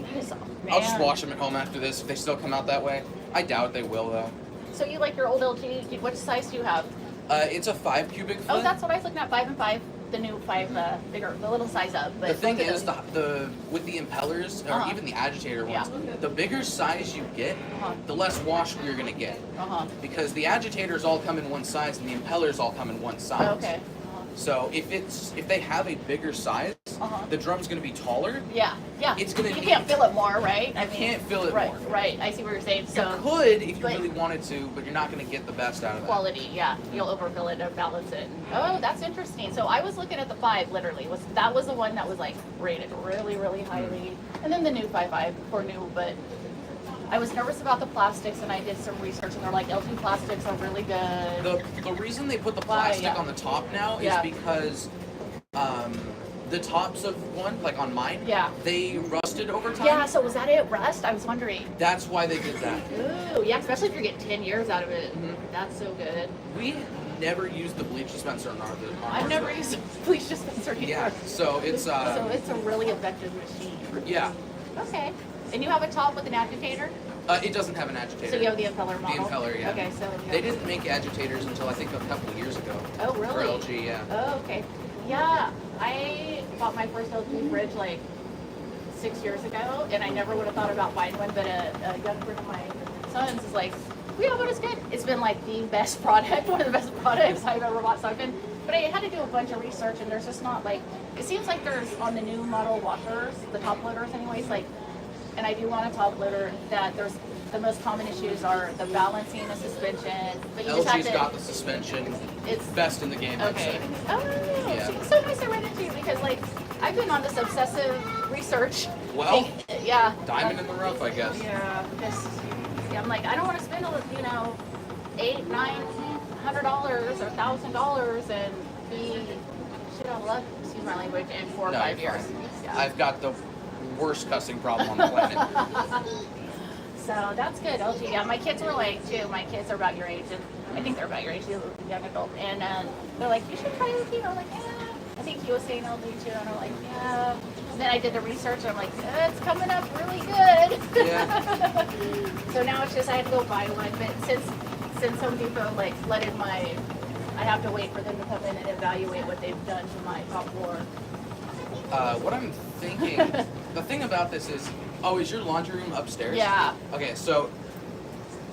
That is, man. I'll just wash them at home after this if they still come out that way. I doubt they will, though. So you like your old LG? What size do you have? It's a 5 cubic foot. Oh, that's what I was looking at. 5 and 5. The new 5, bigger, the little size up. But The thing both of is, those- the with the impellers or Uh-huh. even the agitator Yeah. ones, the bigger size you get, Uh-huh. the less wash you're gonna get. Because the agitators all come in one size and the impellers all come in one size. Oh, okay. So if they have a bigger size, the drum's gonna be taller. Yeah, yeah. It's gonna You be- can't fill it more, right? You can't fill it right, more. Right, I see what you're saying. You So could if you but- really wanted to, but you're not gonna get the best out of that. quality, yeah. You'll overfill it to balance it. Oh, that's interesting. So I was looking at the 5, literally. That was the one that was like rated really, really highly. And then the new 5.5 for new, but I was nervous about the plastics, and I did some research, and they're like, LG plastics are really good. The reason they put the Why, plastic yeah. on the top now is Yeah. because the tops of one, like on mine, Yeah. they rusted over time. Yeah, so was that it, rust? I was wondering. That's why they did that. Ooh, yeah, especially if you're getting 10 years out of it. Mhm. That's so good. We never used the bleach dispenser on I've ours. never used a bleach dispenser either. Yeah, so it's So it's a really effective machine. yeah. Okay. And you have a top with an agitator? It doesn't have an agitator. So you have the impeller model? impeller, yeah. Okay, so They didn't make agitators until I think a couple of years ago. Oh, For really? LG, yeah. Oh, okay. Yeah, I bought my first LG fridge like 6 years ago, and I never would have thought about buying one, but a young friend of my son's is like, yeah, but it's good. It's been like the best product, one of the best products I've ever bought. So but I had to do a bunch of research, and there's just not like, it seems like there's on the new model washers, the top loaders anyways, like, and I do want a top loader, that there's the most common issues are the balancing, the suspension, but you just have LG's to, got the suspension. it's, Best in the game, I'd okay. say. Oh, Yeah. see, so nice I read it too, because like, I've been on this obsessive research. Well, thing. Yeah. Diamond in the rough, I guess. Yeah, just, yeah, I'm like, I don't want to spend, $800, $900 or $1,000 and be shit out of luck, excuse my language, in 4 or No, 5 you're years. fine. Yeah. I've got the worst cussing problem on the planet. So that's good. LG. Yeah, my kids were like too. My kids are about your age, and I think they're about your age, young adult. And they're like, you should try LG. I'm like, yeah. I think he was saying LG too, and I'm like, yeah. And then I did the research, and I'm like, it's coming up really good. Yeah. So now it's just I have to go buy one. But since Home Depot like flooded my, I have to wait for them to come in and evaluate what they've done to my top floor. What I'm thinking, the thing about this is, is your laundry room upstairs? Yeah. Okay, so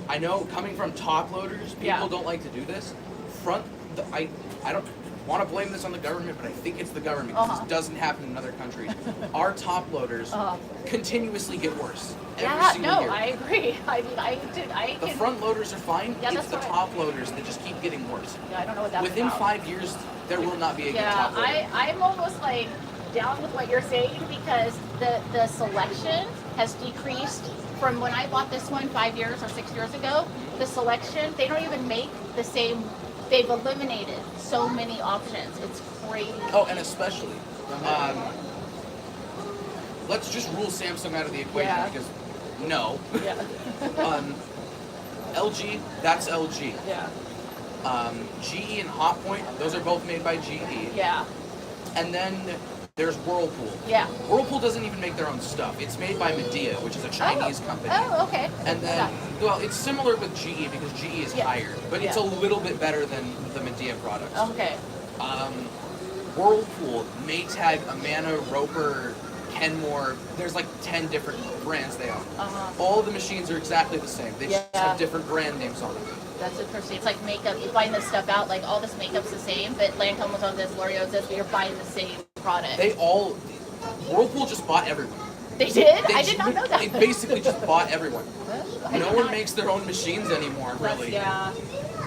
I know coming from top loaders, people don't like to do this. I don't want to blame this on the government, but I think it's the government because this doesn't happen in other countries. Our top loaders continuously get worse every single year. I agree. I mean, The front loaders are fine. Yeah, it's the top loaders that just keep getting worse. Yeah, I don't know what that's Within about. 5 years, there will not be a good top loader. Yeah, I'm almost like down with what you're saying because the selection has decreased from when I bought this one 5 years or 6 years ago. The selection, they don't even make the same. They've eliminated so many options. It's crazy. Oh, and especially, let's just rule Samsung out of the equation because no. Yeah. LG, that's LG. Yeah. GE and Hotpoint, those are both made by GE. Yeah. And then there's Whirlpool. Yeah. Whirlpool doesn't even make their own stuff. It's made by Midea, which is a Chinese company. Oh, okay. And then, well, it's similar with GE because GE is higher, but it's a little bit better than the Midea products. Okay. Whirlpool, Maytag, Amana, Roper, Kenmore, there's like 10 different brands they own. All the machines are exactly the same. They just have different brand names on them. That's interesting. It's like makeup. You find this stuff out, like all this makeup's the same, but Lancome was on this, L'Oreal's this, but you're buying the same product. Whirlpool just bought everyone. They did? I did not know that. They basically just bought everyone. No one makes their own machines anymore, really. Yeah.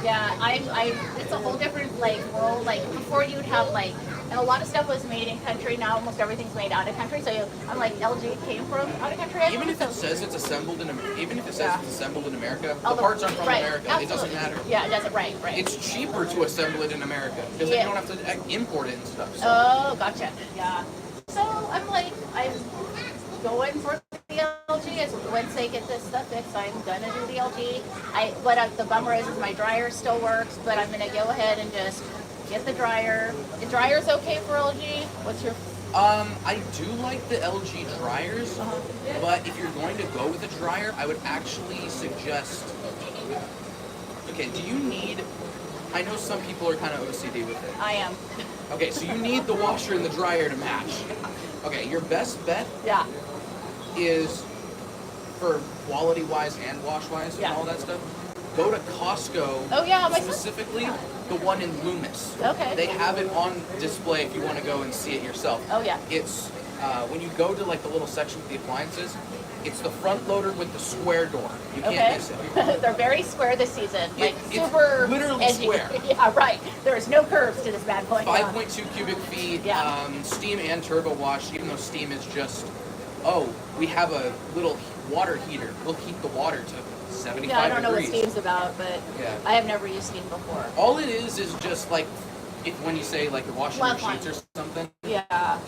It's a whole different like world. Like before, you'd have like, and a lot of stuff was made in country. Now almost everything's made out of country. So I'm like, LG came from out of country. Even if it says it's assembled in America, the parts aren't from America. Absolutely. It doesn't matter. Yeah, it doesn't. Right. It's cheaper to assemble it in America because then you don't have to import it and stuff. So. Oh, gotcha. Yeah. So I'm going for the LG. Once they get this stuff fixed, I'm gonna do the LG. The bummer is my dryer still works, but I'm gonna go ahead and just get the dryer. The dryer's okay for LG. What's your? I do like the LG dryers, but if you're going to go with a dryer, I would actually suggest. Okay, do you need? I know some people are kind of OCD with it. I am. Okay, so you need the washer and the dryer to match. Okay, your best bet is for quality-wise and wash-wise and all that stuff. Go to Costco. Oh yeah, specifically the one in Loomis. Okay. They have it on display if you want to go and see it yourself. Oh yeah. It's when you go to like the little section with the appliances. It's the front loader with the square door. You can't miss it. They're very square this season. Like super it's literally edgy. Square. Yeah, right. There's no curves to this bad boy. 5.2 cubic feet. Steam and turbo wash. Even though steam is just, we have a little water heater. We'll heat the water to 75 degrees. Yeah, I don't know what steam's about, but I have never used steam before. All it is just like when you say like you're washing your sheets or something,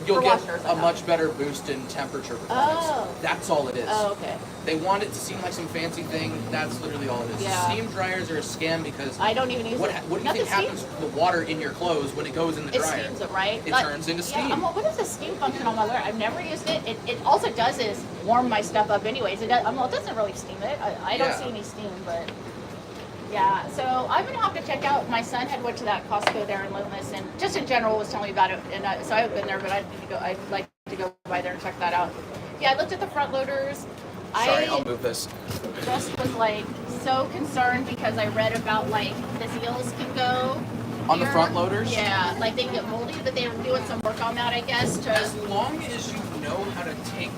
you'll get a much better boost in temperature performance. That's all it is. Oh, okay. They want it to seem like some fancy thing. That's literally all it is. Yeah. Steam dryers are a scam because I don't even use what, it. What do you think happens to the water in your clothes when it goes in the dryer? It steams it, right? It turns into steam. Yeah, what is the steam function on my laundry? I've never used it. It also does is warm my stuff up anyways. It doesn't really steam it. I don't see any steam, but yeah. So I'm gonna have to check out. My son had went to that Costco there in Loomis, and just in general was telling me about it. And so I haven't been there, but I'd like to go by there and check that out. Yeah, I looked at the front loaders. Sorry, I'll move this. Just was like so concerned because I read about like the seals can go on the front loaders. Yeah, like they get moldy, but they were doing some work on that, I guess. As long as you know how to take,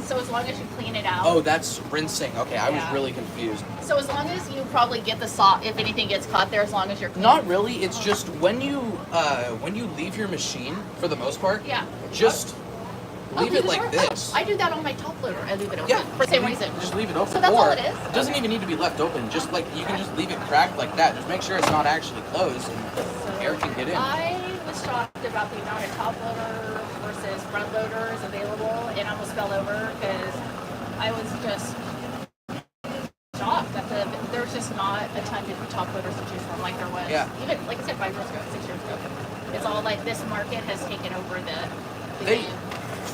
So as long as you clean it out. Oh, that's rinsing. Okay, I was really confused. So as long as you probably get the saw, if anything gets caught there, as long as you're clean. Not really. It's just when you leave your machine, for the most part. Yeah. Just leave it like this. I do that on my top loader. I leave it open. Yeah. For the same reason. Just leave it open. So that's all it is? It doesn't even need to be left open. Just like you can just leave it cracked like that. Just make sure it's not actually closed and air can get in. I was shocked about the amount of top loader versus front loaders available, and I almost fell over because I was just just not a ton of top loaders to choose from like there was. Yeah. Even, like I said, 5 years ago, 6 years ago. It's all like this market has taken over the They game.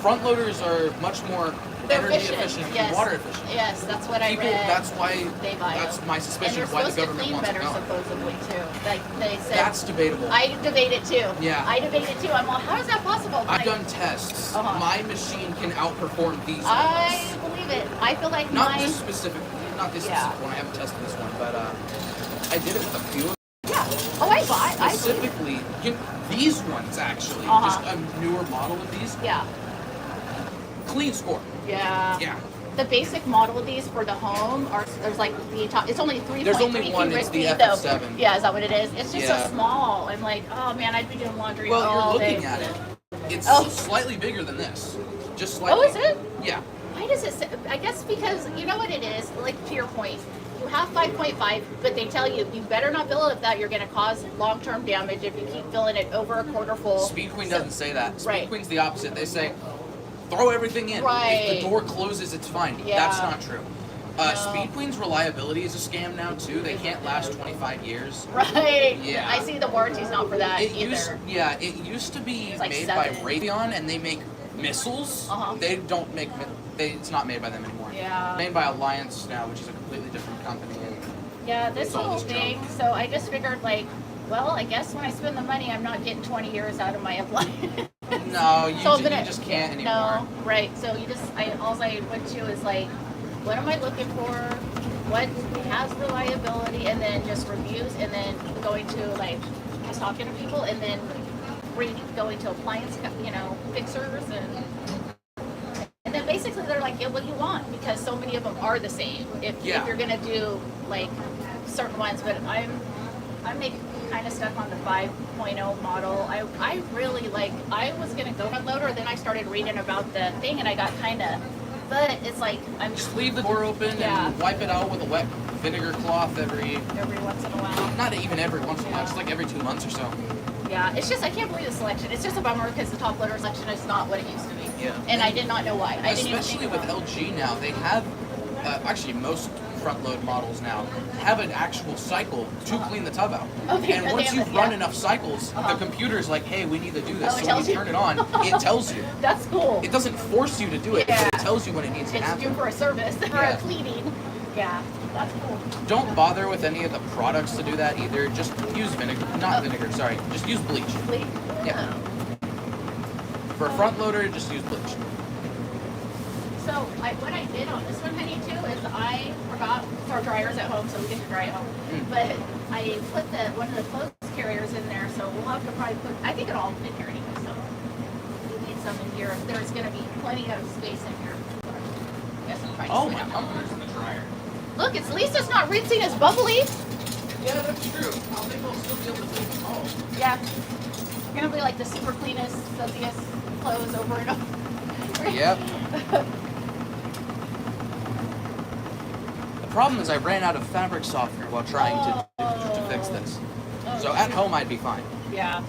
front loaders are much more They're energy efficient yes. and water efficient. Yes, that's what People, I read. that's why. They buy That's them. my And suspicion they're of why the supposed to government clean wants better, it gone. supposedly too. Like they said. That's debatable. I debate it too. Yeah. I debate it too. I'm all, how is that possible? I've Like, done tests. Uh-huh. My machine can outperform these I ones. believe it. I feel like Not mine. this specific Yeah. one. I haven't tested this one, but I did it with a few. Yeah. Oh, I bought. I believe it. Specifically, these ones actually, Uh-huh. just a newer model of these. Yeah. Clean score. Yeah. Yeah. The basic model of these for the home are there's like the top. It's only 3.3 There's only one, it's the feet, FF7. though. Yeah, is that what it is? It's just Yeah. so small. I'm like, oh man, I'd be doing laundry Well, all you're looking day. at it. It's Oh. slightly bigger than this. Just slightly. Oh, is it? Yeah. Why does it say, I guess because you know what it is, like to your point, you have 5.5, but they tell you better not fill it with that, you're going to cause long-term damage if you keep filling it over a quarter full. Speed Queen doesn't say that. Speed Right. Queen's the opposite. They say, throw everything in. If Right. the door closes, it's fine. Yeah. That's not true. No. Speed Queen's reliability is a scam now, too. They can't last 25 years. Right. Yeah. I see the warranty's not for that It either. used to be It's like made 7. by Raytheon, and they make missiles. Uh-huh. They don't make. It's not made by them anymore. Yeah. Made by Appliance now, which is a completely different company. Yeah, this It's all whole this thing. junk. So I just figured, like, well, I guess when I spend the money, I'm not getting 20 years out of my appliance. No, you, So I'm you gonna- just can't anymore. No, right. So you just, all I went to is like, what am I looking for? What has reliability? And then just reviews, and then going to like just talking to people, and then going to appliance, fixers, and then basically they're like, yeah, what do you want? Because so many of them are the same. If you're gonna do like certain ones, but I'm making kind of stuck on the 5.0 model. I really like. I was gonna go front loader, then I started reading about the thing, and I got kind of. But it's like I'm Just leave the door open Yeah. and wipe it out with a wet vinegar cloth every once in a while. not even every once in a while, just like every 2 months or so. Yeah, it's just I can't believe the selection. It's just a bummer because the top loader selection is not what it used to be. Yeah. And I did not know why. I didn't even Especially think with about it. LG now, they have, actually most front load models now, have an actual cycle to clean the tub out. Okay, And they once have you've it, run yeah. enough cycles, Uh-huh. the computer's like, hey, we need to do this. Oh, it So when tells you you? turn it on, it tells you. That's cool. It doesn't force you to do it, Yeah. but it tells you when it needs to It's due happen. for a service or Yeah. a cleaning. Yeah, that's cool. Don't bother with any of the products to do that either. Just use vinegar, not vinegar, sorry. Just use bleach. Bleach? Yeah. Oh. For a front loader, just use bleach. So what I did on this one, honey, too, is I forgot our dryers at home, so we get to dry at home. But I put one of the clothes carriers in there, so we'll have to probably put. I think it'll all fit here anyway, so we need some in here. There's going to be plenty of space in here. Guess I'll try to Oh swing my it. comforter's in the dryer. Look, at least it's not rinsing as bubbly. Yeah, that's true. I think we'll still be able to clean them all. Yeah. It's going to be like the super cleanest, sudziest clothes over and over. Yep. The problem is I ran out of fabric softener while trying to fix this. So at home I'd be fine. Yeah.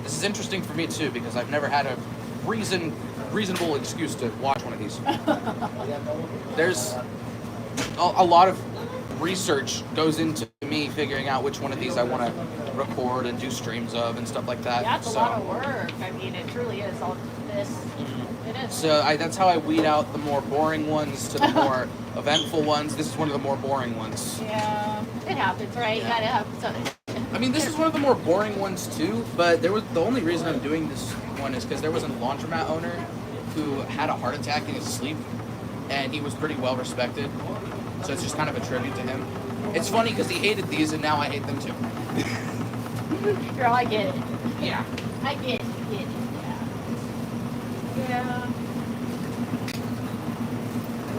This is interesting for me too because I've never had a reasonable excuse to watch one of these. There's a lot of research goes into me figuring out which one of these I want to record and do streams of and stuff like that. Yeah, it's a So- lot of work. I mean, it truly is. All this, it is. So that's how I weed out the more boring ones to the more eventful ones. This is one of the more boring ones. Yeah, it happens, right? You gotta have something. I mean, this is one of the more boring ones too, but the only reason I'm doing this one is because there was a laundromat owner who had a heart attack in his sleep, and he was pretty well respected. So it's just kind of a tribute to him. It's funny because he hated these, and now I hate them too. Girl, I get it. Yeah. I get it. Yeah. Yeah.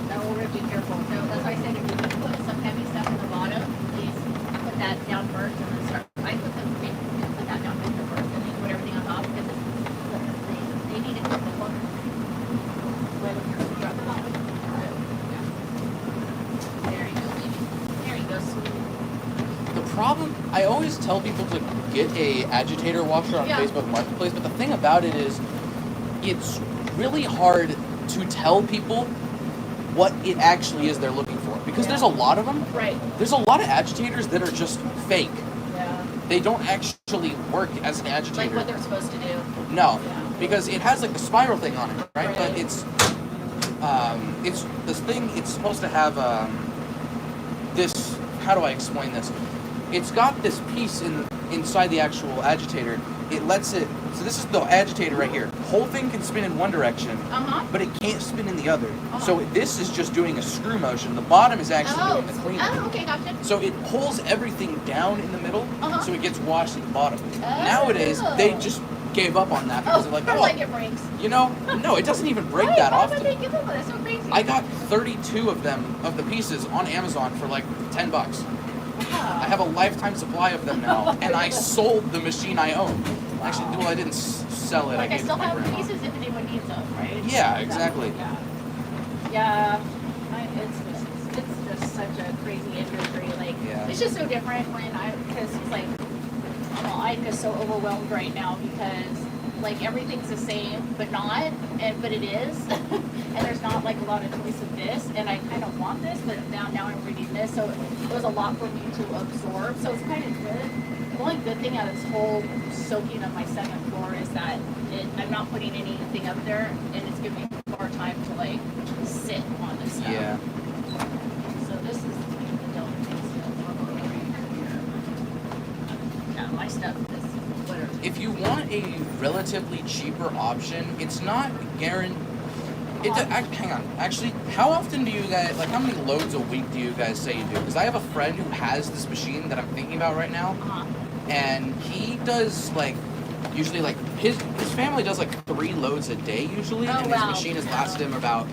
No, we're gonna be careful. So that's why I said if you put some heavy stuff in the bottom, please put that down first and then start. I put that down first and then put everything on top because they need to cook the corner. When you drop the bottom. There you go, baby. There you go, sweetie. The problem, I always tell people to get a agitator washer on Yeah. Facebook Marketplace, but the thing about it is, it's really hard to tell people what it actually is they're looking for. because there's a lot of them. Right. There's a lot of agitators that are just fake. Yeah. They don't actually work as an agitator. Like what they're supposed to do. No, Yeah. because it has like the spiral thing on it, right? Right. But it's this thing. It's supposed to have this. How do I explain this? It's got this piece inside the actual agitator. It lets it. So this is the agitator right here. Whole thing can spin in one direction, Uh-huh. but it can't spin in the other. Uh-huh. So this is just doing a screw motion. The bottom is actually doing the cleaning. Oh, okay, gotcha. So it pulls everything down in the middle, Uh-huh. so it gets washed at the bottom. Oh. Nowadays, they just gave up on that because they're like, or oh, like it breaks. you know, no, it doesn't even break Wait, that why would often. they give up on that? So crazy. I got 32 of them, of the pieces, on Amazon for like $10. I have a lifetime supply of them now, and I sold the machine I own. Actually, well, I didn't sell it. Like I gave it still to my have grandma. pieces if anyone needs them, right? Yeah, exactly. Yeah. Yeah. It's just such a crazy industry. Like, Yeah. it's just so different because it's like, well, I'm just so overwhelmed right now because like everything's the same, but not, but it is, and there's not like a lot of choice of this, and I kind of want this, but now I'm reading this, so it was a lot for me to absorb. So it's kind of good. The only good thing out of this whole soaking of my second floor is that I'm not putting anything up there, and it's giving me more time to like sit on this stuff. Yeah. So this is the delicate stuff. Yeah, my stuff is whatever. If you want a relatively cheaper option, it's not guaranteed. Hang on. Actually, how often do you guys, like, how many loads a week do you guys say you do? Because I have a friend who has this machine that I'm thinking about right now, Uh-huh. and he does, like, usually, like, his family does, like, 3 loads a day, usually, Oh, and wow. his machine has lasted him about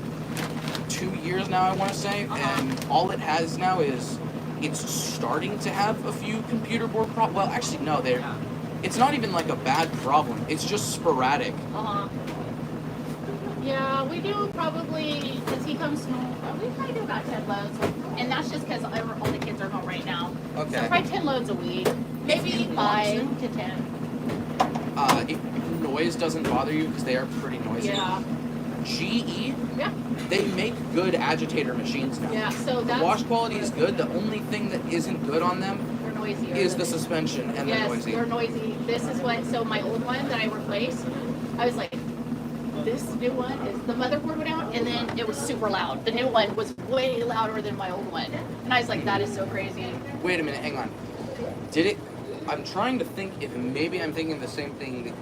2 years now, I want to say, Uh-huh. and all it has now is, it's starting to have a few computer board problems. Well, actually, no, it's not even, like, a bad problem. It's just sporadic. Uh-huh. Yeah, we do probably, because he comes home, we probably do about 10 loads. And that's just because all the kids are home right now. Okay. So probably 10 loads a week. Maybe you 5 want to 10. If noise doesn't bother you, because they are pretty noisy. Yeah. GE, Yeah. they make good agitator machines now. Yeah, so The that's, wash quality is good. The only thing that isn't good on them they're noisier. is the suspension, and they're Yes, noisy. they're noisy. This is what, so my old one that I replaced, I was like, this new one is, the motherboard went out and then it was super loud. The new one was way louder than my old one. And I was like, that is so crazy. Wait a minute, hang on. Did it? I'm trying to think if maybe I'm thinking the same thing that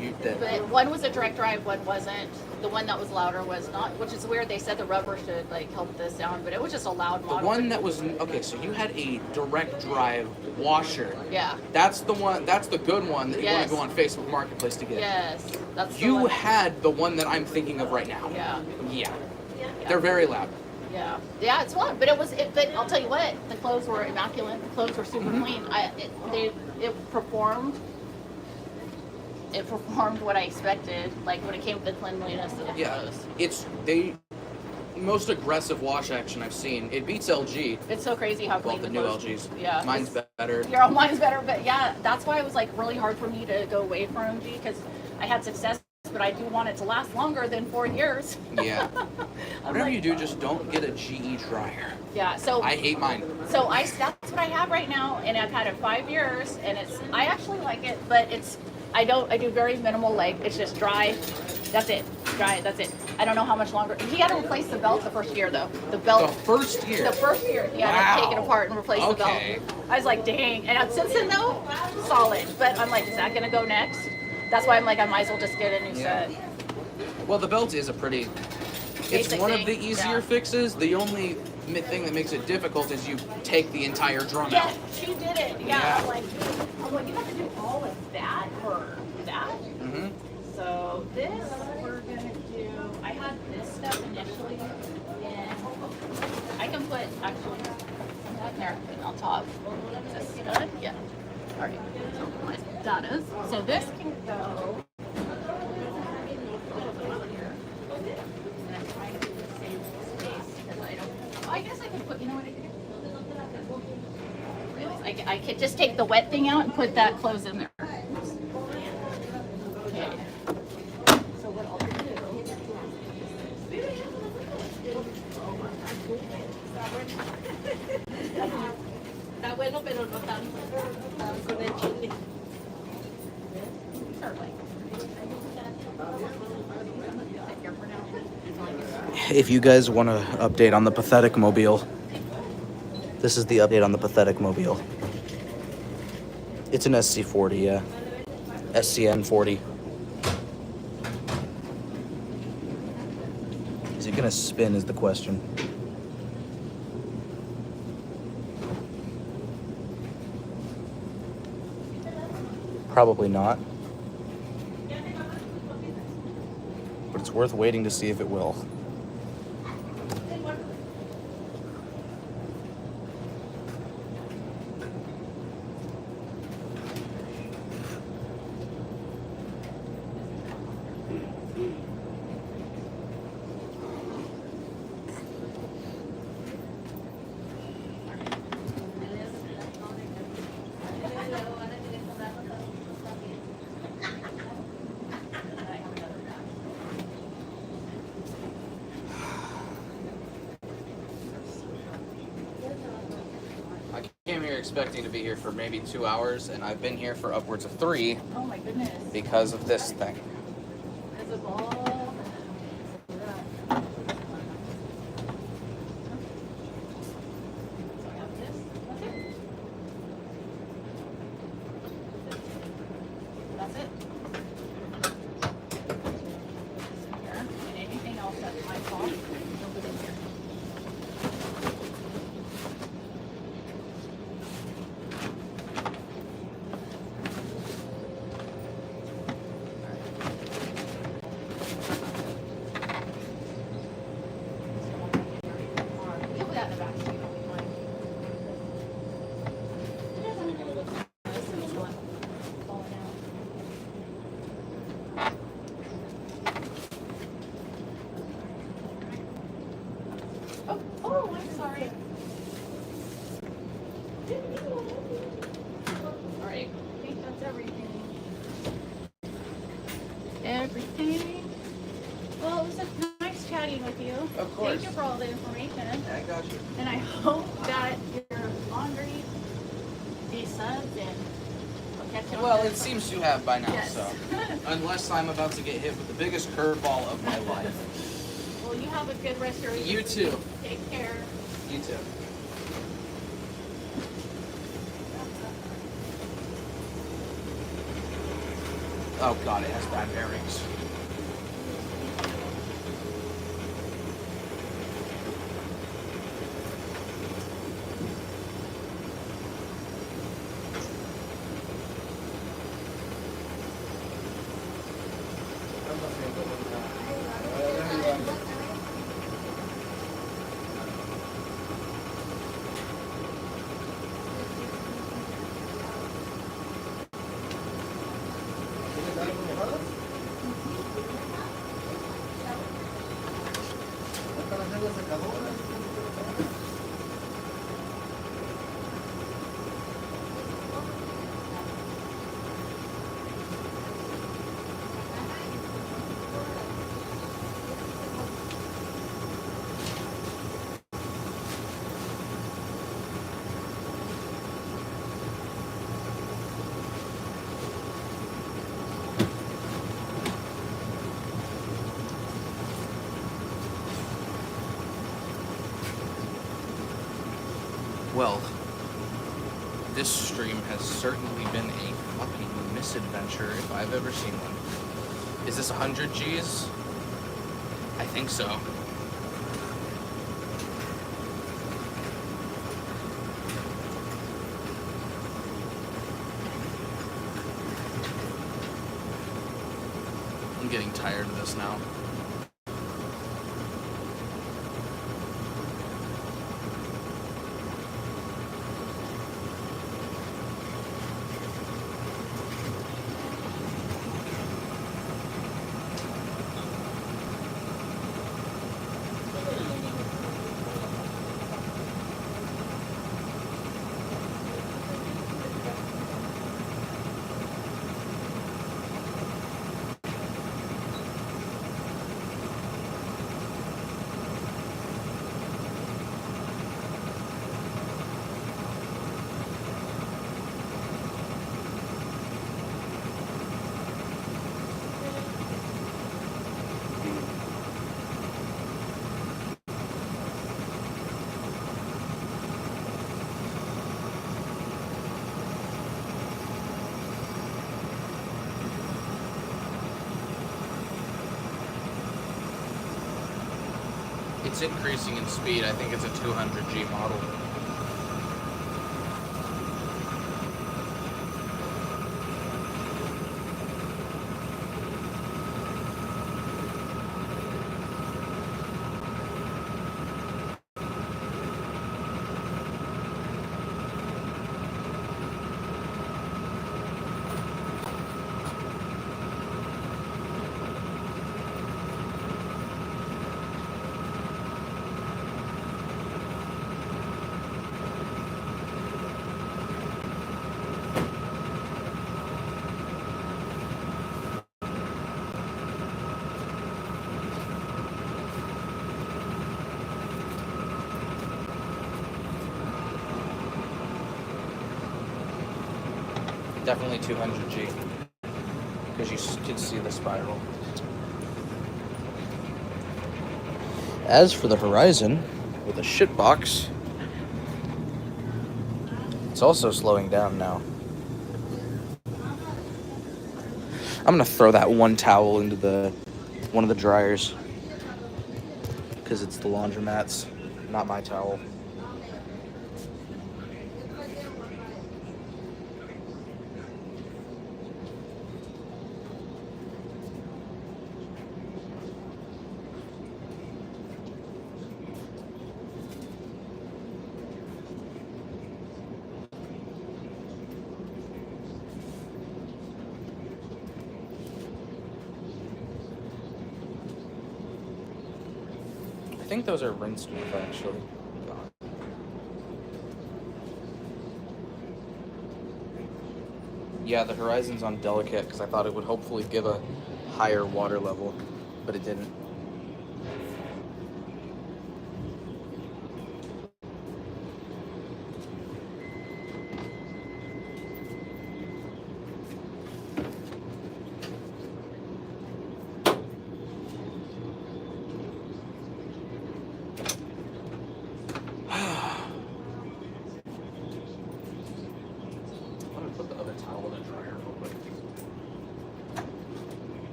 you did. But one was a direct drive, one wasn't. The one that was louder was not, which is weird. They said the rubber should like help the sound, but it was just a loud The model. one that was okay. So you had a direct drive washer. Yeah. That's the one. That's the good one that you Yes. want to go on Facebook Marketplace to get. Yes. That's the You one. had the one that I'm thinking of right now. Yeah. Yeah. They're very loud. Yeah. Yeah, it's fun. But but I'll tell you what, the clothes were immaculate. The clothes were super Mm-hmm. clean. It performed what I expected, like when it came to the cleanliness of the Yeah. clothes. It's most aggressive wash action I've seen. It beats LG. It's so crazy how Well, clean the the new clothes. LGs. Yeah. Mine's better. Your mine's better, but yeah, that's why it was like really hard for me to go away from MG because I had success, but I do want it to last longer than 4 years. Yeah. I'm Whatever like, you do, just don't get a GE dryer. Yeah, so I hate mine. so that's what I have right now, and I've had it 5 years, and I actually like it, but I do very minimal, like it's just dry. That's it. Dry, that's it. I don't know how much longer. He had to replace the belt the first year though. The belt. The first year. The first year, he had to take it Wow. apart and replace Okay. the belt. I was like, dang. And since then, though, solid. But I'm like, is that gonna go next? That's why I'm like, I might as well just get a new Yeah. set. Well, the belt is a pretty. It's Basic one thing, of the easier yeah. fixes. The only thing that makes it difficult is you take the entire drum Yeah, out. she did it. Yeah. Yeah. I'm like, you have to do all of that for that. Mm-hmm. So this we're gonna do. I had this stuff initially, and I can put actually that there on top. Is this stud? Yeah. All right. So my datas. So this can go. And I'm trying to save space because I guess I can put. You know what I can do? I could just take the wet thing out and put that clothes in there. Okay. So what I'll do. So we're Está bueno, pero no tanto. Con el chile. If you guys want to update on the pathetic mobile, this is the update on the pathetic mobile. It's an SC40, yeah. SCN 40. Is it gonna spin is the question. Probably not. But it's worth waiting to see if it will. I came here expecting to be here for maybe 2 hours, and I've been here for upwards of 3 Oh my goodness. because of this thing. There's a ball. That's it. Here. And anything else that's my fault, don't put in here. You put that in the back so you don't be mine. This is not falling out. Oh, I'm sorry. All right, I think that's everything. Everything. Well, it was nice chatting with you. Of course. Thank you for all the information. I got you. And I hope that your laundry stays suds and I'll catch you on Well, the- it seems to have by now, Yes. so. Unless I'm about to get hit with the biggest curveball of my life. Well, you have a good rest of your You evening. too. Take care. You too. Oh god, it has bad bearings. Well, this stream has certainly been a fucking misadventure if I've ever seen one. Is this 100 G's? I think so. I'm getting tired of this now. It's increasing in speed. I think it's a 200G model. Definitely 200G, because you can see the spiral. As for the Horizon, with a shitbox, it's also slowing down now. I'm gonna throw that one towel into one of the dryers, because it's the laundromat's, not my towel. I think those are rinsed with, actually. Yeah, the Horizon's on delicate because I thought it would hopefully give a higher water level, but it didn't.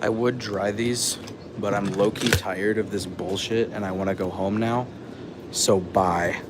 I would dry these, but I'm low-key tired of this bullshit and I want to go home now. So bye.